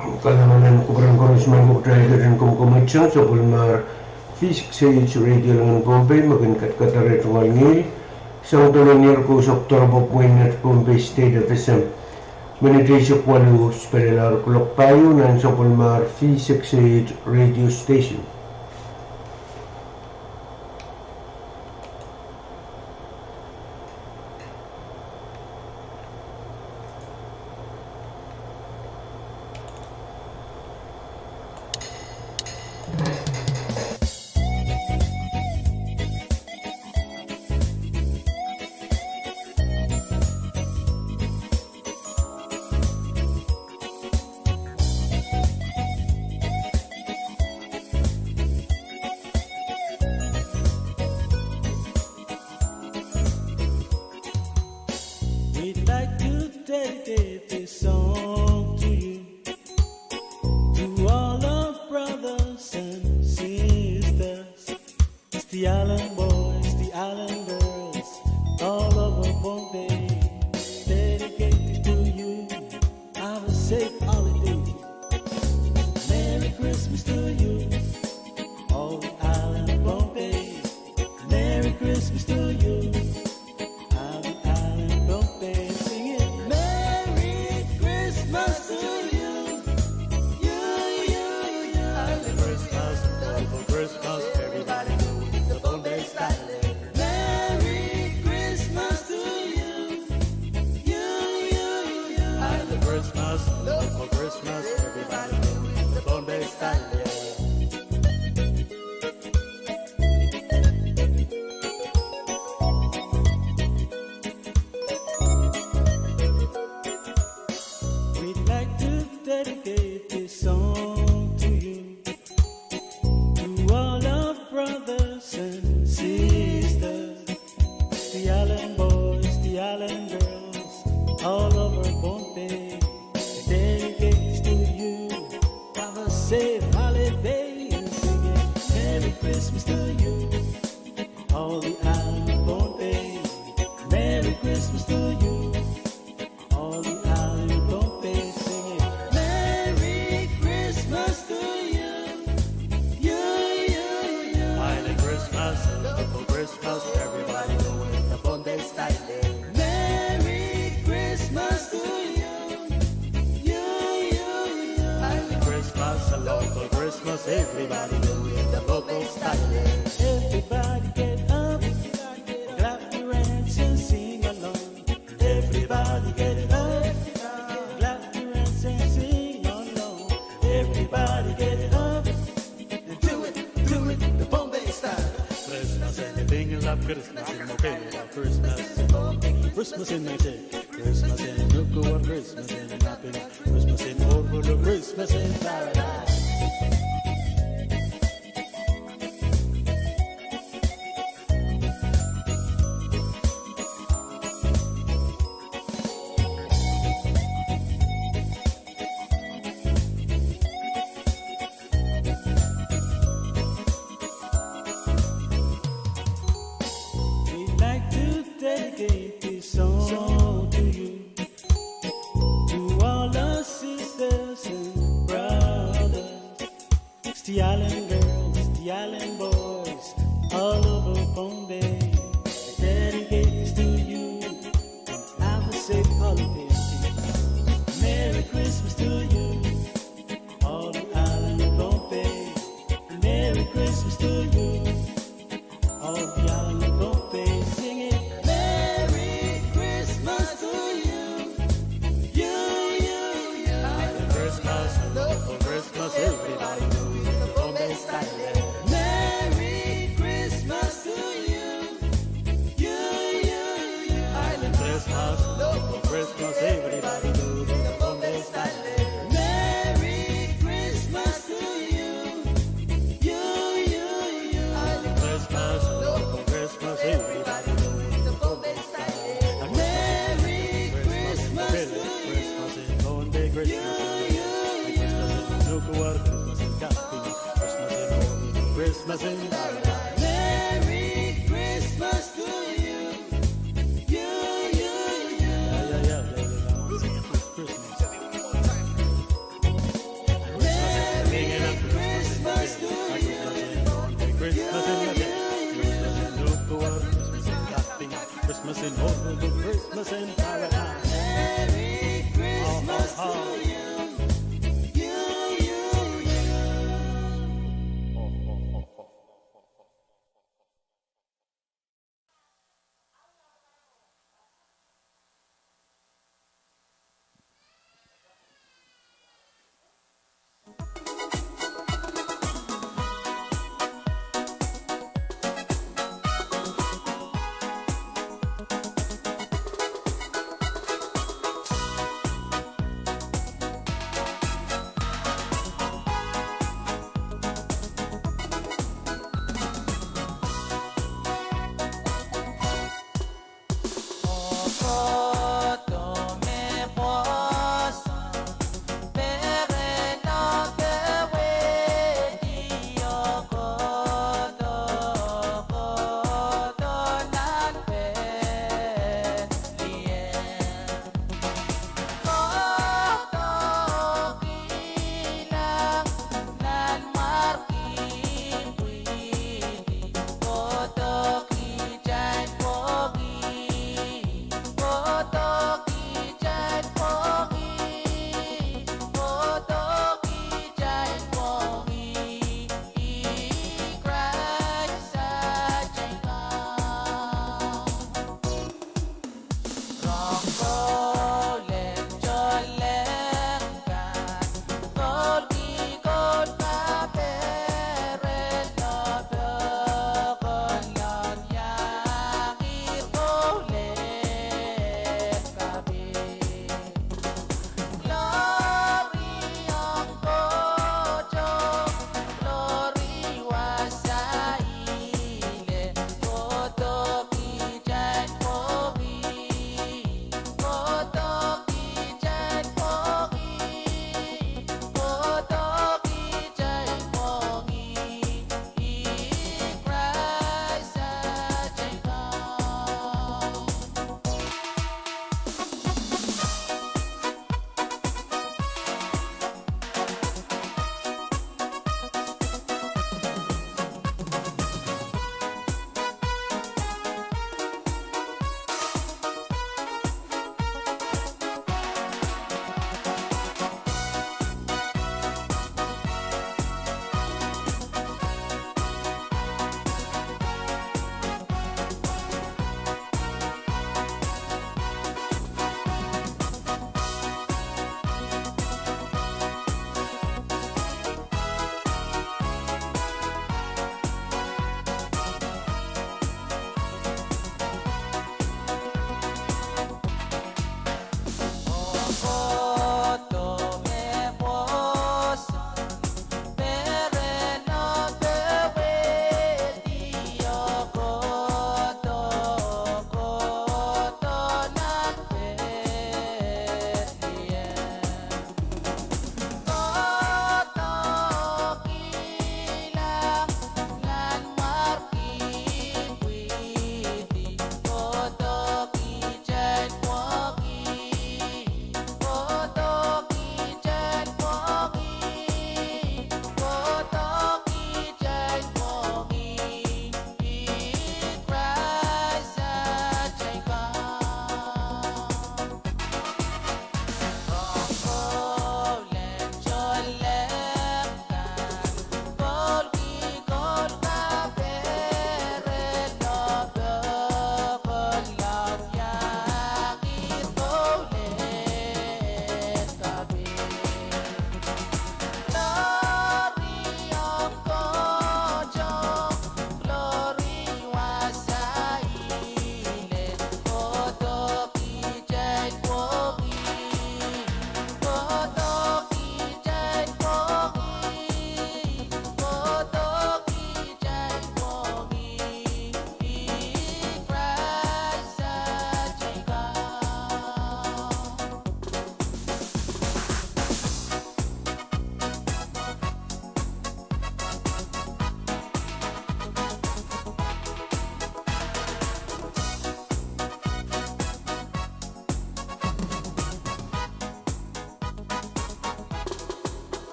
kalamanan kuburan korusman mukdaya dan kumkumitsang sa pulmar V6AH Radio langan Pohnpei makin Kadkadaur tungal ngil sang donanir ko sa Oktober Pwuhng at Pohnpei State FSM Manitay Pwuhng Spelar Kulok Payo nan sa pulmar V6AH Radio Station. We'd like to dedicate this song to you, to all our brothers and sisters. It's the island boys, the island girls, all over Pohnpei. Dedicated to you, have a safe holiday. Merry Christmas to you, all the island Pohnpei. Merry Christmas to you. Dedicate this song to you, to all our brothers and sisters. It's the island boys, the island girls, all over Pohnpei. Dedicate this to you, have a safe holiday and sing it. Merry Christmas to you, all the island Pohnpei. Merry Christmas to you, all the island Pohnpei. Everybody do it the local style. Everybody get up, clap your hands and sing along. Everybody get up, clap your hands and sing along. Everybody get up and do it the Pohnpei style. Christmas in Enginkehlap, Christmas in Enginkehlap, Christmas in Mayday, Christmas in Nukuar, Christmas in Napin, Christmas in Orvolo, Christmas in Paradise. Dedicate this song to you, to all our sisters and brothers. It's the island girls, the island boys, all over Pohnpei. Dedicate this to you, and have a safe holiday. Merry Christmas to you, all the island Pohnpei. Merry Christmas to you, all the island Pohnpei. Sing it. Everybody do it the Pohnpei style. Merry Christmas to you, Island Christmas, local Christmas. Everybody do it the Pohnpei style. Merry Christmas to you, Island Christmas, local Christmas. Everybody do it the Pohnpei style. Merry Christmas to you, Christmas in Pohnpei, Christmas. Christmas in Kadkadaur, Christmas in Pahrek. Merry Christmas to you, Yeah.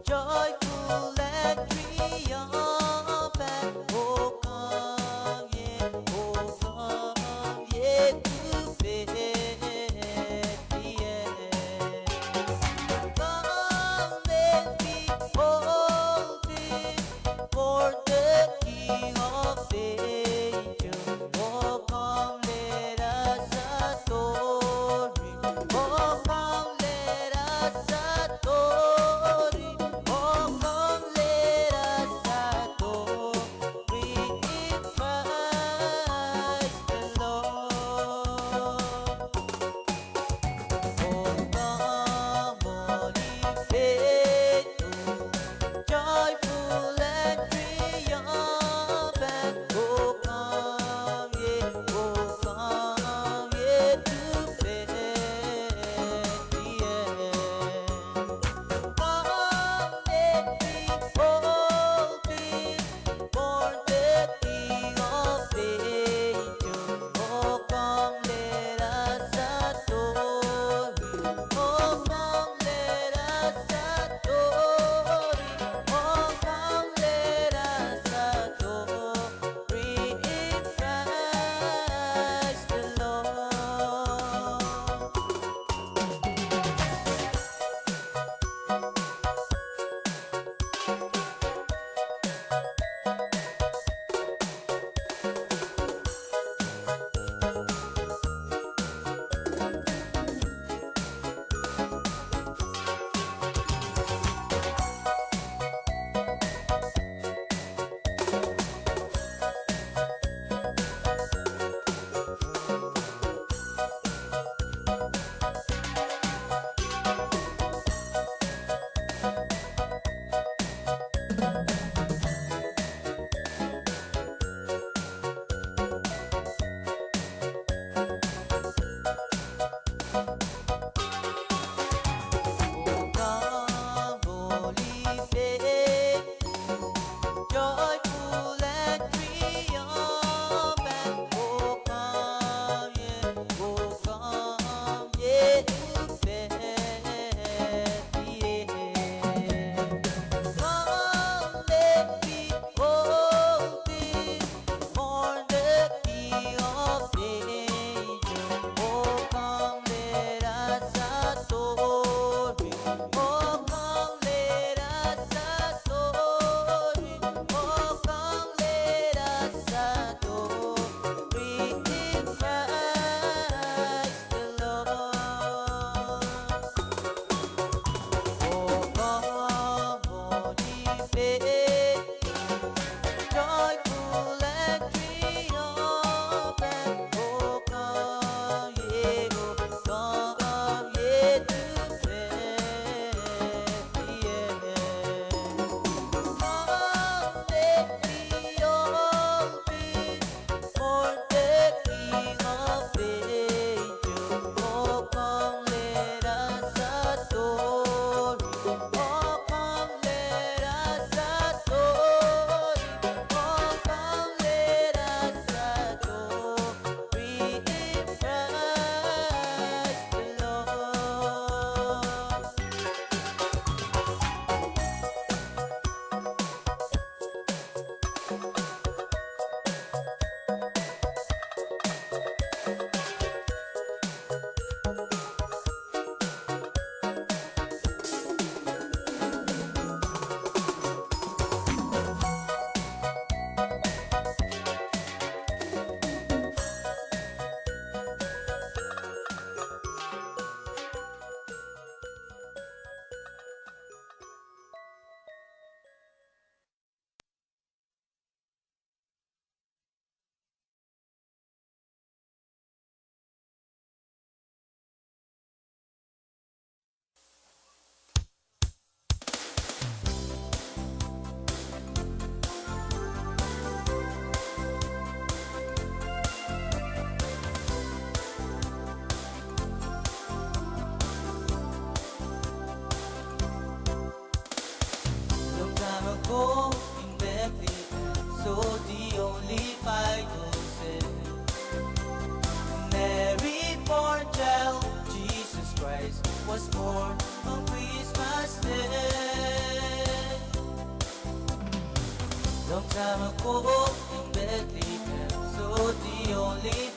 Joyful and triumphant, oh come, yeah, to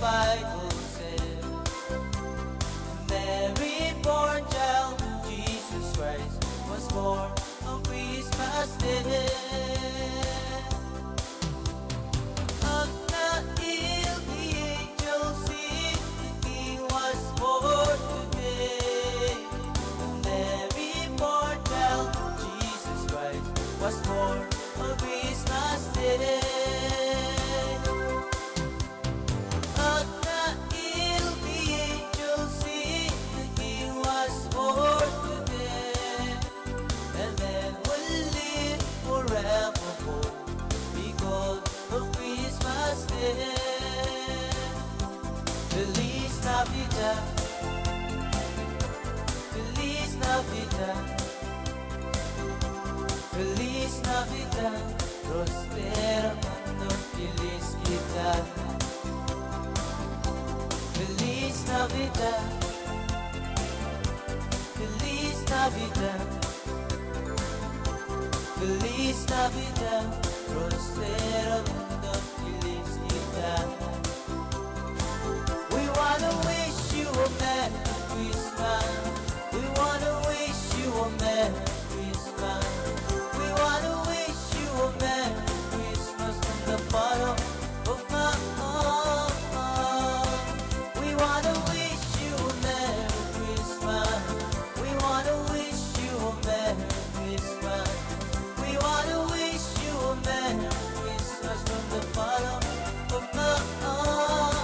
Bible says, Mary born child, Jesus Christ was born on Christmas Day. Ang nail the angels sing, He was born today. Mary born child, Jesus Christ was born on Christmas Day. Ang nail the angels sing, He was born today. And then we'll live forevermore because of Christmas Day. Feliz Navidad, Feliz Navidad, Feliz Navidad, prospero mundo feliz kita. Feliz Navidad, Feliz Navidad, Feliz Navidad, prospero mundo feliz kita. We wanna wish you a Merry Christmas. We wanna wish you a Merry Christmas. We wanna wish you a Merry Christmas from the bottom of my heart. We wanna wish you a Merry Christmas. We wanna wish you a Merry Christmas. We wanna wish you a Merry Christmas from the bottom of my heart.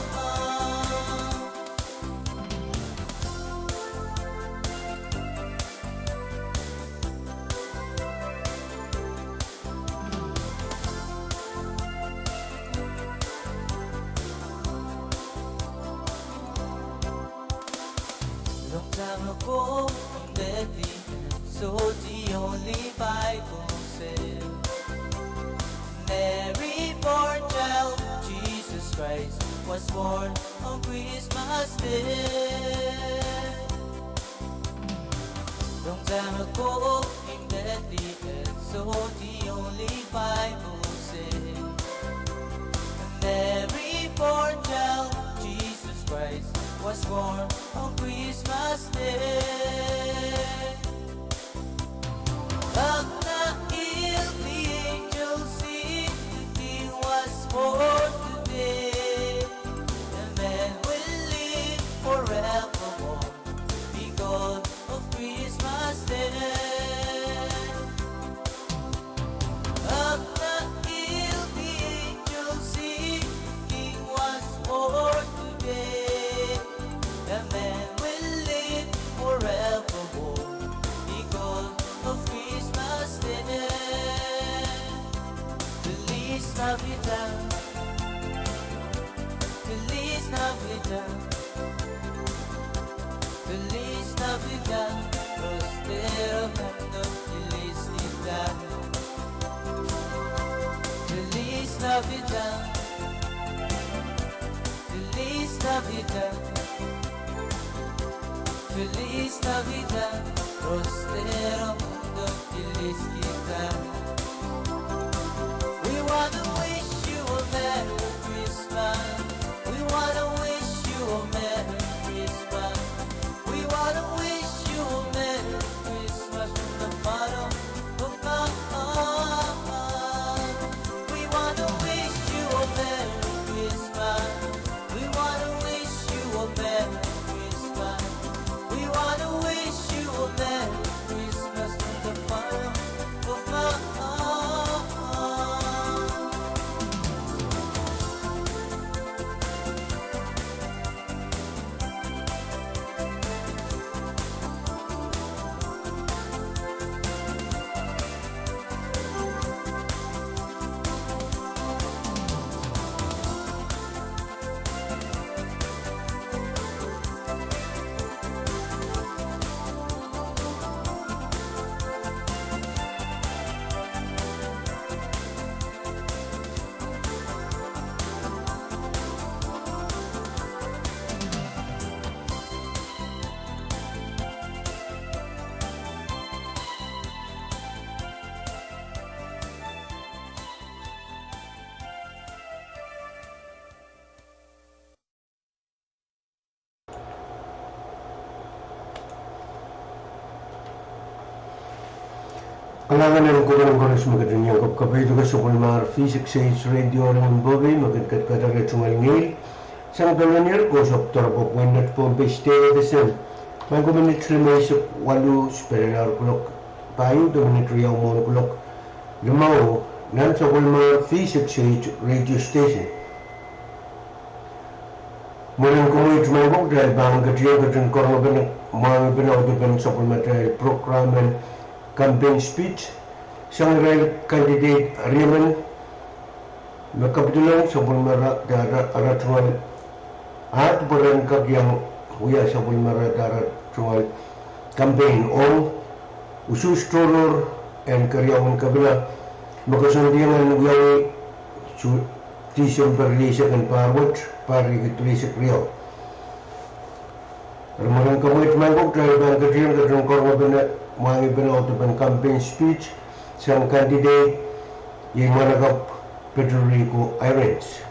Long time ago, that the so the only Bible said, Mary born child, Jesus Christ was born on Christmas Day. Long time ago, in that the so the only Bible said, Mary born child, Jesus Christ was born on Christmas Day. Ang nail the angels sing, He was born today. The man will live forevermore because of Christmas Day. Ang nail the angels sing, He was born today. The man will live forevermore because of Christmas Day. Feliz Navidad, Feliz Navidad, Feliz Navidad, prospero mundo felicidad. Feliz Navidad, Feliz Navidad, Feliz Navidad, prospero mundo feliz kita. We wanna wish you a Merry Christmas. We wanna wish you a Merry Christmas. We wanna wish you a Merry Christmas from the bottom of my heart. We wanna wish you a Merry Christmas. We wanna wish you a Merry Christmas. We wanna wish you a Merry Christmas from the bottom of my heart. Kalangan ko ng konos magandang yung kapkapay ito kasi kung mga V6AH Radio ng Bobby magkadkadaur at Ngilen sang dalawang ko sa Pwuhng at Pohnpei State FSM may guminit limay sa 8 spelar kulok Pain 2 minit riyaw mo kulok lumaw nan sa kung mga V6AH Radio Station mulang kumulit may bok dahil bang gadiyang korno mga binautupan sa kung mga program campaign speech sang rail candidate Ariman magkabitulan sa bulmara darat at barangkag yang huya sa bulmara darat campaign on usus toror and karyawan kabila makasundian yang December lisa kan Pahrek Pahrek tulisik riyaw Ramadan kamuit mangkok dahil bang gadiyang korno mga ibinautupan campaign speech sa candidate yung managap Federico Irons.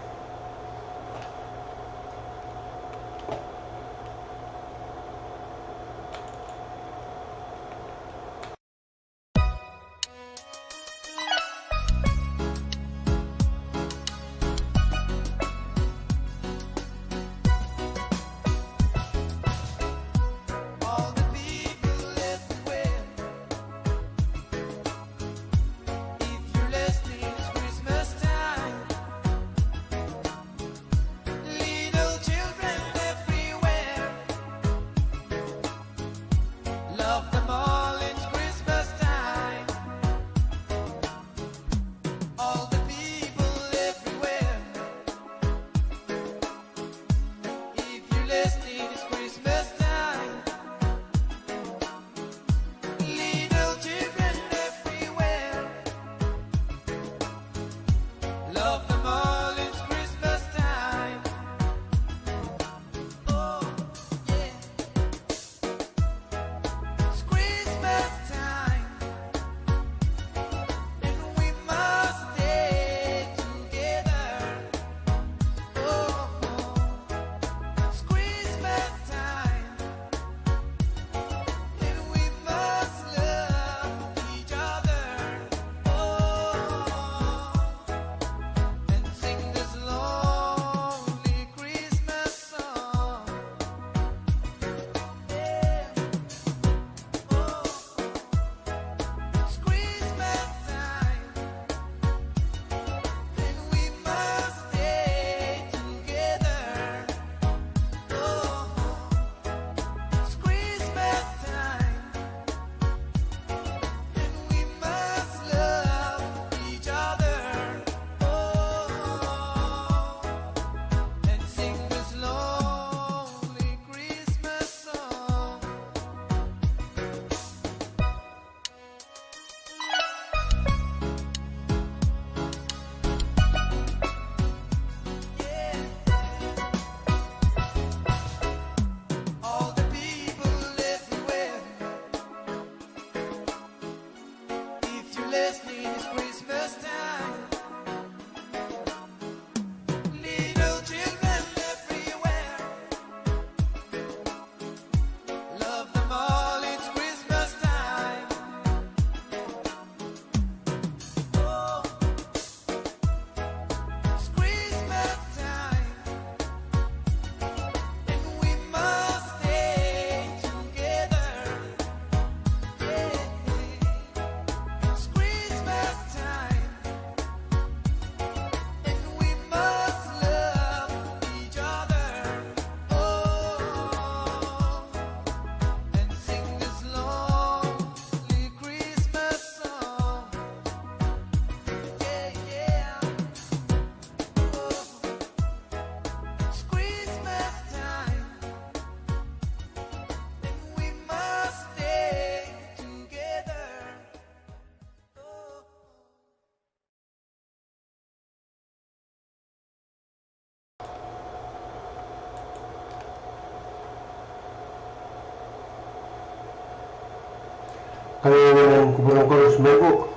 Kalangan kuburang koros mego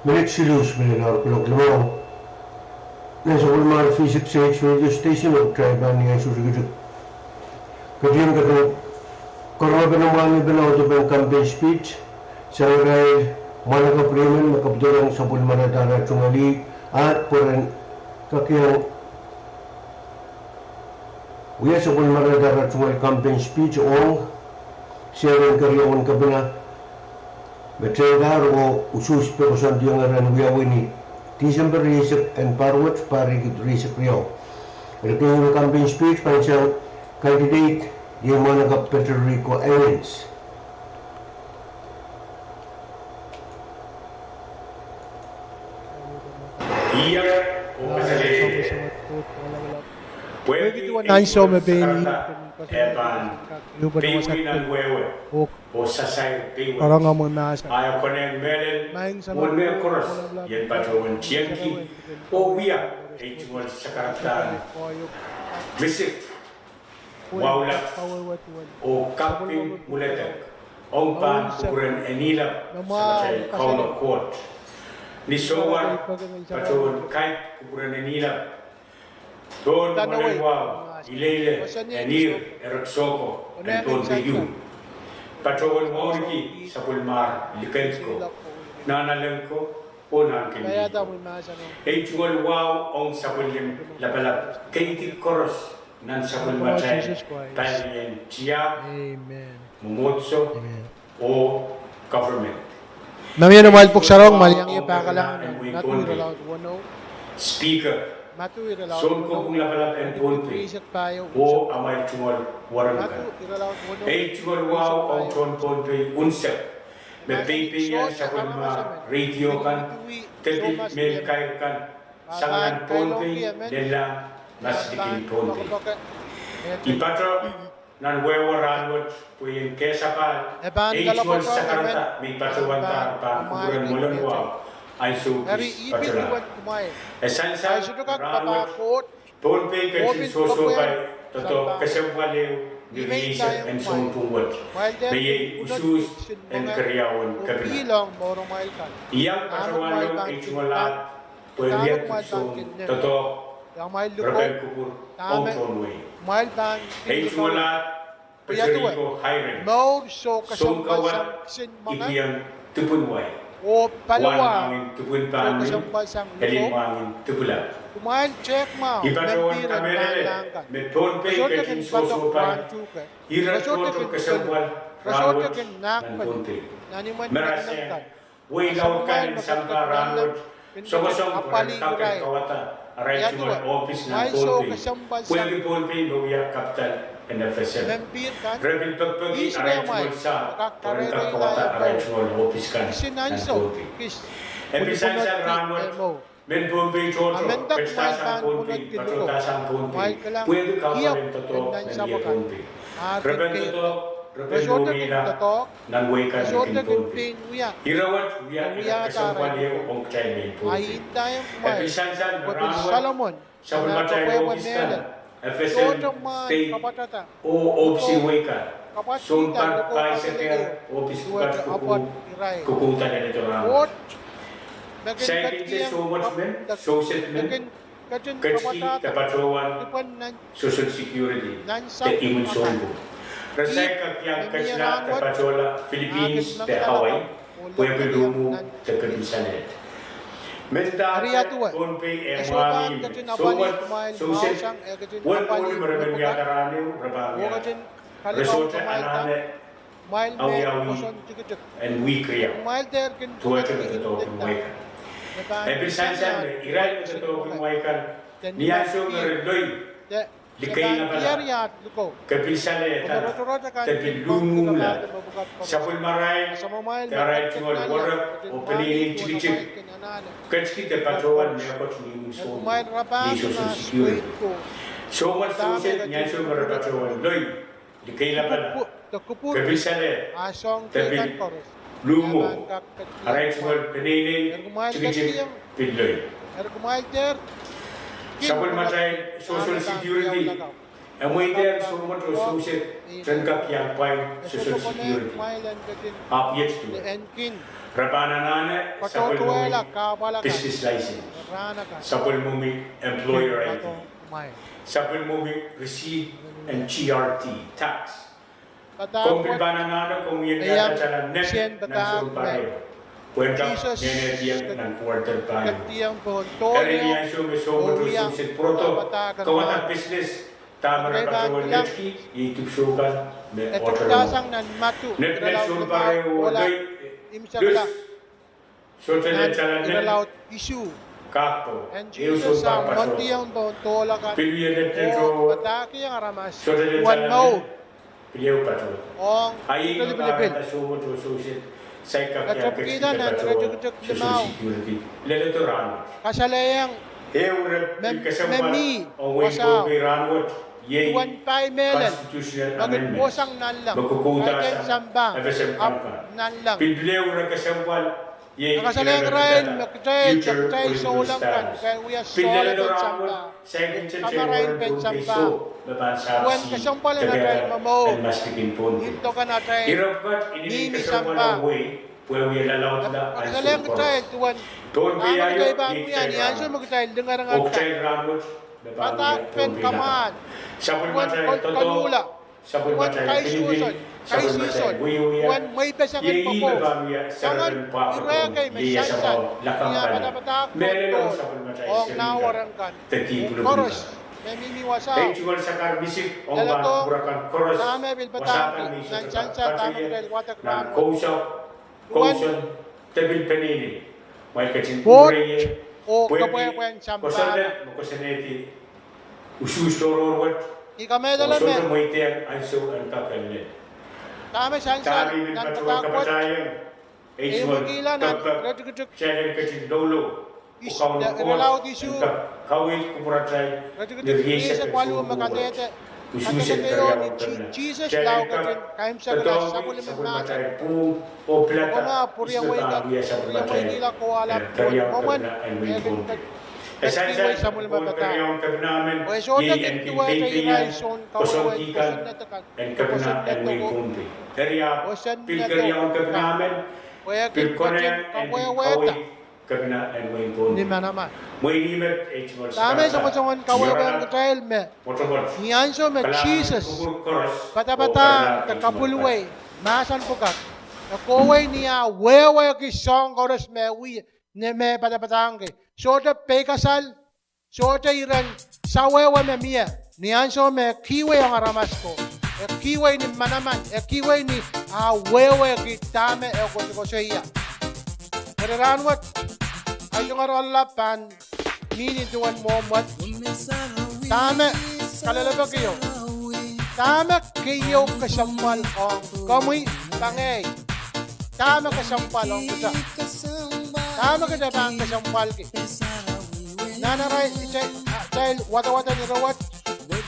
minit silus milinar kulok limang nasa kulmar V6AH Radio Station of Triban niya susigit kadiyang katong korona ng mga ibinauto ng campaign speech sa rail Mana Kapriman makabdurang sa Bulmanadara Tungali at puran kakyang Uya sa Bulmanadara Tungali campaign speech Ong Sharon Kairong kabina Betredar o usus pero sa diyang aran Uyawini December Risip and Pahrek Pahrek Risip Rio. Rekayong campaign speech pa siyang candidate yung mga Puerto Rico Airlines. Naiso mabeni orang ngomong nasa ayaw ko na yung melon muna yung koros yan pa tawang tiyanki o wiya ay tungkol sa karakter visit wawla o kaping muletek ang pan kukuran enilap sa macay kauna court ni sowan patawang kahit kukuran enilap doon muna wow Ngilen, Enir, Eroksoko, and Pohnpei. Patawon Mauriki, sa Pulmar, Likensko, Nanalengko, Pohnpei. Ejwal wow ong sa Pulim, Labalap, Kaiti Koros, Nan sa Pulmachay, Pain, Chia, Mumotso, o government. Namyan na mahal puksarong, maliyang ipakalang, natural out, Speaker, Son ko kung labalap ang Pohnpei o amay tungol warangan. Ay tungol wow ang John Pohnpei unsep. May pepe yan sa kulma radio kan, tepi mail kayo kan, sangan Pohnpei nila mas dikin Pohnpei. Ipatro nan wewa Rahnwet po yung kesapal, ay tungol sa karata may patuwan ta pa kukuran mulan wow. Ay supis patula. Esansa Rahnwet Pohnpei kasi susubay toto kasempaliw Legislature and Souwi. May usus and karyawan kabila. Iyang pasawan ay tsumalat pwediyat so toto rabel kupur ang Pohnpei. Ay tsumalat Puerto hiring. So kawat ikiyang tupunway. O palawa, tupun pamin, kalimangin tupulat. kumain check mo, Ipatawang kamerele, may Pohnpei kating susupay, iratot kasabwal, Rahnwet, ng Pohnpei. Merasya, way laut kan sampa Rahnwet, sokosong kakak kawata, aray cuma office ng Pohnpei. Pwede Pohnpei bawiya kapital and FSM. Rebel pagpagi aray cuma sa, kakak kawata aray cuma office kan ng Pohnpei. Episan sa Rahnwet, men Pohnpei choto, pestasan Pohnpei, patotasan Pohnpei. Pwede kaparin toto ng iya Pohnpei. Rebel toto, rebel bumila, nang wekan ng Pohnpei. Hirawat, wiya kasampaliw ang chayin Pohnpei. Episan sa Rahnwet, sa pagpatay office kan, FSM State, o opsi wekan. Suntan kay seker, office kukat kukutan na nito Rahnwet. Saya ingin so much men, so settlement, kecil kepacuan, social security, te imun sombo. Rasai yang kecil kepacuan Philippines, te Hawaii, punya pelumu te kebisanet. Menta Pohnpei emami, so much, so set, wan poli meremen biakarane, rebangnya, resort anane, awi-awi, and we kriya, tua ceketau mereka. Episansan irai betul kumaikan niasu meredoi likai nabala kepisane tapi lumula sapul marai karai cuma warak openi cicik kecil tepacuan merakot limu so di social security so much sosial niasu merepacuan loi likai nabala kepisane tapi lumo, aray cuma penini, cicik pilih. Sabun macai social security, amuitan semua tu sosial tengkap yang paling social security. Upyet tu. Rabanana sabun mumi business license, sabun mumi employer ID, sabun mumi receipt and GRT tax. Kung pilbanan kung yun yan sa net ng sulpare. Cuenta Jesus, nene tiang nan quarter tayo. Katiang po, Kaya niya sumisomo to susit proto. Kawatan business. Tama na katuan netki. Itip sukan. Me order. Dasang nan matu. Net sun pare wala uday. imsakla. Sote jalan net. Iralaut issue. Kato. And Jesus ang montiang po tola ka. Pilih net netro. Pataki ang aramas. Sote One jalan mode. net. Pilih patro. Ong Ayi Pilipin. ka sumo to susit. Saya At kita na rejuk limau. Lele to Rahnwet. Kasalayang memi wasaw. Tuan Pai Melen. Magin posang nalang. Magin sambang. Nalang. Nakasalayang rain, magtrail solang kan. Kaya we are solid in samba. Kamarain pen samba. Tuan kasampal na trail mamo. Hinto ka na trail. Mimi samba. Nakasalayang trail tuan. Naman kay ba mo yan. Yan siya mag-trail. Dengar nga trail. Patak pen kaman. Tuan kalula. Tuan kay susun. Kay season, when may besangan pa po, sangan iraya kay may sansan, niya patapatak po, o nawaran kan, koros, may mimiwasaw, lalatong, name bilpatang, nan sansa, tamang dahil watak ramo, bot, o kapuya-puyan sambana, ikamedala men, Tama sansan nan patakot. Enginkela nan rejuk Iralaut isu. Rejuk isa kwalu makatete. Katete yon Jesus lau katin kaim sa gelas sabuli menata. Koma puriang wengila ko ala momen. Esansa samul mabata. Oy soda kentua sa iray son kawaway kusinatakan. Kusinatakan. Osan na to. Oya kitchen kawaweta. Ni manaman. Tama sa kusangan kawawang katrail me. Niyanso me Jesus. Patapata kakapulway. Masan pukat. Nakoway niya wewe kisong koros me uy. Ne me patapatangke. Soda pekasal, soda iran sawewa me mia, nianso me kiwe ang aramas ko. Kiwe ni manaman, kiwe ni wewe kitame ko siya. Pero Rahnwet, ayong aralapan, mini tuwan moment. Tame, kalalaba kayo. Tame kayo kasampal ang kamoy tangay. Tame kasampal ang kita. Tama ka na bang kasampal ki? Nanaray, dahil wata-wata ni Rawat,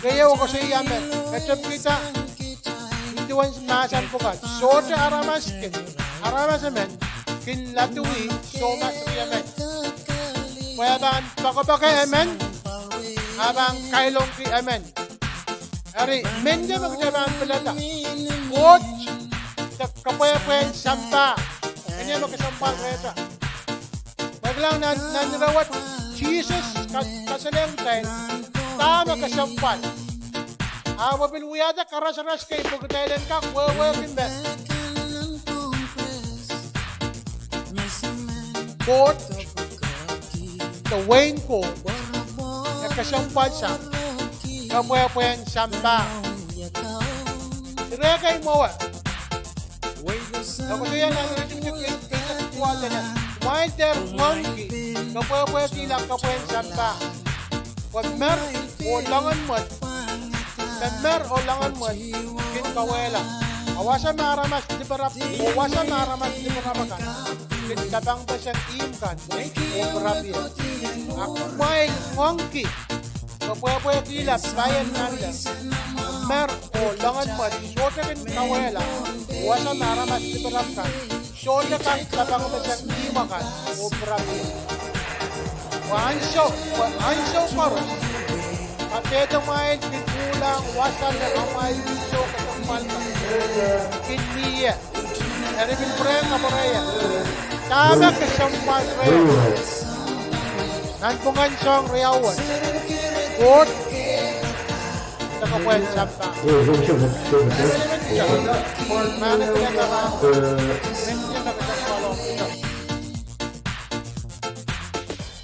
kaya ko sa iyamen, kacap kita, hindi wan masan po ka. Sote aramas kin, aramas amen, kin latuwi, so matriyamen. Kaya bang pakapake amen, abang kailong ki amen. Ari, mende magdabang pilata. What? Kapaya-payan sampa. Kanya magkasampal kaya Maglang nanrawat Jesus kasalang tayo tama kasampal. Mabilwiyada karas-ras kayo pagkatailan ka wewe kimbe. Bot the Wayne ko kasampal siya kapuya-puyan samba. Sira kayo mo ako siya na kuwala na Minder monkey, kapwa silang kapwen samba. Pagmer o langan mo, pagmer o langan mo, kinkawela. Awasan maramas di barap, awasan maramas di barapakan. Kinkabang basang imkan, o barapi. Ako may monkey, kapwa silang bayan nanda. Pagmer o langan mo, sota kinkawela. Awasan maramas di barapakan. Soalnya kan kapag masang imakan o berabi. Wansyo paros. Kapetong main tikulang wasan na kamay dito kasambal ka. Kindiya. Naribin preng na paraya. Tama kasambal raya. Nanpungan siyang rayawan. Good. Nakapuan sampa. Mana pinagkama?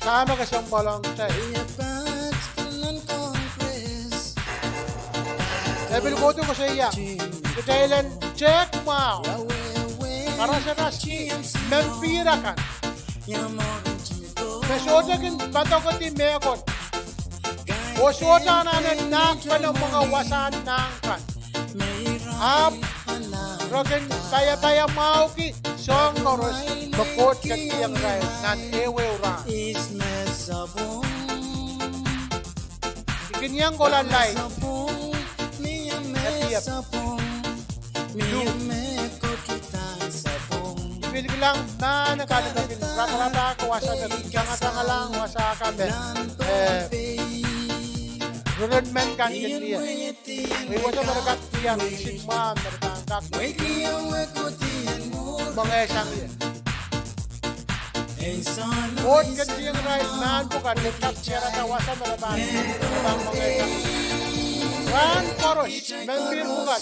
Tama ka siyang balong tayo. Level ko ko sa iya. Kailan check mo. Para sa raski, mempira kan. Mesoda kin bato ko ti megot. O soda na pa ng mga wasan ng kan. Rogen baya mau ki song chorus bakot kat yang rai nan ewe ura. Ikinyang ko lalay. Ibig lang na nagkalagagin. Rata-rata ko wasa na tanga lang wasa kami. Runod men kan ganyan. May wasa maragat kiyang sigma maratangkak. Mga isang yan. Bot kan siyang right man bukan dekat siya na wasa marabat. Mga isang Ran koros, membir bukan.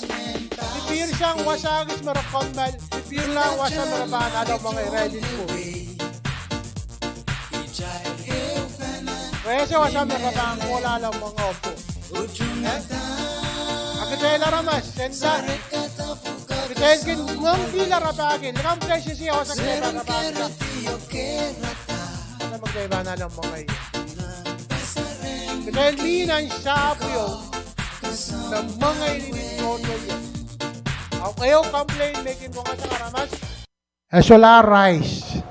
Ipir siyang wasagis marakonmal. Ipir lang wasa marabahan alaw mga iredin po. Kaya siya wasa marabahan ko lalaw mga opo. Agadail aramas, senda. Agadail kin ngong pila rabagin. Lakam kayo siya wasa kaya rabagin. Wasa magkaiban alaw mga iyo. Agadail minan sapyo. Na mga ininitono yun. Ako kayo complain, making mga sa karamas. Solar rice.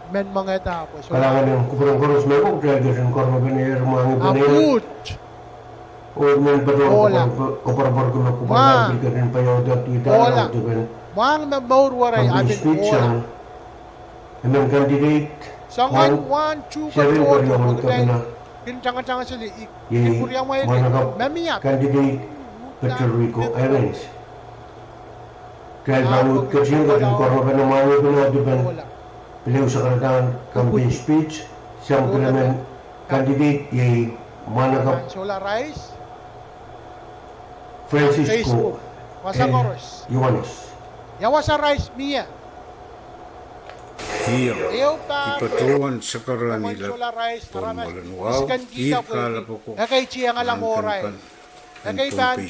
Men mga tapos. Kailangan yung kukurang-kurang may kong dragger yung korma binir, mga ibinir. Aput! O men pa doon, kuparapar ko na kuparapar ka rin pa yung Twitter. Ola. Mga na maur waray amin ola. Men candidate. Sangan 1, 2, 4, Kincangan-cangan sila, ikuryang mo yun, mamiyat. Candidate Puerto Rico Airlines. Kaya bangot ka siya, kasi korma ka naman yung pinadiban. Piliw sa karataan campaign speech, siyang pinaman candidate, yung managap Solar Rice, Francisco Wasakoros, Yohanes. Yawasa Rice, Mia. Iya, ipatuan sa karanila, pamalan wow, ikala po ko, Nakay Chia nga lang oray. Nakay Pohnpei.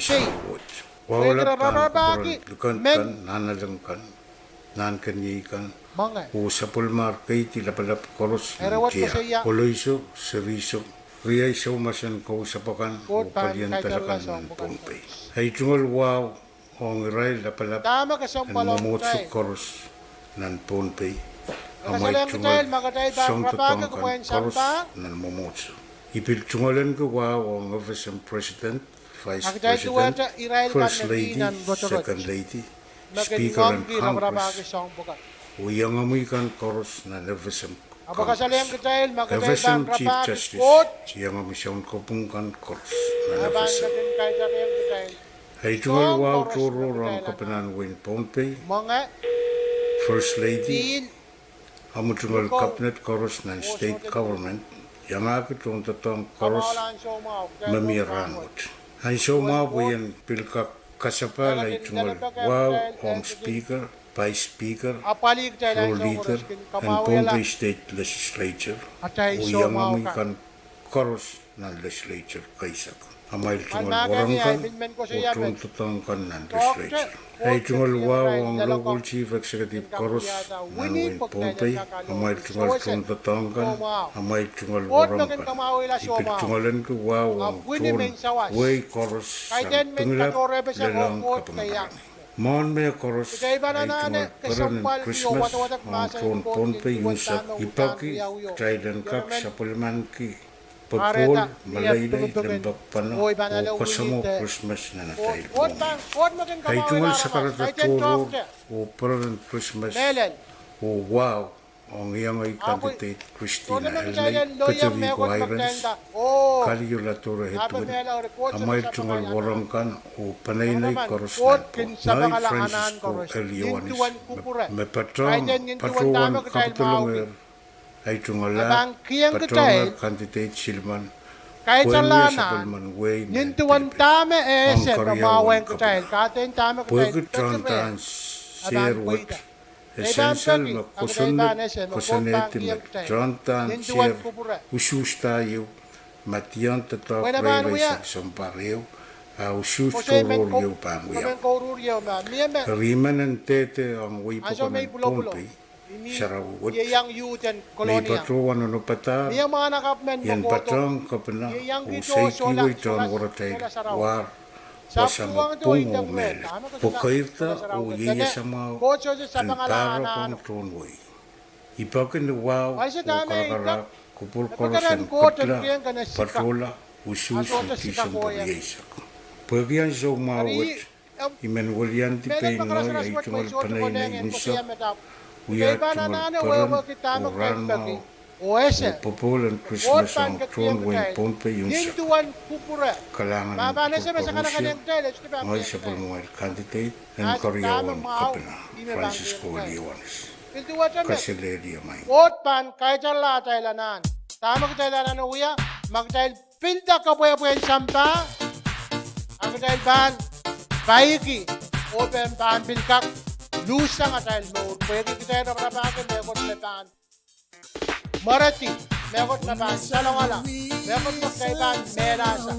Wala kan, lukan, nanalangkan, nankanyikan, usapul markay, tilapalap koros, Chia, Poloiso, Serviso, Riyay sa umasan ko sa pakan, upalian talakan ng Pohnpei. Hay tungal wow, ang iray lapalap, ang mamutso koros ng Pohnpei. Amay tungal, siyang tatang kan koros ng mamutso. Ipiltungalan ko wow ang Office of President, Vice President, First Lady, Second Lady, Speaker and Congress. Uyang amoy kan koros ng Office of Congress. FSM Chief Justice, siyang amoy siyang kopungkan koros ng FSM. Ay tungal wow turo rang kapanan Win Pohnpei, First Lady, amutungal cabinet koros ng state government, yang akitong tatang koros Mami Rahnwet. Ay so mga po yan pilka kasapal ay tungal wow ang speaker, vice speaker, floor leader, and Pohnpei state legislature. Uyang amoy kan koros ng legislature kaysa ka. Amay tungal warang kan, utong tatang kan ng legislature. Ay tungal wow ang local chief executive koros ng Win Pohnpei, amay tungal tong tatang kan, amay tungal warang kan. Ipagtungalan ko wow ang tun, way koros ang tungilap lalang kapangarami. Maon may koros ay tungal para ng Christmas ang tun Pohnpei yunsak ipaki traidan kak sa pulman ki. Pagpul, malaylay, lambak pano, o kasamo Christmas na natay mo. Ay tungal sa karataturo, o parang Christmas, o wow, ang iyang ay candidate Christina Elnay, Kateriko Hirans, Kaliyulatura Hetwin, amay tungal warangkan, o panaynay korosnan po, nay Francisco L. Yohanes, may patuan kapitulungan, ay tungala, patronga candidate Silman, kahit sa lana, nintuan tame sen, mamaweng ko tayo, katin tame ko tayo, Pwede trantan, share with, essential kusaneti trontan share usustayu matian tetap rei sompareu usus torur pangya rimanan tete ang wi Pohnpei Sarawut may patrowan no pata yan patrong kapena usay kiwi ton waratay war wasama Pwuhng mel pokairta o yeye sama antara kong tronway ipakin wow karakara kupul korosan patla patrola usus kisam pagyesak pagyan so mawat iman walian ti Pein ay tungal panay na insa uyat tungal paran oran mau popular Christmas ang Rahnwet Pohnpei yunsa kalangan pagpapusya ngay sa pulmungan candidate ng Kairong kapena Francisco Liwanes Kasiledia may pan kaitala tailanan tama tailanan uya magtail pinda ka puya sampa ang tail ban baiki open ban bilkak lusang atail mo pwede kita na prabakan mekot lepan Marati, mekot na ban, salawala, mekot na kaiban, melasa.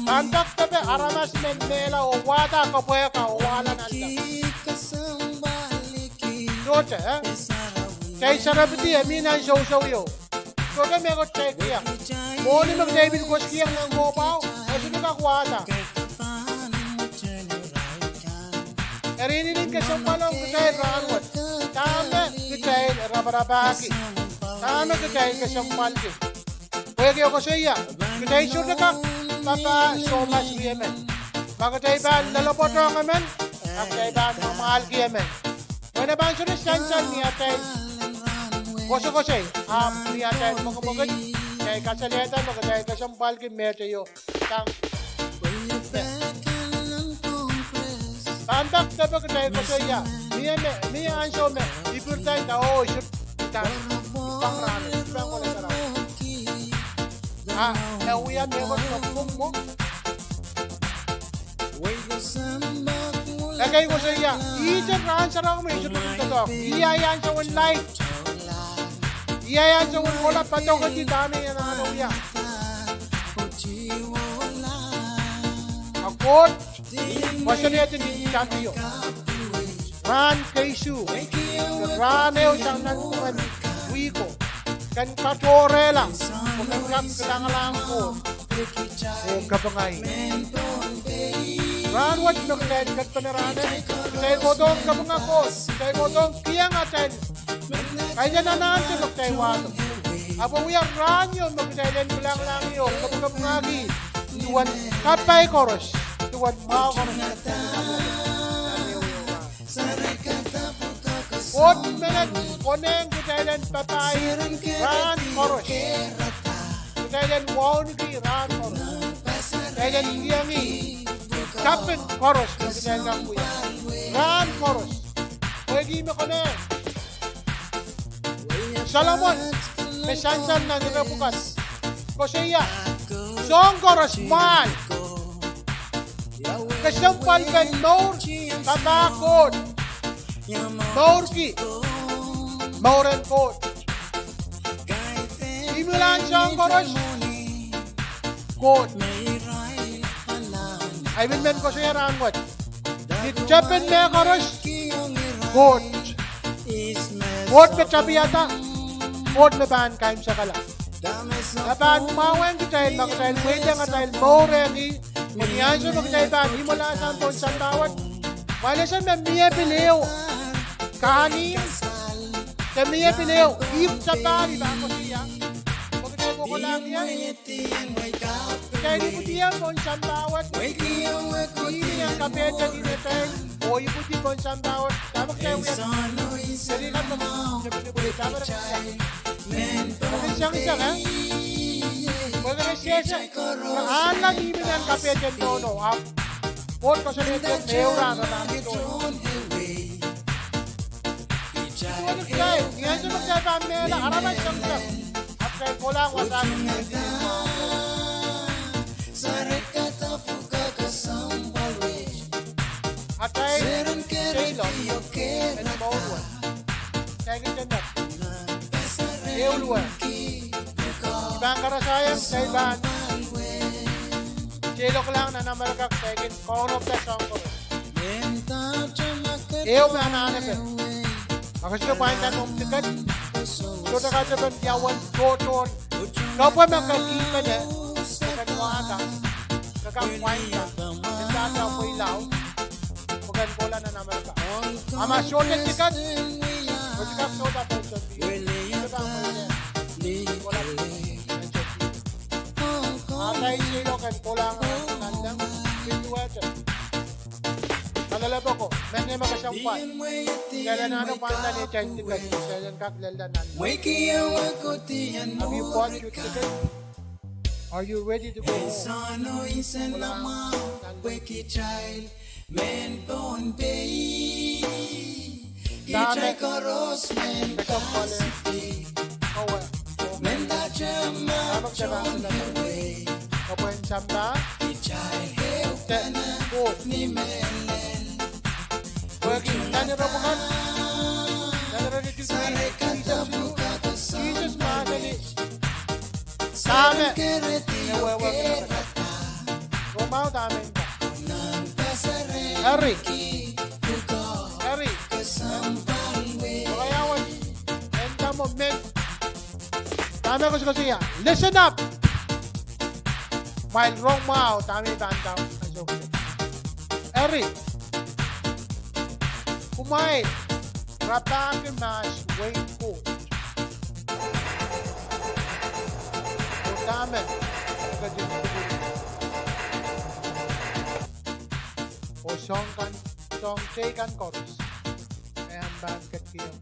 Andak tabi, aramas men mela, o wada ka puya ka, o wala nanda. Dote, kay sarabiti, aminan show yo. Dote mekot kay kiyang. Moni mag-David Gos kiyang ng gopaw, kasi di ka kuwada. Erininig ka sa palong kay Rahnwet. Tama kita rabarabaki. Tama kita kasampalki. Pwede ako sa iya. Kita isunod ka. Papa so much yemen. Bakit ba lalapotong amen? Bakit ba mahal kiyemen? Wala ba ang sunod-sansan niya tayo? Koso-kosay. Niya tayo magkamagad. Kaya kasalitan, magkatay kasampalki metayo. Tang. Tantak na ba kaya ko sa iya? Miya ansyo me. Ipurtay na shoot. Ipang rami. Ipang ko lang sarap. Uyan mo ko sa pung mo. Lagay ko sa iya. Iyan raan sarap mo. Iyan sarap mo. Iyan sa one light. Iyan sa one wala. Patong ka di dami yan ang ano iya. Akot. Basta natin yung champion. FSMTC. Nagraneo siyang nanungan. Wiko. Kan katore lang. Kung nagkakalangalang ko. O kabangay. Rahnwet nagkakalit panarane. Kaya kodong kabangakot. Kaya kodong kiyang atin. Kaya nanaan siya nagkaiwato. Abo uyang ranyo. Magkailan ko lang yun. Kabangagi. Tuwan kapay koros. Tuwan mau koros. 4 minutes. Koneng kutailan papay. Ran koros. Kutailan wawniki. Ran koros. Kutailan kiyangi. Kapin koros. Kutailan kuya. Ran koros. Pwede mo koneng. Solomon. May sansan na nirabukas. Kosea. Song koros man. Kasampal ben Noor. Tatakot. Noorki. Mauren kot. Imulan siyang koros. Kot. I will men ko siya Rahnwet. Nitchapin me koros. Kot. Kot me chabiyata. Kot me ban kaim sa kala. Naban umawen kita el makatail pwede nga tail maureki. Kunyan siya makatail ban. Himula sa pon sa tawad. Wala siya may miya piliw. Kahanin. Sa miya piliw. Ip sa bari ba ako siya? Makatail ko lang yan. Kaya di po diyan pon sa tawad. Hindi ang kapeta din na tayo. O ipo di pon sa tawad. Tama kayo yan. Jadi kan sabi ni Buli. Tama na siya. Kasi siyang ha? Pwede siya siya. Naalang imin ang kapeta tono. Port ko sa network, meura sa namin tono. Ito kaya, ngayon siya magkaya pamela, araman siyang siya. At kaya ko lang, wasabi niya. At kaya, Kairong, Second gender. Eulwa. Ibang karasayang sa iban. Jelok lang na namaragak second. Kung of the song ko. Ew na nananapin. Ako sila pahin ka nung tikat. So na kasaban diyawan doon. Kau pa magkakita niya. Nagkanuwata. Nagkakuwain ka. Nagkata mo ilaw. Bukan bola na naman ka. Ama shorten tikat. Magkakap soda po sa biyo. Ito mo yun. Bola po. Atay silo kan bola nga. Nandang. Pinduwata. Kalala ko. Nanya makasampan. Kailan ano panda ni Chay tikat. Kailan kaklala na. Have you bought your ticket? Are you ready to go home? Men Pohnpei Dami Men Dachama Chonaway Kapwen Samba Ni Melen Working Nanirabukan Jesus Madani Dami Rumau dami Harry Pakayawan Enta mo men Tami ko siya Listen up While Rohng Mao Tami tanda Harry Kumain Rapakin mas Wayne Coach Tami O song Tay kan chorus. Ayan band Kadkadaur.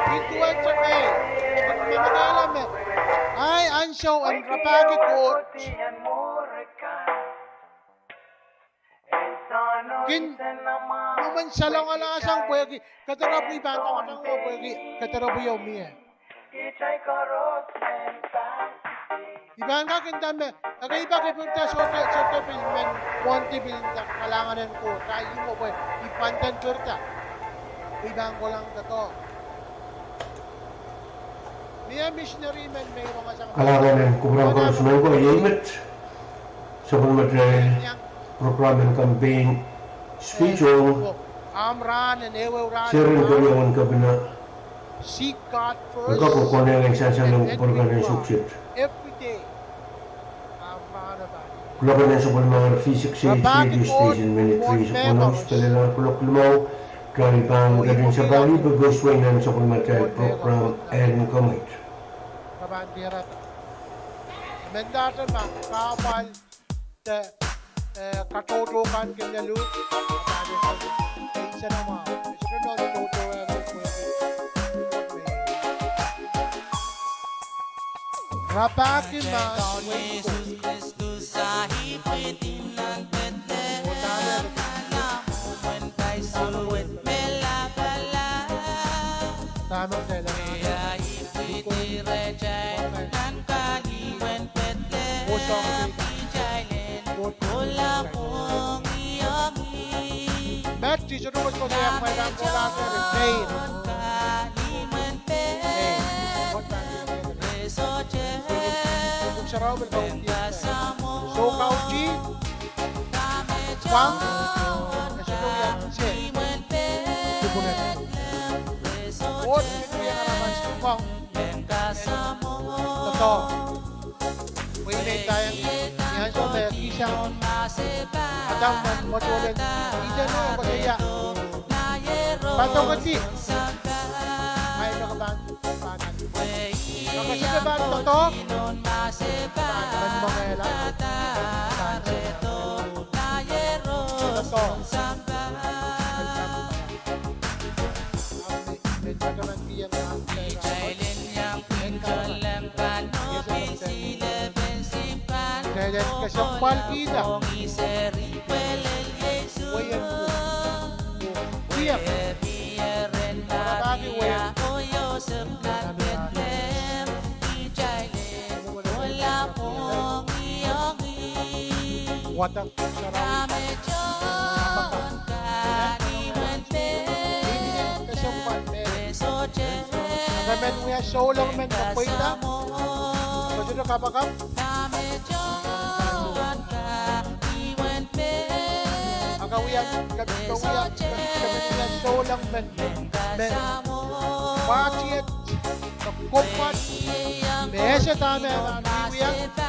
Pintuan sa Pein. Magmamagalam eh. Ay, ansyaw ang rapagi coach. Naman siya lang alasang pwede. Katarabu ibanta ka nang pwede. Katarabu yung miya. Ibang kakindami, nagaiba kay punta sa pilmen, konti bilda, kalanganan ko, tayo mo ba, ipantan turta. Ibang ko lang ito. May missionary man, may mga sang... Kalanganan, kubrang ko sunod ko, yimit. Sa pagmatay, proklamen campaign, speech o... Amran and Ewe Ran. Sirin ko yung kabina. Seek God first. Nagkakukunin ang sasalang pagkakas ng suksit. Every day. Kulaban ng supal mga V6AH Radio Station Minute 3 sa punos, kanilang kulok lumaw, karipang galing sa bali, bagosway ng supal matay program and commit. Kabandirat. Mendatan ba, kapal, katotokan kinalu, isa na mga, isa na toto, Rapakin mas Wayne Coach. Tamang dala. Matt, teacher naman ko kaya may lang ko lang Pain. Sarau berkaujian. So kauji, Pwuhng, nasunod yan siya. Tubunan. What itu yang harapan si Pwuhng? Totoo. May tayang yan so may kisang atang matuloy. Ija no yung pasaya. Patong kasi. Ay nakabantu. Nakasya ba totoo? Man Mangilen. Totoo. Kailan kasampal kita. Wayan po. Siap. Marabagi wayan. Watak sarau. Nagamen mo yan, show lang men, kapoy na. Kasi na kapakap. Agawiyan, gawiyan, show lang men. Men, watch it, kakupat. Bese tame, agawiyan.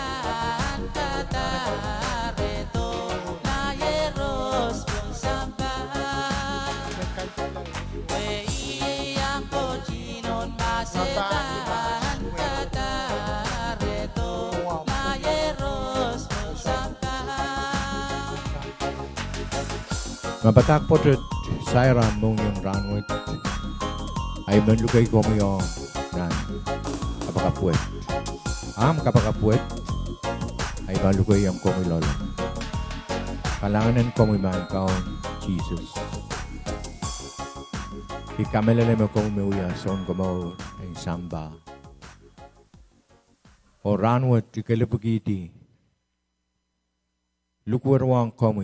Mabatak po ito sa mong yung Rahnwet ay manlugay ko mo yung kapakapuet. Kapakapuet ay manlugay yung ko mo lolo. Kalanganan ko mo maikaon Jesus. Ikamelala mo ko mo yung son ko mo ay samba. O Rahnwet ikalapagiti. Lukwarwang ko mo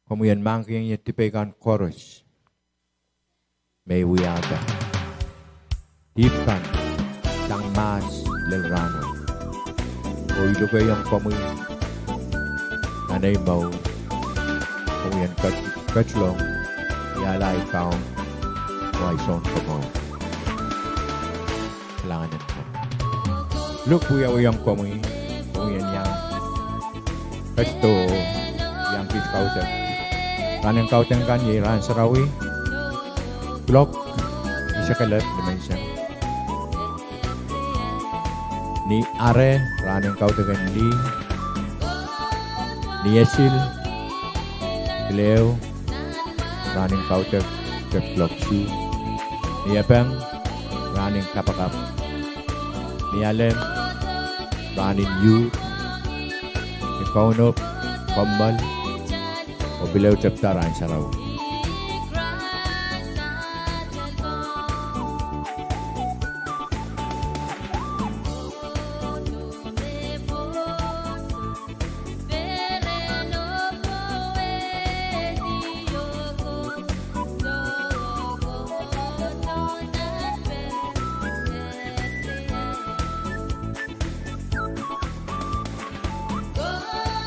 Kemudian mangking yang dipegang chorus. May wiyaga. Hipkan sang mas lel Rahnwet. O ilugay ang kamoy. Nanay mau. Kemudian kaclong. Yalay kaong. Waison kamoy. Kailangan ko. Look uyang kamoy. Kemudian yang kasto yang kiskautan. Kanang kautan kanyi ran Souwi. Glock Enginkehlap dimension. Ni are ranang kautan li. Ni esil. Gleo ranang kautan Glock shoe. Ni apang ranang kapakap. Ni alem ranang yu. Ni kaunop kambal. O bilaw chaptaran sa raw. Go, go,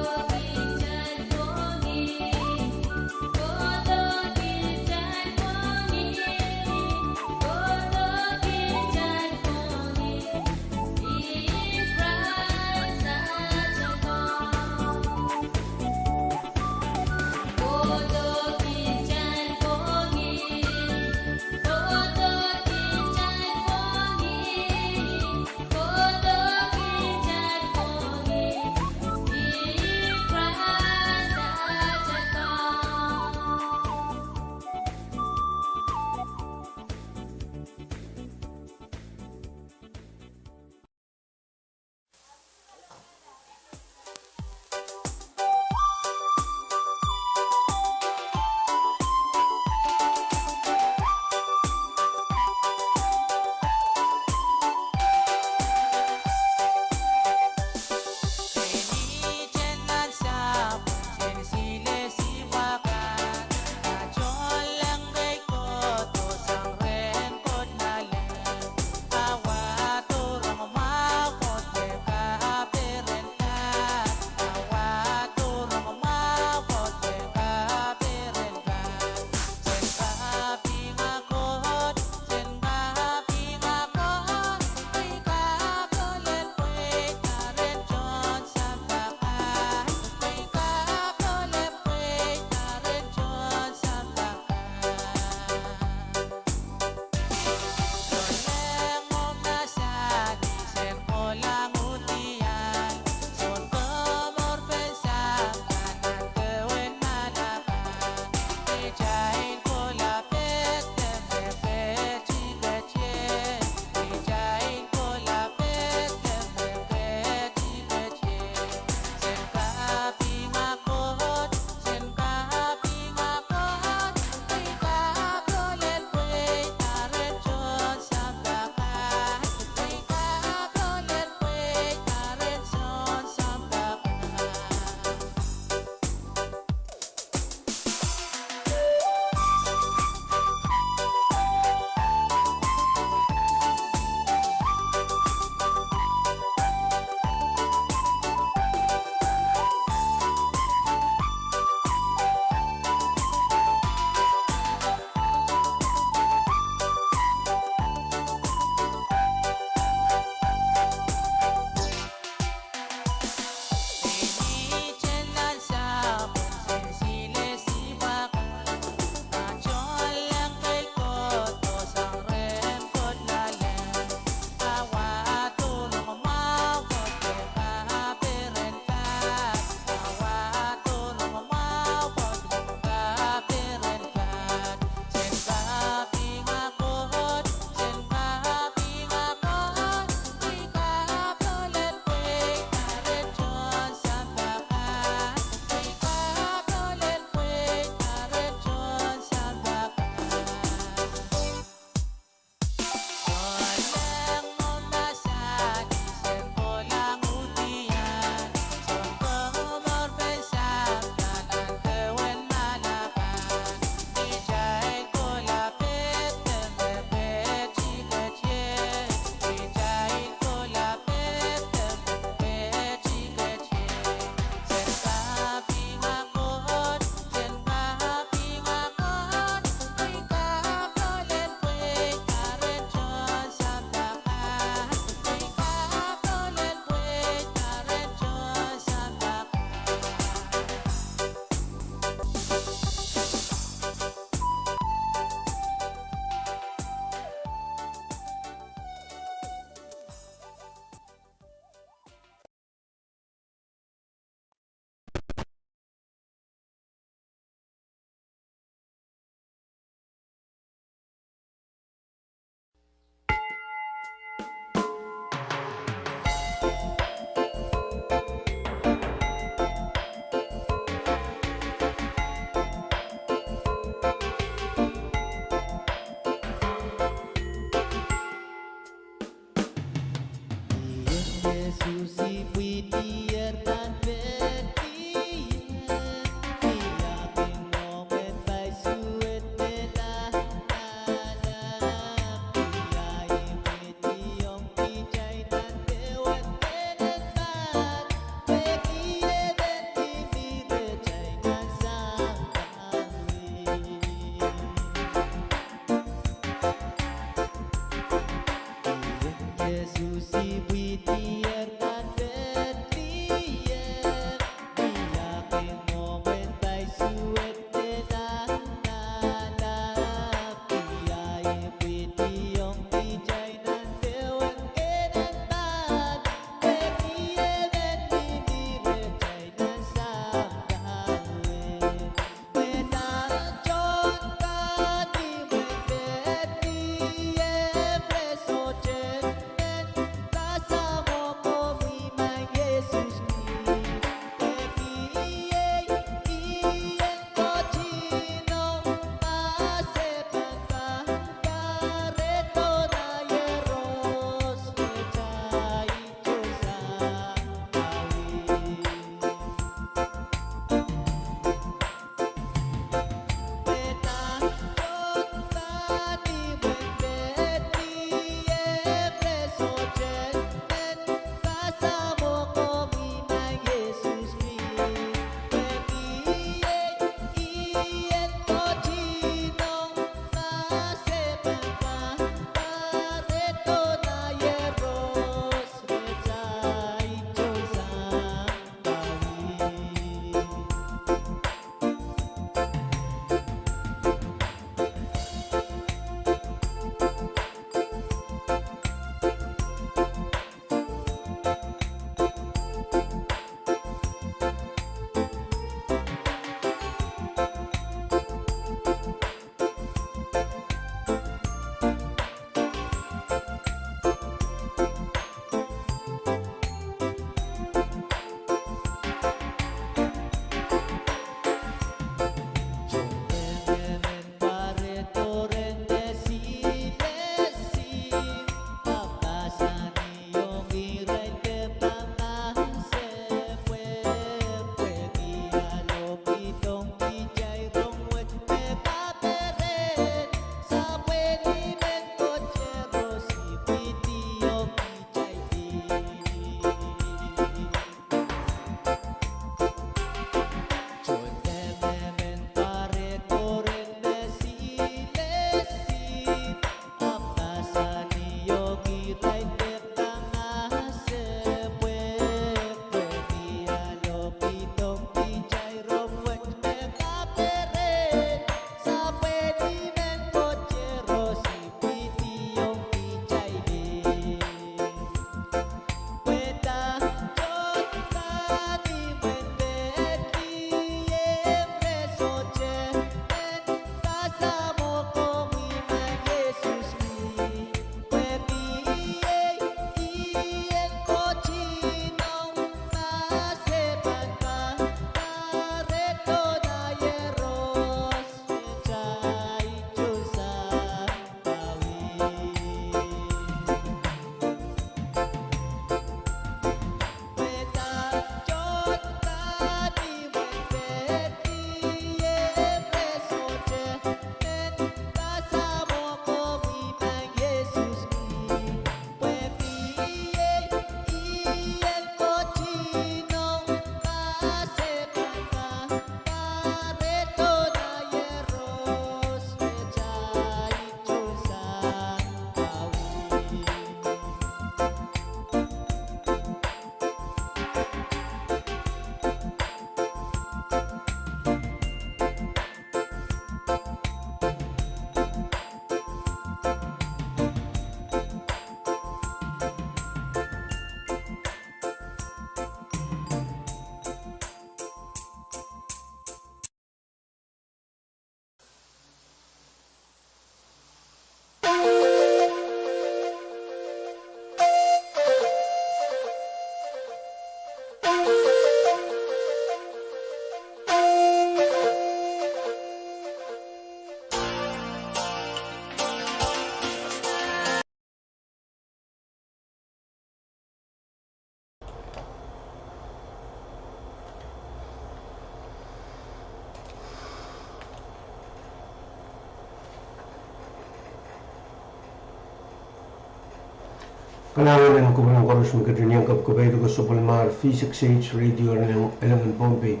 Kalangan kubrang koros magkadanyang kapkabaydo ko sa Palmar V6AH Radio ng Elangan Pohnpei.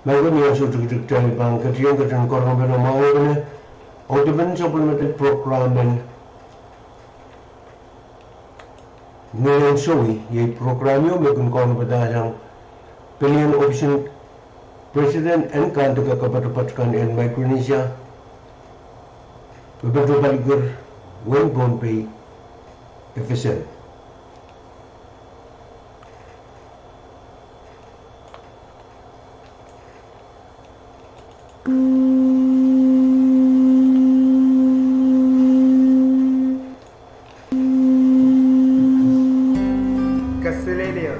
Mayroon niya sa tugtugtay bang kadiyang kadang korang ba na mga na o diban sa Palmated programan Ngilen Souwi, yung programyo may kung badahang Pilihan Option President and kanto kakapatupatkan in Micronesia beberapa baligur Wen Pohnpei FSM. Kaselelia,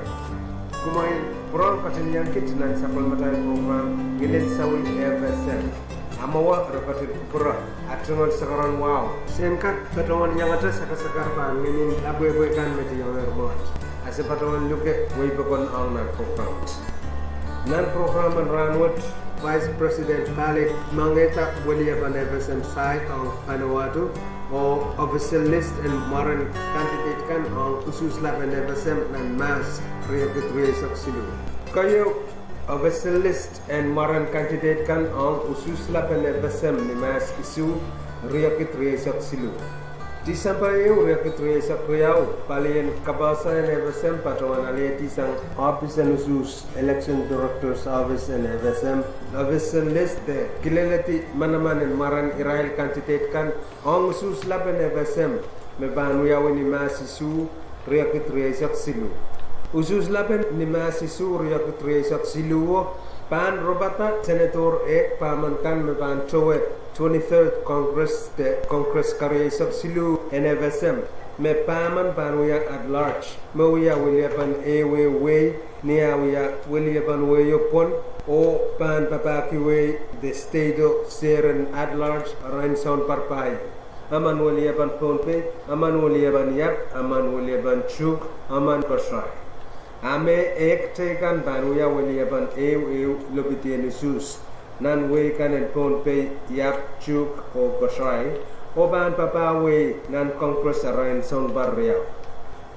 kumai peron katanyang kitnan sapal matai program Ngilen Souwi FSM. Amawa repatit pura atungal sakaran wow senkat patongan yang ada sakasakar ban nginin labwe kan meti yang ermo ase patongan luke way bakon ang nan program Rahnwet Vice President Pahrek mangeta bolia ban FSM side ang Vanuatu o official list and maran candidate kan ang usus laban FSM nan mas rio ketwe saksilu kayo official list and maran candidate kan ang ususla pen FSM ni mas isu riakit riasak silu. Di sampai riakit riasak riau palien kabasa and FSM patungan aliati sang office and usus election director service and FSM official list de kilelati manaman and maran irail candidate kan ang ususla pen FSM me banu yaw ni mas isu riakit riasak silu. Usus lapen ni masisu riakut riasak silu pan robata senator pamankan me pan chowe 23rd Congress de Congress kariasak silu NFSM me paman panuya at large mawia William Ewe nia wia William Weyopon o pan papakiwe the state seren at large Ranson Parpai aman William Pohnpei aman William Yap aman William Chuk aman Kosrai ame ek tekan banuya William eu lobitien sus nan we kan en Pohnpei Yap Chuk o Kosrai o ban papa we nan Congress arain son barria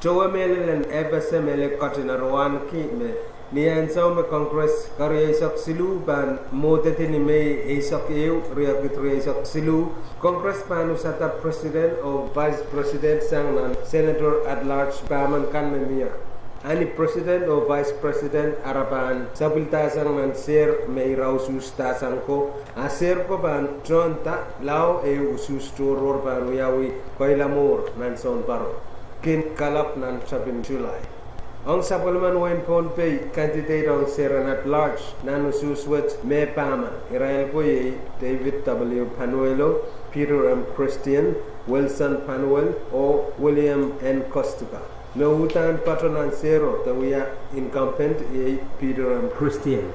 jowa melelen FSM ele katinarwan ki me nian so me Congress karya isak silu ban modete ni me isak eu riakit isak silu Congress panu sata president o vice president sang nan senator at large baman kan memia ani president o vice president araban sabultasang nan ser may rausus tasang ko aser ko ban tronta lao e usus toror ban yawi koilamur nan son paro kin kalap nan sabin July ang sapulman wen Pohnpei candidate ang seran at large nan usus wet me paman Israel ko ye David W. Panuelo Peter M. Christian Wilson Panuel o William N. Costuca Nautan patronan zero tawia incumbent e Peter M. Christian.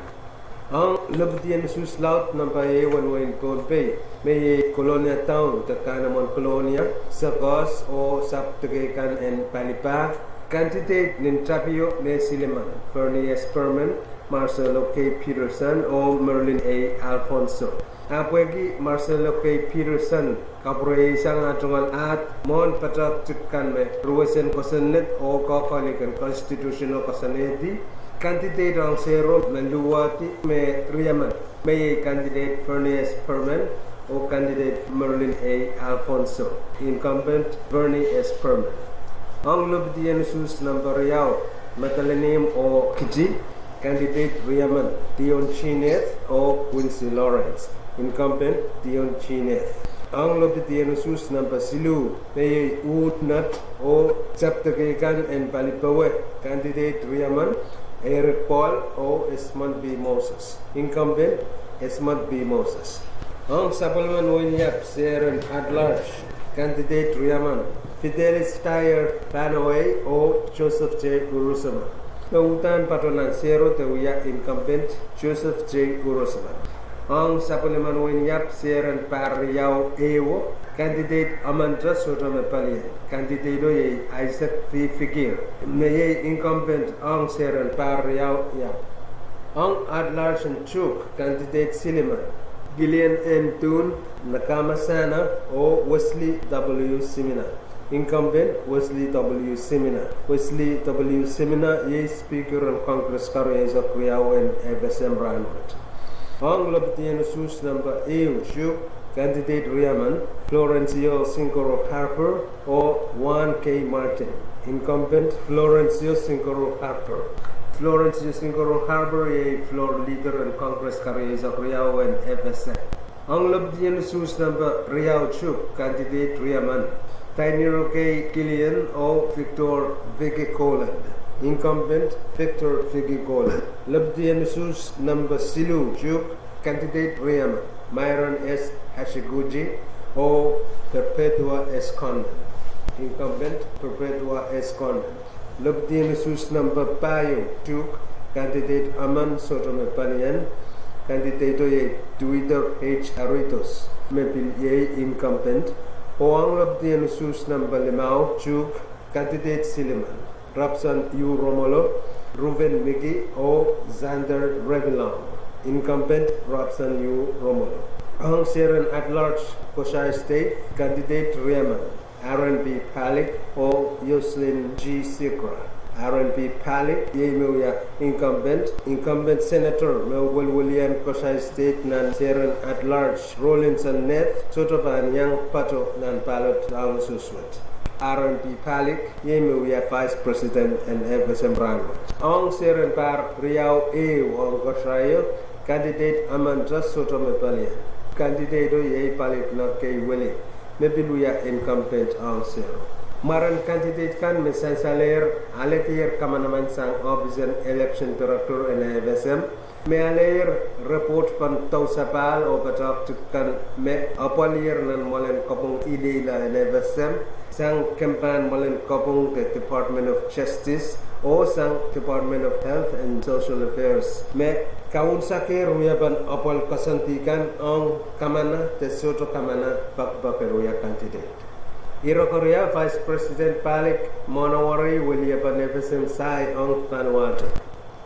Ang labdian sus laut number A1 Pohnpei may Colonia Town takanamon Colonia Sakos o Sapwekeikat and Palipa candidate nin Trapio ne Siliman Fernie S. Perman Marcelo K. Peterson o Merlin A. Alfonso. Apwegi Marcelo K. Peterson KAPWARESOU atungan at mon patak tukkan me ruwesen kosanet o kakalikan constitutional kosaneti candidate ang zero meluwati me riaman may candidate Fernie S. Perman o candidate Merlin A. Alfonso incumbent Bernie S. Perman ang lobdian sus number yaw matalanim o kiji candidate riaman Dion Chineth o Quincy Lawrence incumbent Dion Chineth ang lobdian sus number silu may Utnat o Sapwekeikat and Palipawe candidate riaman Eric Paul o Esmond B. Moses incumbent Esmond B. Moses ang sapulman William Seren at large candidate riaman Fidelis Tire Panaway o Joseph J. Urusama nautan patronan zero tawia incumbent Joseph J. Urusama ang sapulman William Seren Pariao Ewo candidate Amandra Sotome Palien candidate ye Isaac V. Figure may incumbent ang Seren Pariao Yap ang at large and Chuk candidate Siliman Ngilen N. Tun Nakamasana o Wesley W. Semina incumbent Wesley W. Semina Wesley W. Semina ye speaker of Congress kariasak riau and FSM Rahnwet ang lobtian sus number EU candidate Riaman Florencio Sincoro Harper o Juan K. Martin incumbent Florencio Sincoro Harper Florencio Sincoro Harper ye floor leader in Congress kariasak riau and FSM ang lobtian sus number Riau Chuk candidate Riaman Tainiro K. Kilian o Victor Vigicoland incumbent Victor Vigicoland Labdian sus number Silu Juk candidate Riaman Myron S. Hashiguchi o Perpetua S. Condon incumbent Perpetua S. Condon Labdian sus number Payo Juk candidate Aman Sotome Panian candidate ye Twitter H. Aritos Mepil ye incumbent o ang labdian sus number Limao Juk candidate Siliman Rapson U. Romolo, Ruben Miki o Xander Revillon incumbent Rapson U. Romolo ang Seren at large Kosai State candidate Riaman Aaron B. Pahrek o Yoslin G. Sikra RNP Pahrek ye me ya incumbent senator me William Kosai State nan Sharon at large Rollinson Neth Sotoban yang pato nan ballot down suswet RNP Pahrek ye me ya vice president and FSM Rahnwet ong Sharon par Riau e wong Kosai candidate Amandra Sotomepalia candidate ye Pahrek na kay Willie me biluya incumbent ong Sharon Maran candidate kan mesansaler aletir kamanaman sang officer election director en FSM me aler report pan tausapal o batak kan me apalir nan molen kopong idela en FSM sang campaign molen kopong the Department of Justice o sang Department of Health and Social Affairs me kaun sakir ruyaban apal kasantikan ong kamana tesoto kamana bakbakeruya candidate Iro Korea Vice President Pahrek Monawari William FSM Sai Ong Vanuatu.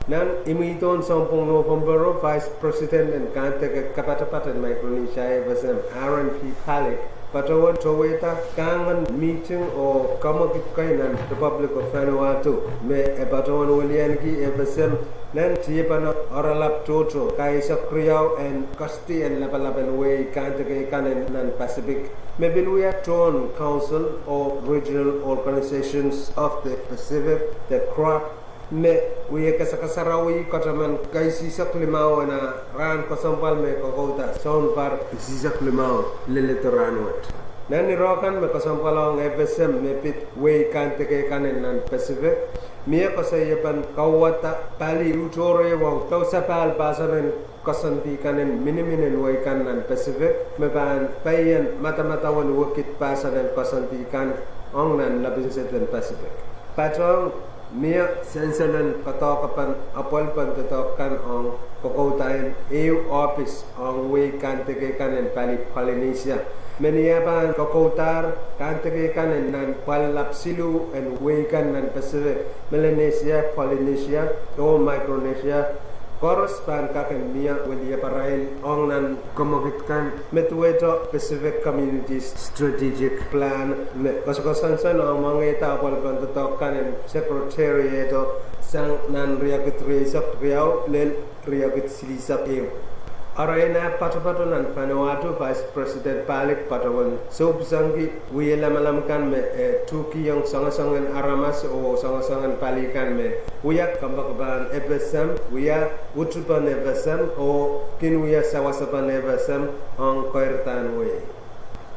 Nan imiton sampung November Vice President and Kanteke Kapatapatan Micronesia FSM RNP Pahrek Patawan Toweta Kangan meeting or Kamakit Kainan Republic of Vanuatu me Patawan Willianki FSM Nan Tiepana Oralap Toto Kaisa Kriau and Kosti and Lapalaban Way Kanteke Kanan Nan Pacific Maybe we are Town Council or regional organizations of the Pacific, the crop me we kasakasarawi kataman kay sisak limao na ran kasampal me kakota sound par sisak limao lilito Rahnwet nani rokan me kasampalong FSM me pit way kanteke kanen nan Pacific mia kasayapan kawata pali utore wang tausapal basanen kasanti kanen miniminen way kan nan Pacific me ban payan mata-matawan wakit basanen kasanti kan ong nan labinsetan Pacific patong Mia sensanan katokapan apol pan katokan ong kokautain EU office ong way kanteke kanen pali Polynesia. Meniapan kokautar kanteke kanen nan palapsilu and way kan nan Pacific, Melanesia, Polynesia, o Micronesia. Korrespan kaken mia welia parain ong nan komogitkan metweto Pacific Communities Strategic Plan me kasokasan ong mangeta apal pan katokan en secretariat sang nan riagit resak riau len riagit silisak eu Arena patapato nan Vanuatu Vice President Pahrek patawan sobsangi wiela malamkan me tuki yang sangasangan aramas o sangasangan palikan me wiyak kambakaban FSM wiya utupan FSM o kinwiya sawasapan FSM ang kairtan we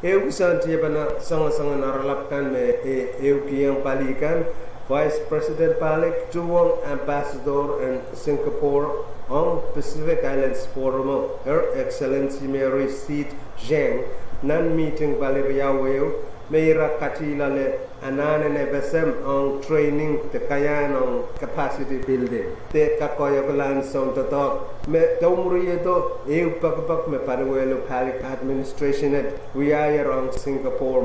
eu santi bana sangasangan aralapkan me eu kiyang palikan Vice President Pahrek Pwuhng Ambassador in Singapore on Pacific Islands Forum Her Excellency Mary Seat Zhang nan meeting Valeria Weu Meira Katila le anan FSM on training the kayan on capacity building te kakoyakulan song tatok me tomurieto eu pakpak me panuelo Pahrek administration at we are on Singapore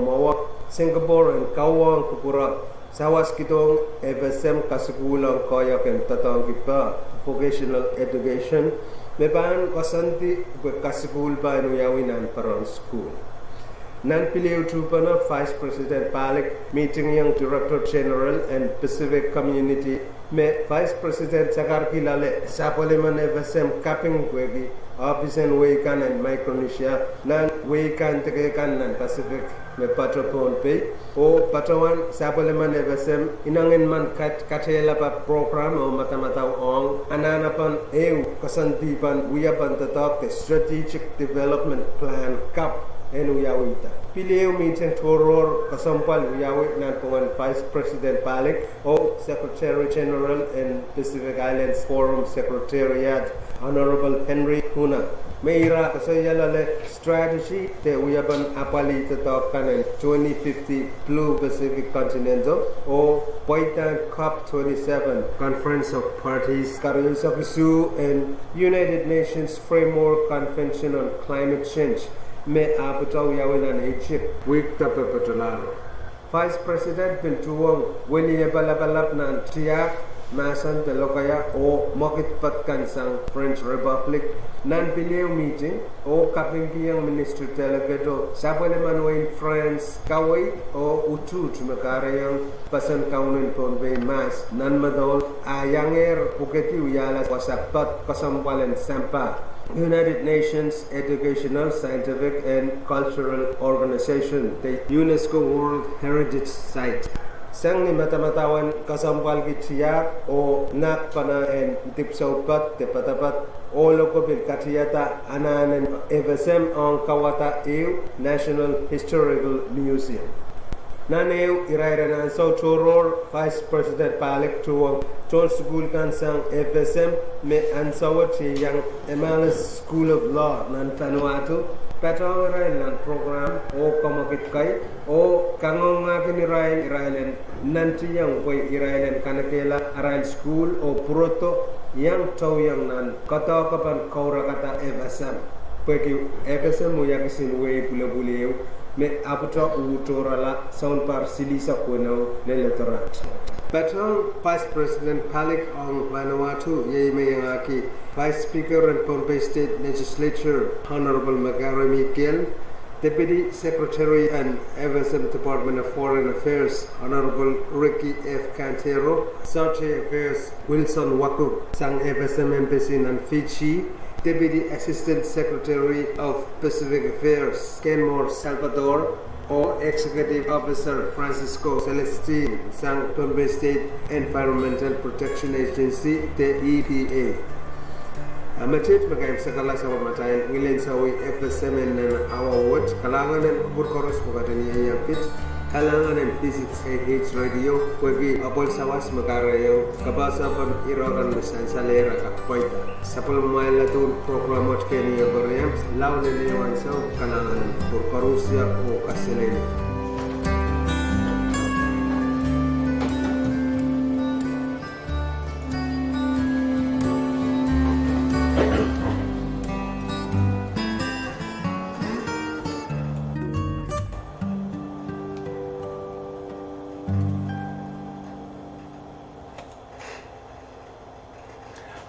and Kairong kupura Sawas kitong FSM kasikulang koyak and tatang kipa vocational education meban kasanti kasikul pa nuyawinan paron school nan piliu tupana Vice President Pahrek meeting yang Director General and Pacific Community me Vice President Sakar Kilale Sapoleman FSM Kaping Kwegi Office and Weikan and Micronesia nan Weikan tekekan nan Pacific me patro Pohnpei o patawan Sapoleman FSM inangin man Enginkehlap program o mata-mataw ong ananapan eu kasantipan uyapan tatak the Strategic Development Plan KAP en uyawita Pileu meeting toror kasampal uyawit nan pungan Vice President Pahrek o Secretary General and Pacific Islands Forum Secretariat Honorable Henry Huna Meira kasayalale strategy te uyaban apali tatak kanen 2050 Blue Pacific Continental o Poitan COP27 Conference of Parties KAPWARESOU and United Nations Framework Convention on Climate Change me apataw yawinan Egypt week tapapatularo Vice President Pwuhng wini balabalap nan tiyak Masan Pelokaya o Mokitpatkan sang French Republic nan pileu meeting o kapingkiyang minister telegato Sapwele Manuel France Kawai o Utut Makarayang Pasan Kaunin Pohnpei Mas nan madol ayanger Puketi Uyala Wasapat Kasampalan Sampa United Nations Educational, Scientific and Cultural Organization, the UNESCO World Heritage Site. Sang ni mata-matawan kasampal kitiyak o nak panaen tipsaupat tepatapat o lokopil katiyata ananen FSM ang kawata EU National Historical Museum. Naneu irairanan so choror Vice President Pahrek Pwuhng tol school kan sang FSM me ansawati yang Emalis School of Law nan Vanuatu Patawarain nan program o kamakit kay o kangongakin Irailen nanti yang koy Irailen kanakela Arail School o Proto yang taw yang nan kata kapan kaura kata FSM peki FSM mo yakisin way pula-puliw me aputa utorala sound par silisa kono leletorat Patong Vice President Pahrek ang Vanuatu Yaymayangaki Vice Speaker and Pohnpei State Legislature Honorable Ngilen, Deputy Secretary and FSM Department of Foreign Affairs Honorable Ricky F. Cantero, Secretary Affairs Wilson Waku, Sang FSM Embassy and Fiji, Deputy Assistant Secretary of Pacific Affairs Kenmore Salvador, or Executive Officer Francisco Celestine, Sang Pohnpei State Environmental Protection Agency, the EPA. Amatit magayam sa kala sa pamatayan Ngilen Souwi FSM and our watch kalangan ng kubur koros pagkatan niya yapit kalangan ng V6AH Radio pagi apol sawas magarayaw kabasa pan iraran lusan sa lera kakpoita sa pulmayan latun programot kaya niya barayam law niliwan sa kalangan ng kubur korosya o kasilay.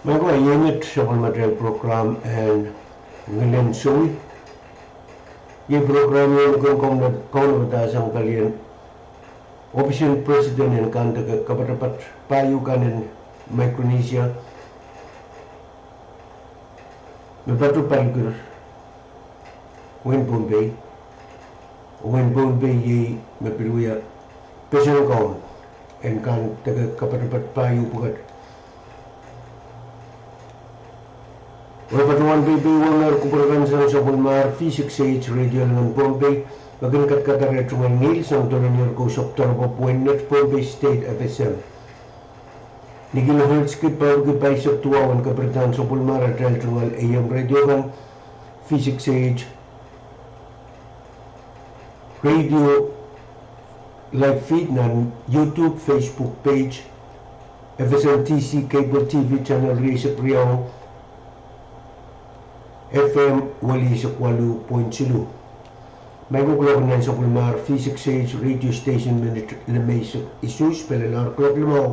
Bago ay unit sa material program and Ngilen Souwi. Yung program yung kung natasang kalian Official President and kapatapat payukan in Micronesia Mabatu Palgur Pohnpei yi mapiluya pesang kaon and kapatapat payu pugat Wapatuan BB Wanger kumpulkan sa Pulmar V6AH Radio ng Pohnpei bagan Kadkadaur tungal ngil sang tulanyor ko Dr. Pwuhng net Pohnpei State FSM. Nigil Holskip pagi paisok tuawan kabertaan sa Pulmar at tungal AM Radio kan V6AH Radio live feed ng YouTube, Facebook page, FSMTC Cable TV channel Risa Priyaw FM 88.0. May kukulong sa Pulmar V6AH Radio Station na may isus palalar kulok limaw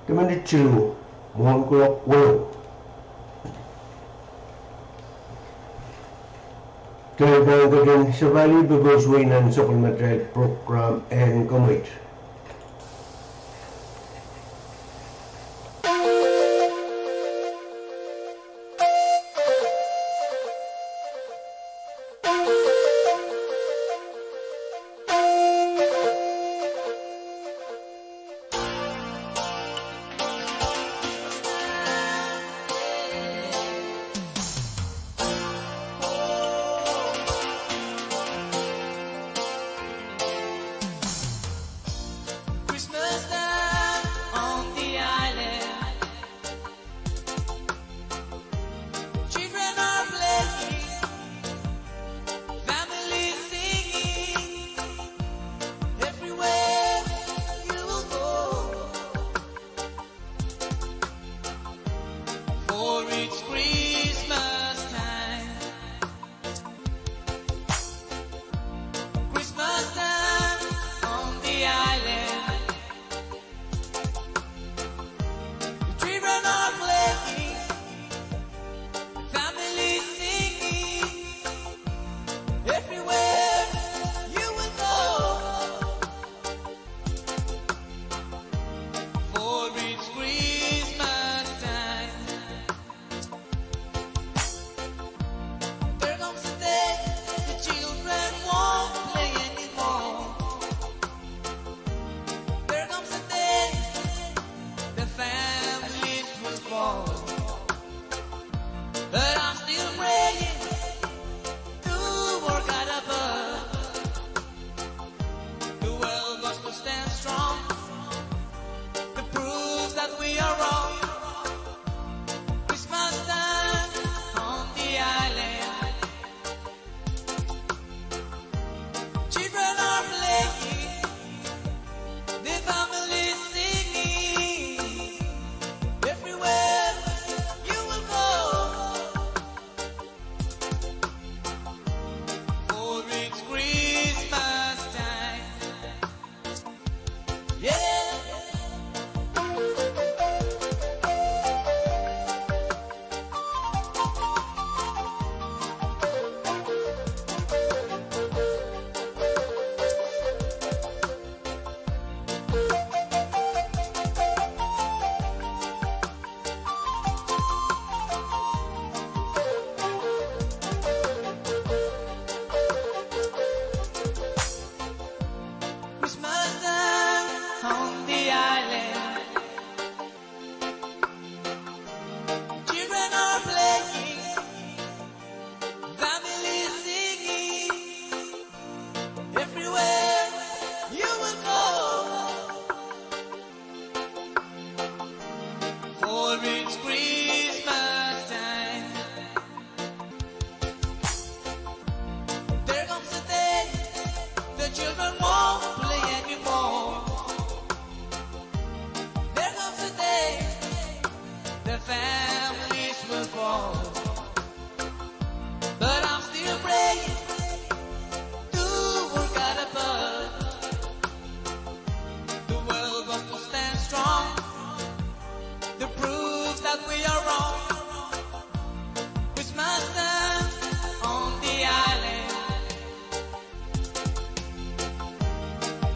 kamanit chilo mohon kulok walo. Kaya ko din sa Valley Bugoswainan sa Pulmar program and kamit.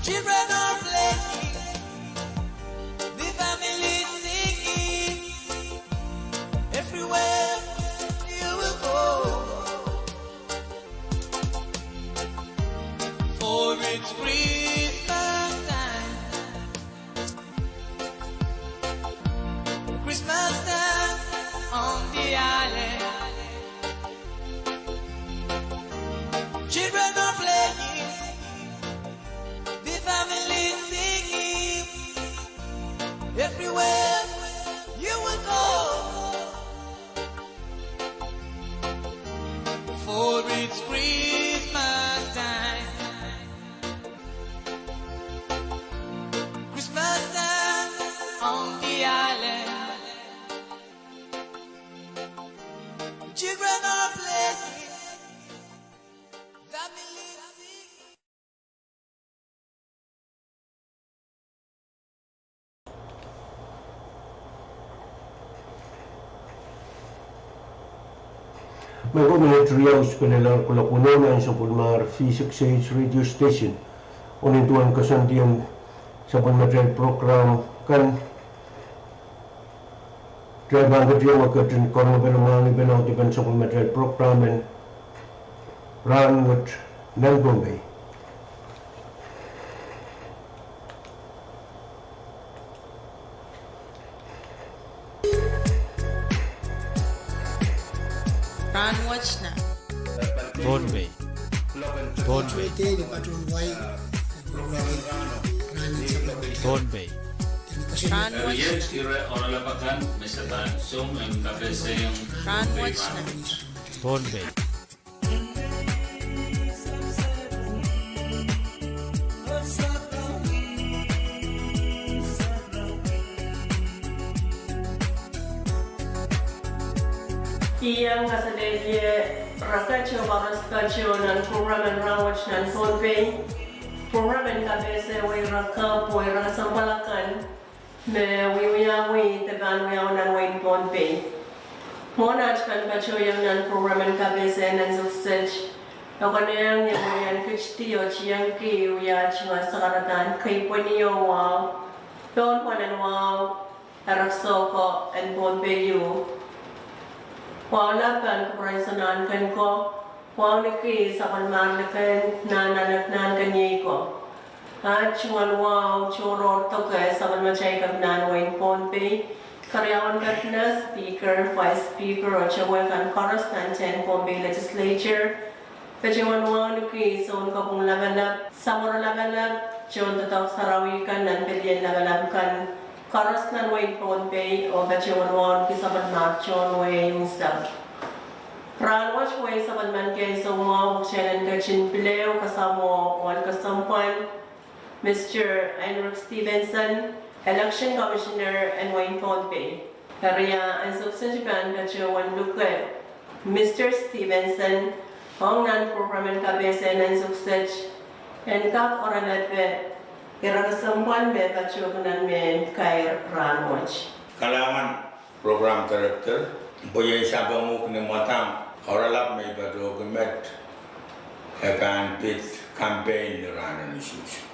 Children are playing, the family singing. Everywhere you will go, for it's Christmas time. Christmas time on the island. Children are playing, the family singing. Everywhere you will go, for it's Christmas time. Christmas time on the island. Children are playing, family singing. May militaryos kanilang kulakunan sa Pulmar V6AH Radio Station. Unintuan kasandiyan sa Pulmar program kan Drivang Kadkadaur magkatun korang benamang ibanaw tiban sa Pulmar program and Rahnwet ng Pohnpei. Rahnwet na. Pohnpei. Pohnpei. Pohnpei. Rahnwet na. Pohnpei. Iyang kasadaya rakacho baraskacho ng program ng Rahnwet ng Pohnpei. Program ng kabese way raka po rakasampalakan me wiyawi taban wiyaw ng way Pohnpei. Monat kan kacho yang ng program ng kabese ng suksej. Nakanayang yang kичтио чiyang ki wiya chima sakaratan kay poniyo wow. Don ponan wow tarakso ko and Pohnpei yu. Walakan keperasaan kan ko, walaki sakan malakan nananaknan kanyi ko. At cungan wow curor toke sakan macay kapnan wain Pohnpei. Karyawan katna speaker, vice speaker o cawakan chorus nanten Pohnpei Legislature. Kajawan wow naki son kapung lagalap, samor lagalap, jon tatak sarawikan nan pilihan lagalap kan. Chorus nan wain Pohnpei o kajawan wow naki saban marchon wain sab. Rahnwet way saban man kay so wow chalan kachin pileo kasamo wan kasampan Mr. Enric Stevenson, Election Commissioner and Wain Pohnpei. Area ang substansiban kajawan luke Mr. Stevenson Hong nan program and kabese nan suksej and kap oralat Irakasampan be kachukunan me kay Rahnwet. Kalangan program director, boye sabamuk ni matang oralap me bado gemet ekan pit campaign ni Rahnwet issues.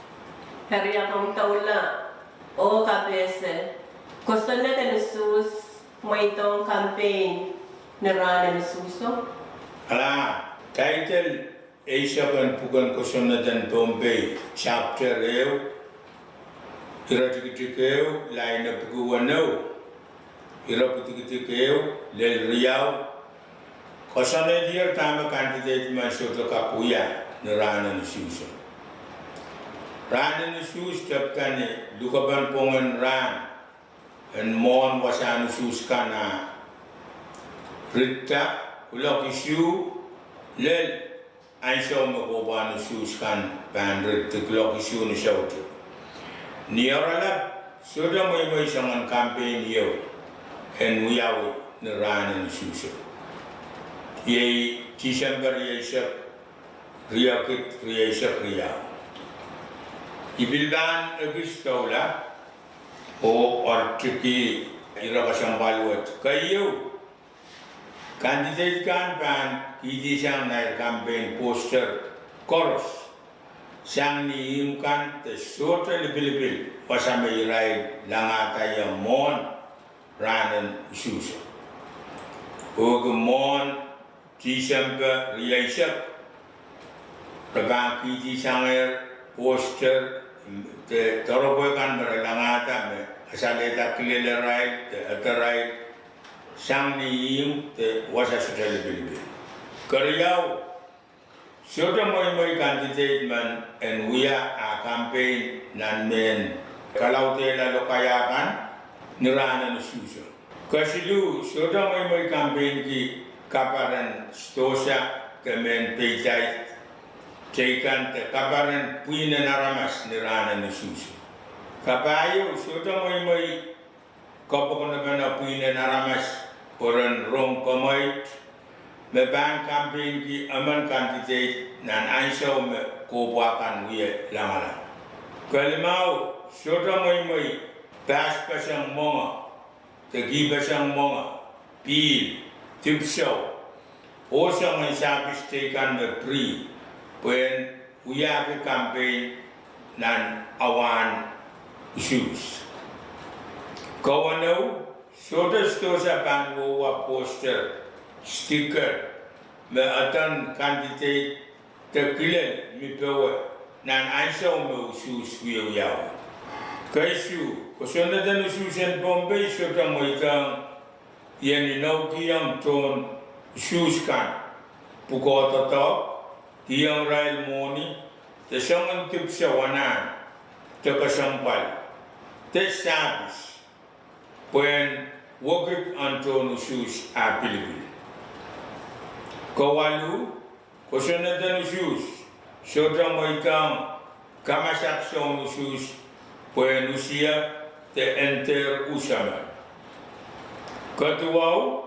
Hari akong taula o kabese. Gusto natin isus mo itong campaign ni Rahnwet isuso? Ala title Asia kan pukan kosona dan Pohnpei chapter eu Iratikikeu lain puguwanau Iraputikikeu lel riau kosona dia tama candidate masuk ke kapuya ni Rahnwet isuso. Rahnwet isuso kapkan dukaban pongan ran en mon wasan isuso kana Rita ulok isu lel Aisyah magoban isuso kan bandrit ulok isu ni syauti. Ni oralap sudah may sangan campaign yo en wiyawi ni Rahnwet isuso. Ye December ye syap riyakit riya syap riya. Ibilban agistola o artiki irakasambalwat kayo candidate kan ban idi sang nair campaign poster chorus sang ni imkan te sota lebil wasame irai langata yang mon ranen susa o mon December riaisak rabaki di sanger poster te toroboy kan berlangata me asale ta kilelerai te atarai sang ni im te wasa sota lebil karyau Sudah mulai candidate man and we are a campaign nan men kalau tela lokayakan nirana nususa. Kasilu sudah mulai campaign ki kaparan stosa kemen pejai cekan te kaparan puina naramas nirana nususa. Kapayo sudah mulai kapokona bana puina naramas orang Rohng komai. Me ban campaign ki aman candidate nan ansau me ko buakan wiye lamala. Kalimau soda moi pas pasang monga tegi pasang monga pil tipsau osang ang sabis tekan me pri when we have a campaign nan awan issues. Kawanau soda stosa ban wo poster sticker me atan candidate terkilen mi pewe nan ansau me usus wiyaw kaisu kosona dan ususen Pohnpei sota moitang yani nau kiang ton usus kan puko toto kiang rail moni te sangan tip sawanan te kasampal te sabis when wakit anton usus apilibil Kawalu, kosona dan usus, soda moitang kamasak son usus, penusia te enter usama. Katuau,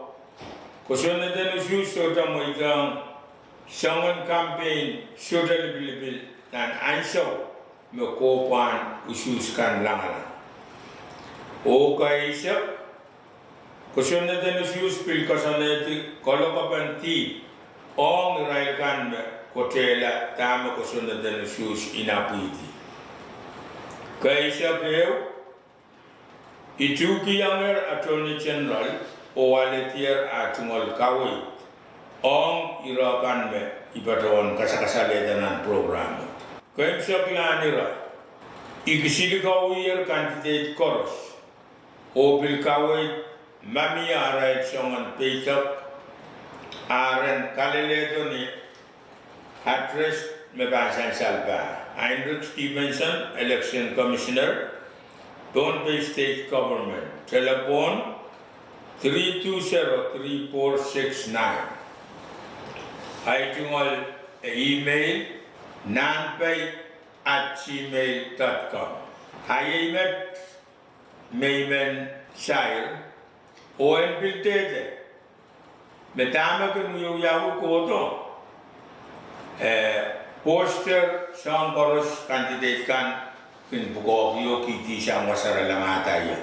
kosona dan usus soda moitang sangan campaign soda lebih dan ansau mekopan usus kan langalan. O kaisa, kosona dan usus pil kosona itu kalau kapanti. Ong railkan kotela tama kosona dan usus inapuiti. Kaisa keu itu kianger attorney general o waletier atungol kawai. Ong irakan me ibatawan kasakasale danan program. Kaisa klanira ikisili kawir candidate koros. O bil kawai mami arai songan peitak Aren kaleledo ni address me basan salba. Heinrich Stevenson, Election Commissioner, Pohnpei State Government. Telephone 320-3469. Itungal email nanpei@gmail.com. Hayemet meimen shire oen biltede. Metama ke muyu yawu kodo poster sang boros candidate kan kin bugo yo kiti sang wasara lamata ya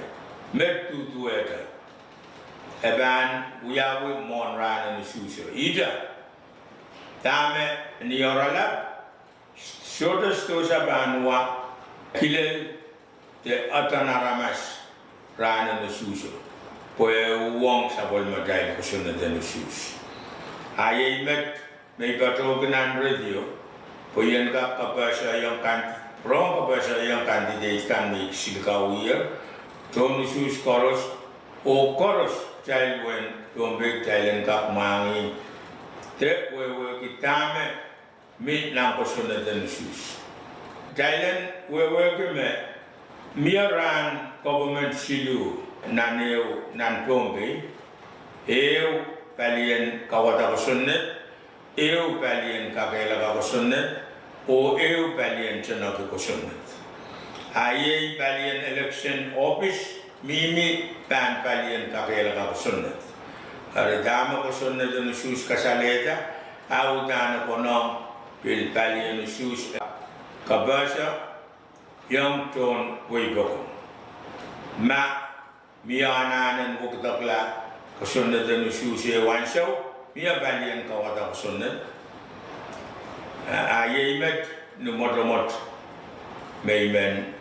metu tueta eban uyawu mon rana ni suso ida tame ni orala shoda stosa banwa kilel te atanaramas rana ni suso Pwuhng sabol madai kosona dan usus. Ayai met may patogenan radio. Pwuhng ka kapasa yang kan Rohng kapasa yang candidate kan may silkawir. Ton usus koros o koros child when Pohnpei Thailand kap mangi. Te wewe kitame mit lang kosona dan usus. Thailand wewe keme miaran government silu. Naneu nan Pohnpei, eu palien kawata kosonnet, eu palien kakela kosonnet, o eu palien chana kosonnet. Ayei palien election office, mimi pan palien kakela kosonnet. Ada dama kosonnet dan usus kasaleta, au dana konong pil palien usus kabasa yang ton weibokon. Ma miananan buktakla kosonda dan usus wansau mia balian kawata kosonda ayaimet numot may men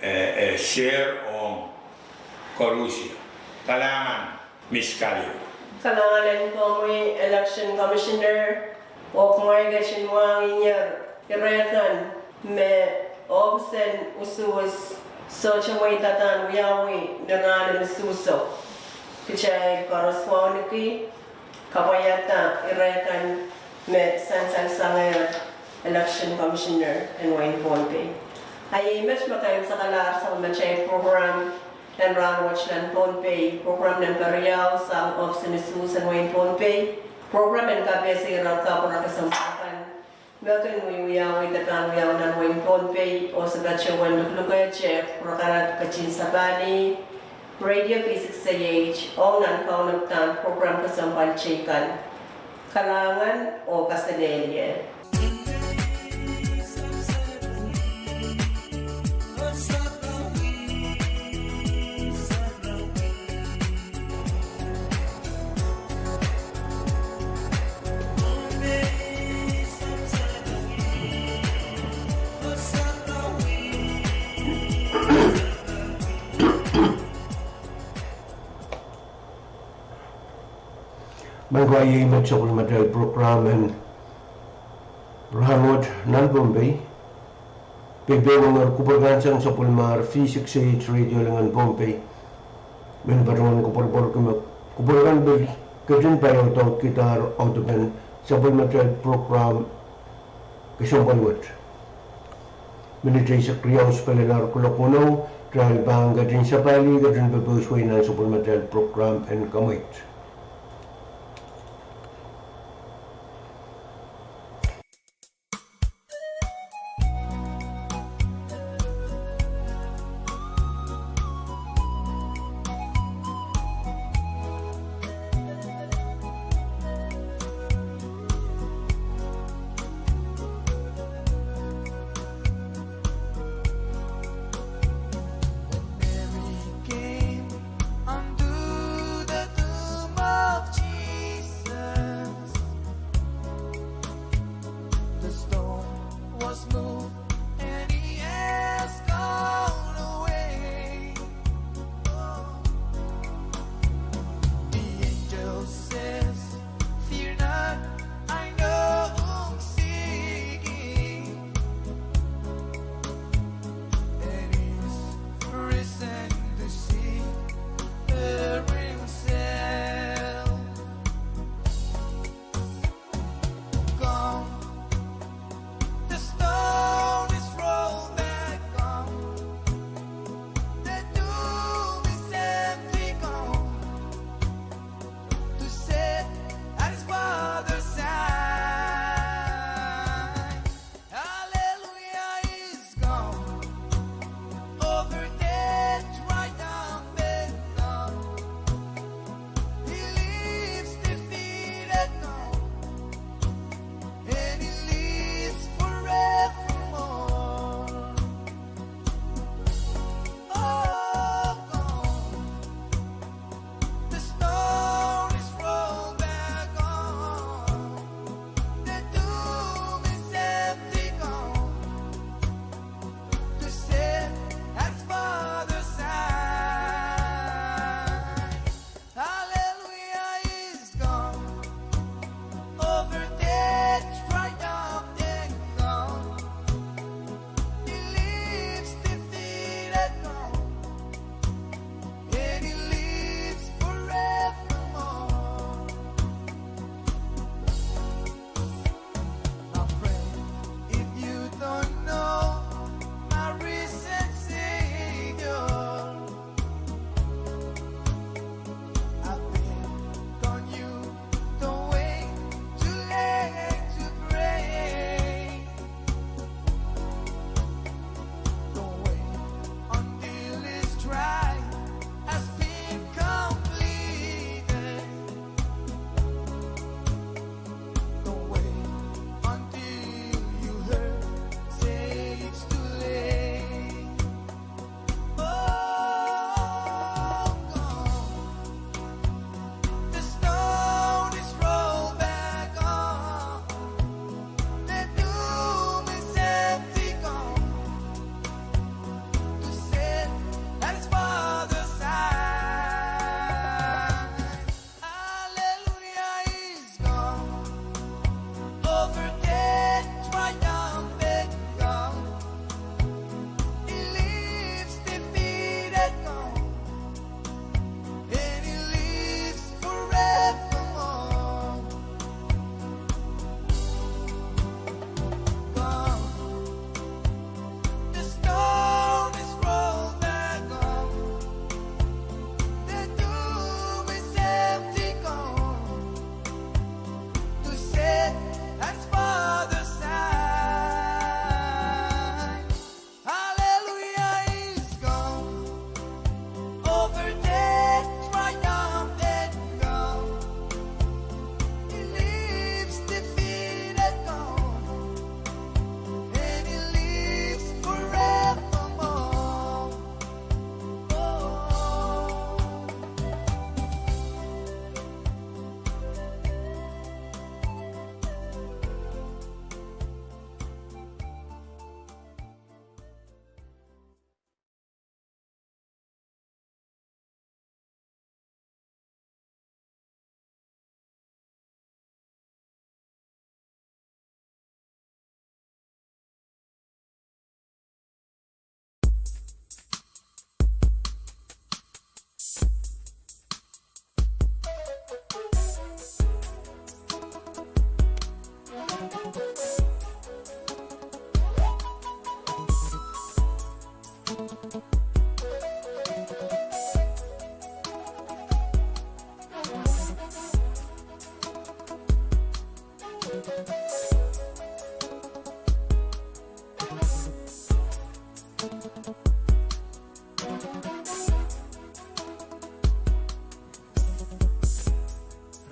share on Corussia. Kalangan Miss Kali. Kalangan ko may election commissioner o kung ay gashin mo ang inyar iratan me obsen usus so chamay tatan uyawi dengan suso kecai korosponiki kapayata iratan me sansan sangaya election commissioner and Wayne Pohnpei. Ay mas makayong sa kalar sa machay program dan Rahnwet dan Pohnpei, program dan Kairong sang option isus and Wayne Pohnpei, program dan KAPWARESOU pura kesempatan. Bahkan wiyawi tatan wiyaw dan Wayne Pohnpei o sebagai wan lukai cek perkara kecil sabani radio V6AH o nan kaunatan program kesempatan kalangan o kasedelia. Mangwai Metzol Madal program and Rahnwet nan Pohnpei. Pagdewang kupergansang sa pulmar V6AH Radio dengan Pohnpei. Men paruan kupergan bil kejun payo tau kita autoben sa pulmadal program kesampanwet. Menitay sa kriyaw sa palilar kulakunaw dahil bang gadin sa pali gadin babusway na sa pulmadal program and kamit. Undo the doom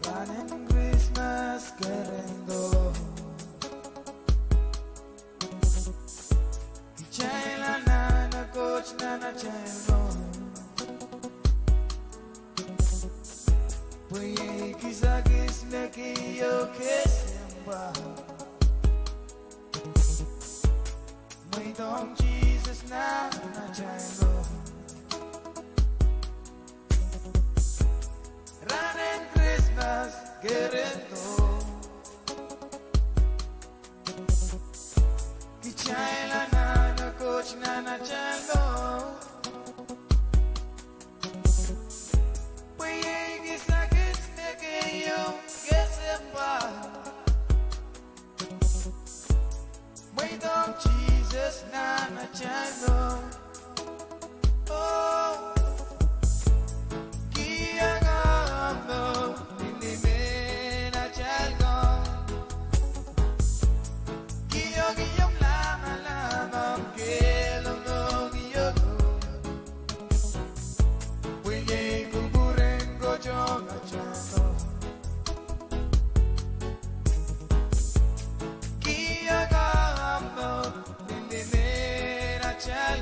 Running Christmas queriendo Chaila nana coach nana chailo Puye kisagis meki yo kesemba May dom Jesus nana chailo Running Christmas queriendo Kichaila nana coach nana chalo Puye kisagis meke yo kesemba May dom Jesus nana chalo Oh Chal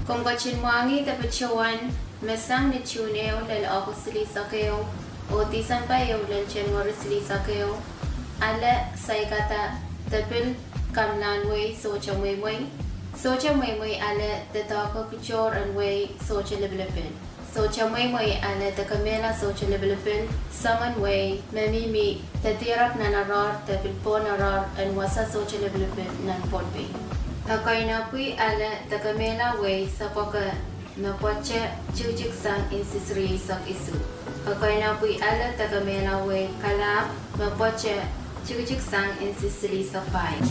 Kung bachinwangi tapachawan, mesang ni chuneo lal akusli sakeo, o tisan payo lal chenwarisli sakeo, ala saikata tapil kamlanway socha mwaymay, ala tatapa kuchor anway socha liblipin. Socha mwaymay ala takamela socha liblipin, samanway mamimi tatirap nanarar tapil po narar anwasa socha liblipin nan Pohnpei. Ako'y napui ala takamela way sa paka napwacha chujik sang insisri sak isu. Ako'y napui ala takamela way kalap napwacha chujik sang insisri sa Pein.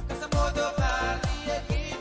Kasamodo kali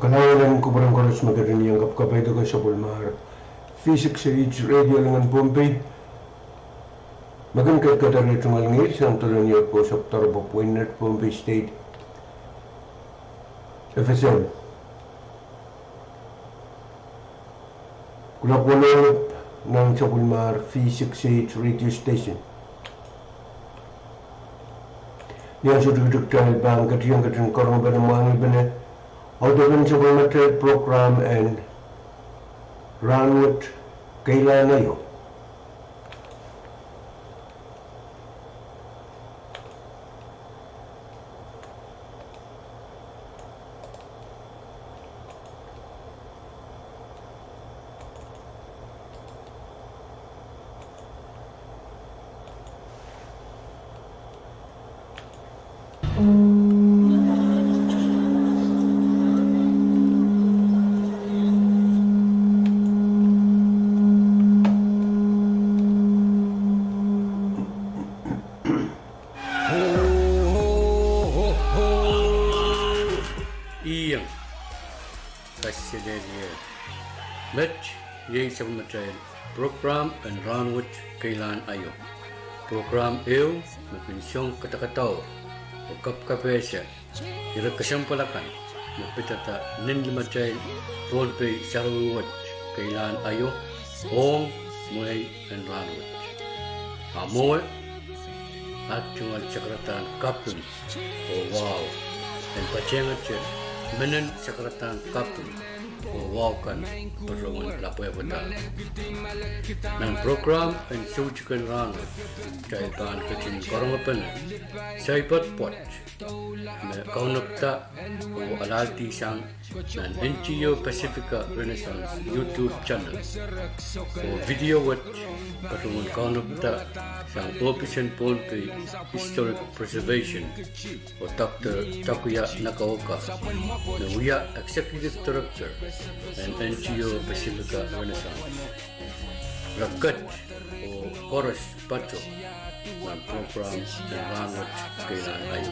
Kalangan ko parang koros magandang yang kapkapay ito sa Pulmar. V6AH Radio dengan Pohnpei. Magan Kadkadaur ito ngalangil sa tulan niya po sa Pwuhng Pohnpei State. FSM. Kulak-kulak ng sa Pulmar V6AH Radio Station. Niyan sa dugdugtal bang katiyang karong ba ng mga ibana Audible supplementary program and Rahnwet Kairong. Supplementary program and Rahnwet Kairong. Program eu mapinsong Kadkadaur o KAPWARESOU ira kasampalakan mapitata ninlimatay Pohnpei Sarwet Kairong Rohng Pwuhng and Rahnwet. Amoy at tungal sakratan kapun o wow and pachengat menen sakratan kapun wawakan perluan lapoy pada nan program and sujukan Rahnwet kaitan kecil korang apa ni saya pot me kaunapta o alalti sang nan NGO Pacifica Renaissance YouTube channel o video wat perluan kaunapta sang Operation Pohnpei Historic Preservation o Dr. Takuya Nakaoka na Uya Executive Director and NGO Pacifica Renaissance. Rakat o Chorus Pato ng program ng Rahnwet Kairong.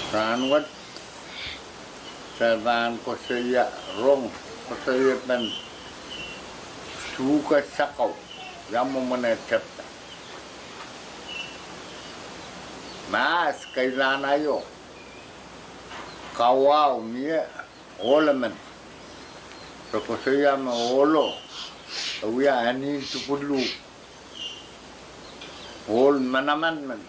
Rahnwet Servan ko saya Rohng ko saya dan suka sakau yang memenetet mas Kairong kawau mie olemen ko saya me olo uya ani tupulu ol manaman men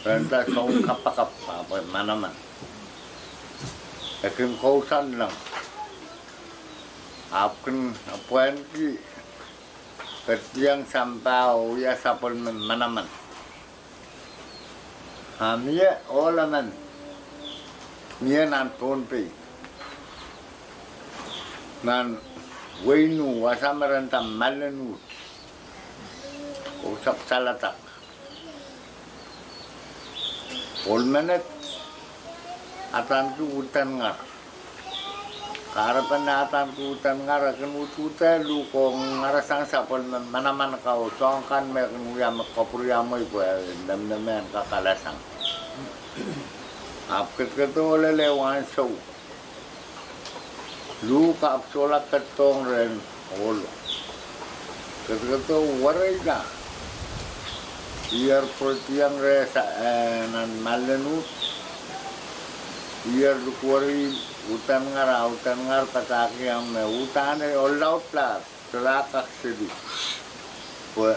renta song kapakap apa manaman akin kausan lang akin apuan ki ketiang sampau ya sapol manaman hamia olaman mia nan Pohnpei nan wainu wasamaranta malenu usap salatak olmanet atan ku hutan ngar karapan atan ku hutan ngar akan ututa lu ko ngarasang sapol manaman kau songkan me yam kapuriyamoi po dam-damen kakalasang apket keto lelewan so lu ka apsolak ketong ren olo keto warai na iar protiang re nan malenu iar dukwari utan ngar pataki yang me utan e olaut plas selakak sedi po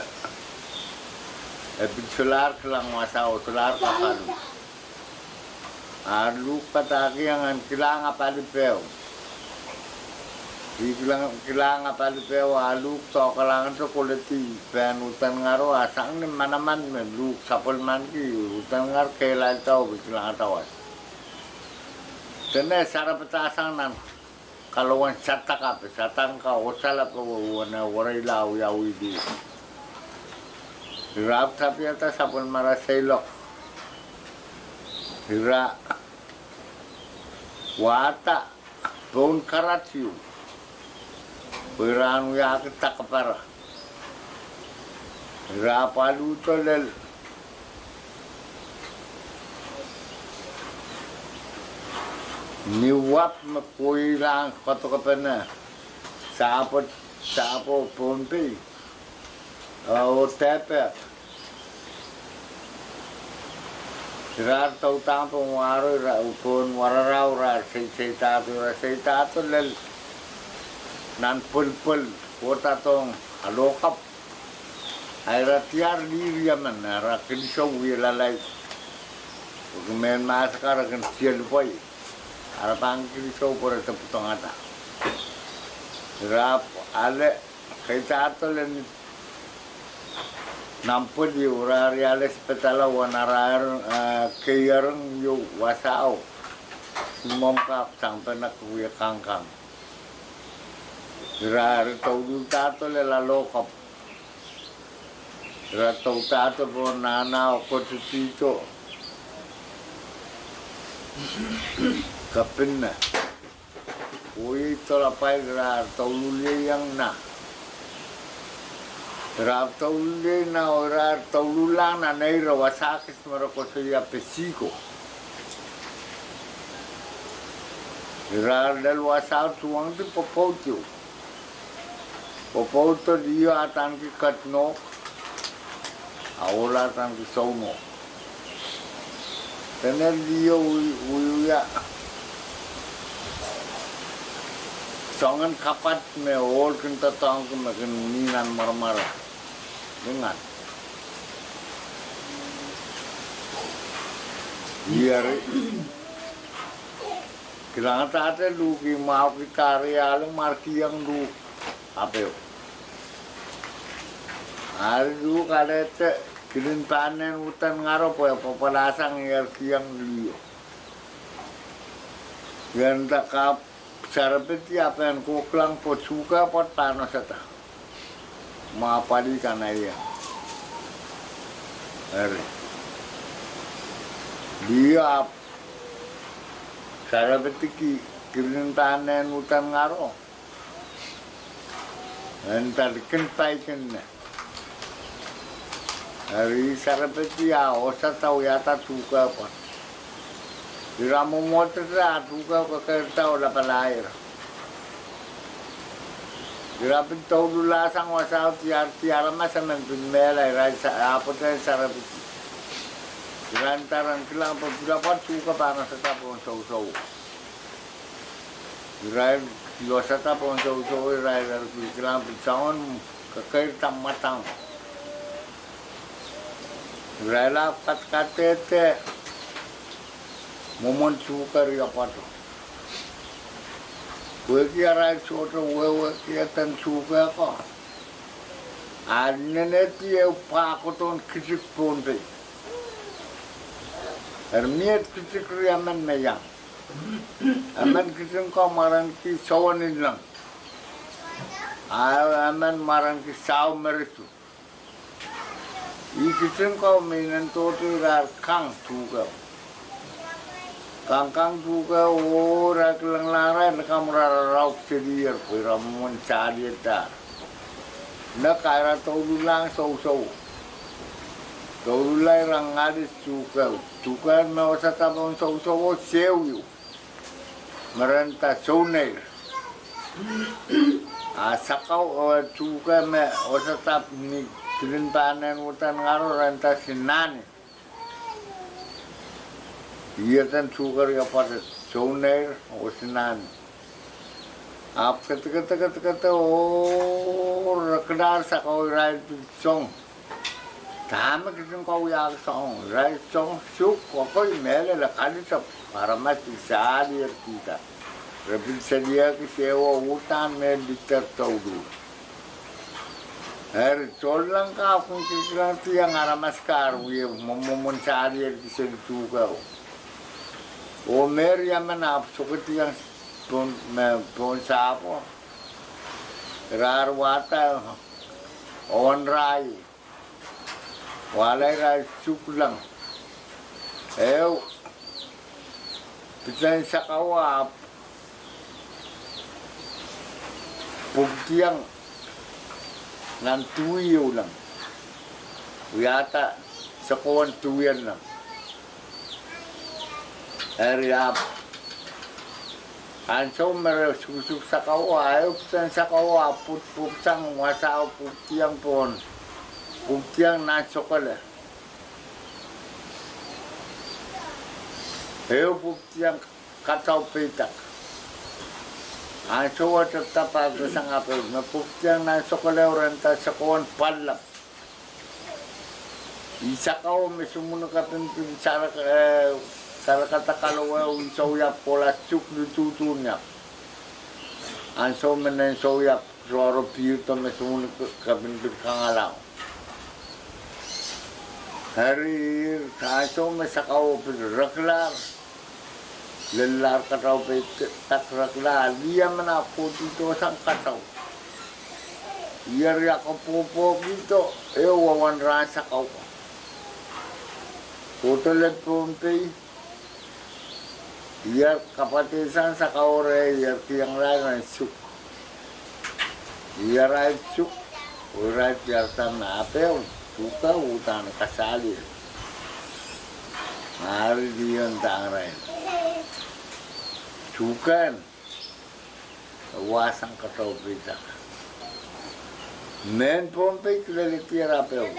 episolar kelang wasau solar kakalu alu pataki yang kilang apa dipeu di kilang apa dipeu alu to kalangan to koleti ben utan ngaro asang ni manaman men lu sapol manki utan ngar kelai tau kilang tawas kena sara petasang nan kalau wan catak apa satang kau salah kau wana warai lau yau itu hirap tapi atas sapol marah selok hira wata bon karatiu beranu ya kita kepara hira palu tolel niwap mapui lang koto kapana sapo Pohnpei o tepe rar tau tampo waro ra upon wararau ra sei tato lel nan pul kota tong alokap aira tiar diri yaman ra kilisau wilalai men maskara kan sial poi ara pangkili so por teputong ata rap ale kaitato len nampun di urari ale spetala wanarar Kairong yu wasao sumomkap sampai nak kuya kangkang rari tau tato le lalokap rari tau tato po nana o kotutito kapin na uy ito lapay rar taululi yang na rar taululi na o rar taululang na naira wasakis marakosoya pesiko rar dal wasaw tuwang di popotyo popoto diyo atan ki katno awala atan ki saumo tener dia uyuya songan kapat me ol kinta tang ke makin ninan marmara dengan biar kilangan tate lu ki mau ki karya lu marki yang lu apa yo hari lu kadete kilin panen hutan ngaro po ya papalasang yer kiang liyo. Yan takap sarapeti apa yang koklang pot suka pot panos ata. Maapali kanaya. Hari. Dia sarapeti kilin panen hutan ngaro. Entar kentai kena. Hari sarapeti ya osa tau yata tuka pa. Diramu motor ra tuka ka kerta ola palair. Dirapin tau dula sang wasau tiar masa menpinmela rai apa teh sarapeti. Dirantaran kilang pa berapa tuka panas tetap on sau. Dirai losa tap on sau rai kilang picahon ka kerta matang. Rela kat-katete momon sukar ya pato. Weki arai soto wewe kiatan suka ko. Aneneti e pakoton kisik Pohnpei. Ermiet kisik riaman meyang. Aman kisik ko maran ki sawanin lang. Aman maran ki saw meritu. Ikitin kau mainan toti rar kang juga, kang juga ora kelang laran kamu rarauk sedir, piramun cari tar. Nak kaya taulang sau, taulai rangadis juga mau satapon sau sewu, merentah sauner. Asakau juga me osatap ni. Kilin panen hutan ngaro renta sinani. Iya tan sugar ya pada soner o sinani. Ap kata rakdar sa kau rai song. Tama kisin kau ya song rai song suk kau mele la kali sa para mati sali kita. Repil sedia ki sewa hutan me diktar tau dulu. Her cholang ka kung kikilang tiang aramaskar uye momon sari el kisen tuga o mer yaman ap soketiang pon sapo rar wata on rai walai rai suklang eu pisan sakawa pugtiang nan tuyo lang. Uyata sa kawan tuyan lang. Eri ap Anso mere susuk sa kawa, ayop san sa kawa, put sang wasao putiang pon, putiang nasokole. Ayop putiang katau petak. Anso watak tapag sang apel, na putiang nasokole orenta sa kawan palap. Isa kawa mesumuno kapimpin cara kata kalau soya pola cuk dututunya, anso menen soya suara piu to mesun kabin kangalau. Hari anso mesakau raklar, lelar katau tak raklar dia menapu itu sang katau. Ia riak popo gitu, wawan rasa kau. Hotelet Pohnpei. Ia kapatisan sa kaore, ia tiang lain suk. Ia rai suk, rai tiartan na apel, suka hutan kasali. Hari dia tang rai. Sukan, wasang katau pita. Men Pohnpei kelele tiar apel.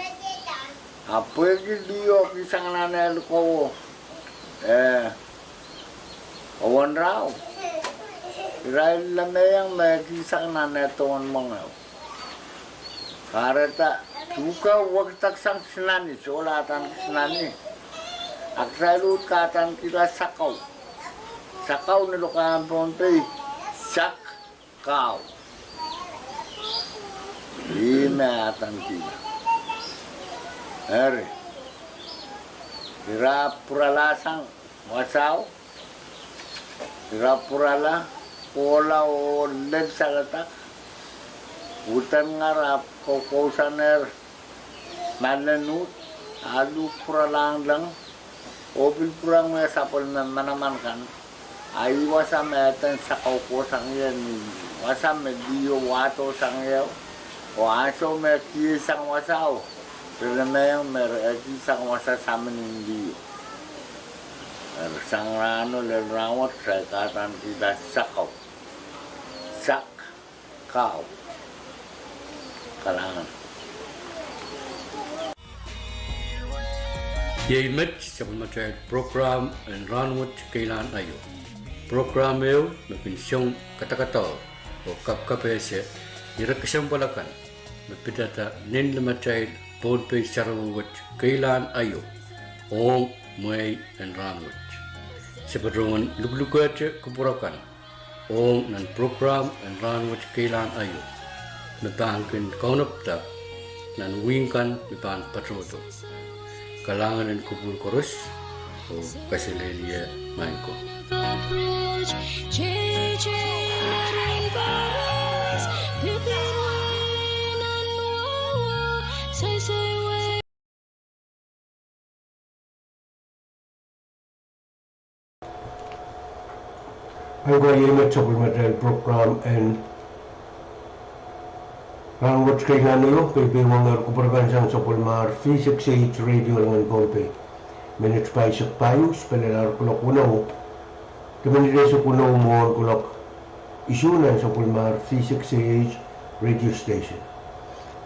Apa yang dia kisang nana luko? Awan rau, rai lambayang kisang nana tuan mangau. Karena suka waktu sang senani, solatan senani. Aksalut katan kita sakau ni lokan Pohnpei sak kau. Ini atan kita. Hari, kira puralasang wasau. Rapurala, pola o led salatak, hutan ngarap, kokosaner, malenut, alu puralang lang, obil purang may sapol na manaman kan, ay wasa metan sa kokosang yan, wasa mediyo wato sang yaw, o aso may kisang wasaw, pero mayang may kisang wasa sa amin hindi. Sang rano le rawat saya katan kita sakau, sak kau kalangan. Ye met macam program and Rahnwet Kailan ayo. Program eu mepinsyong Kadkadaur o KAPWARESOU irakasambalakan mepidata nin macam Pohnpei Sarawat Kailan ayo. Rohng, Pwuhng and Rahnwet. Sepadrongan luglugat kupurakan Rohng nan program and Rahnwet Kailan ayo. Mepangkin kaunapta nan wingkan mepan patroto. Kalangan dan kubur korus o kasilelia maingko. Angga yemet supplementary program and Rahnwet Kailan ayo Pwuhng kupurakan sang supplemar V6AH Radio dengan Pohnpei. Managed by Sapwekeikat pelelar kulok unaw. Kementerian Sukunaw mohon kulok isunan supplemar V6AH Radio Station.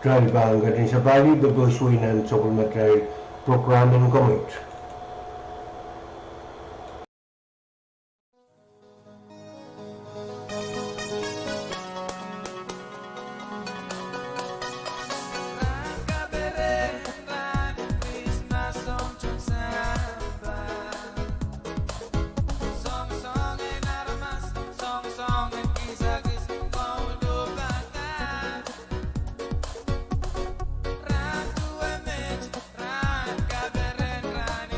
Trial ba ang gating sa bali begoswinan supplementary program and comment. Ratu emet, ran kaberen ran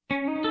Thank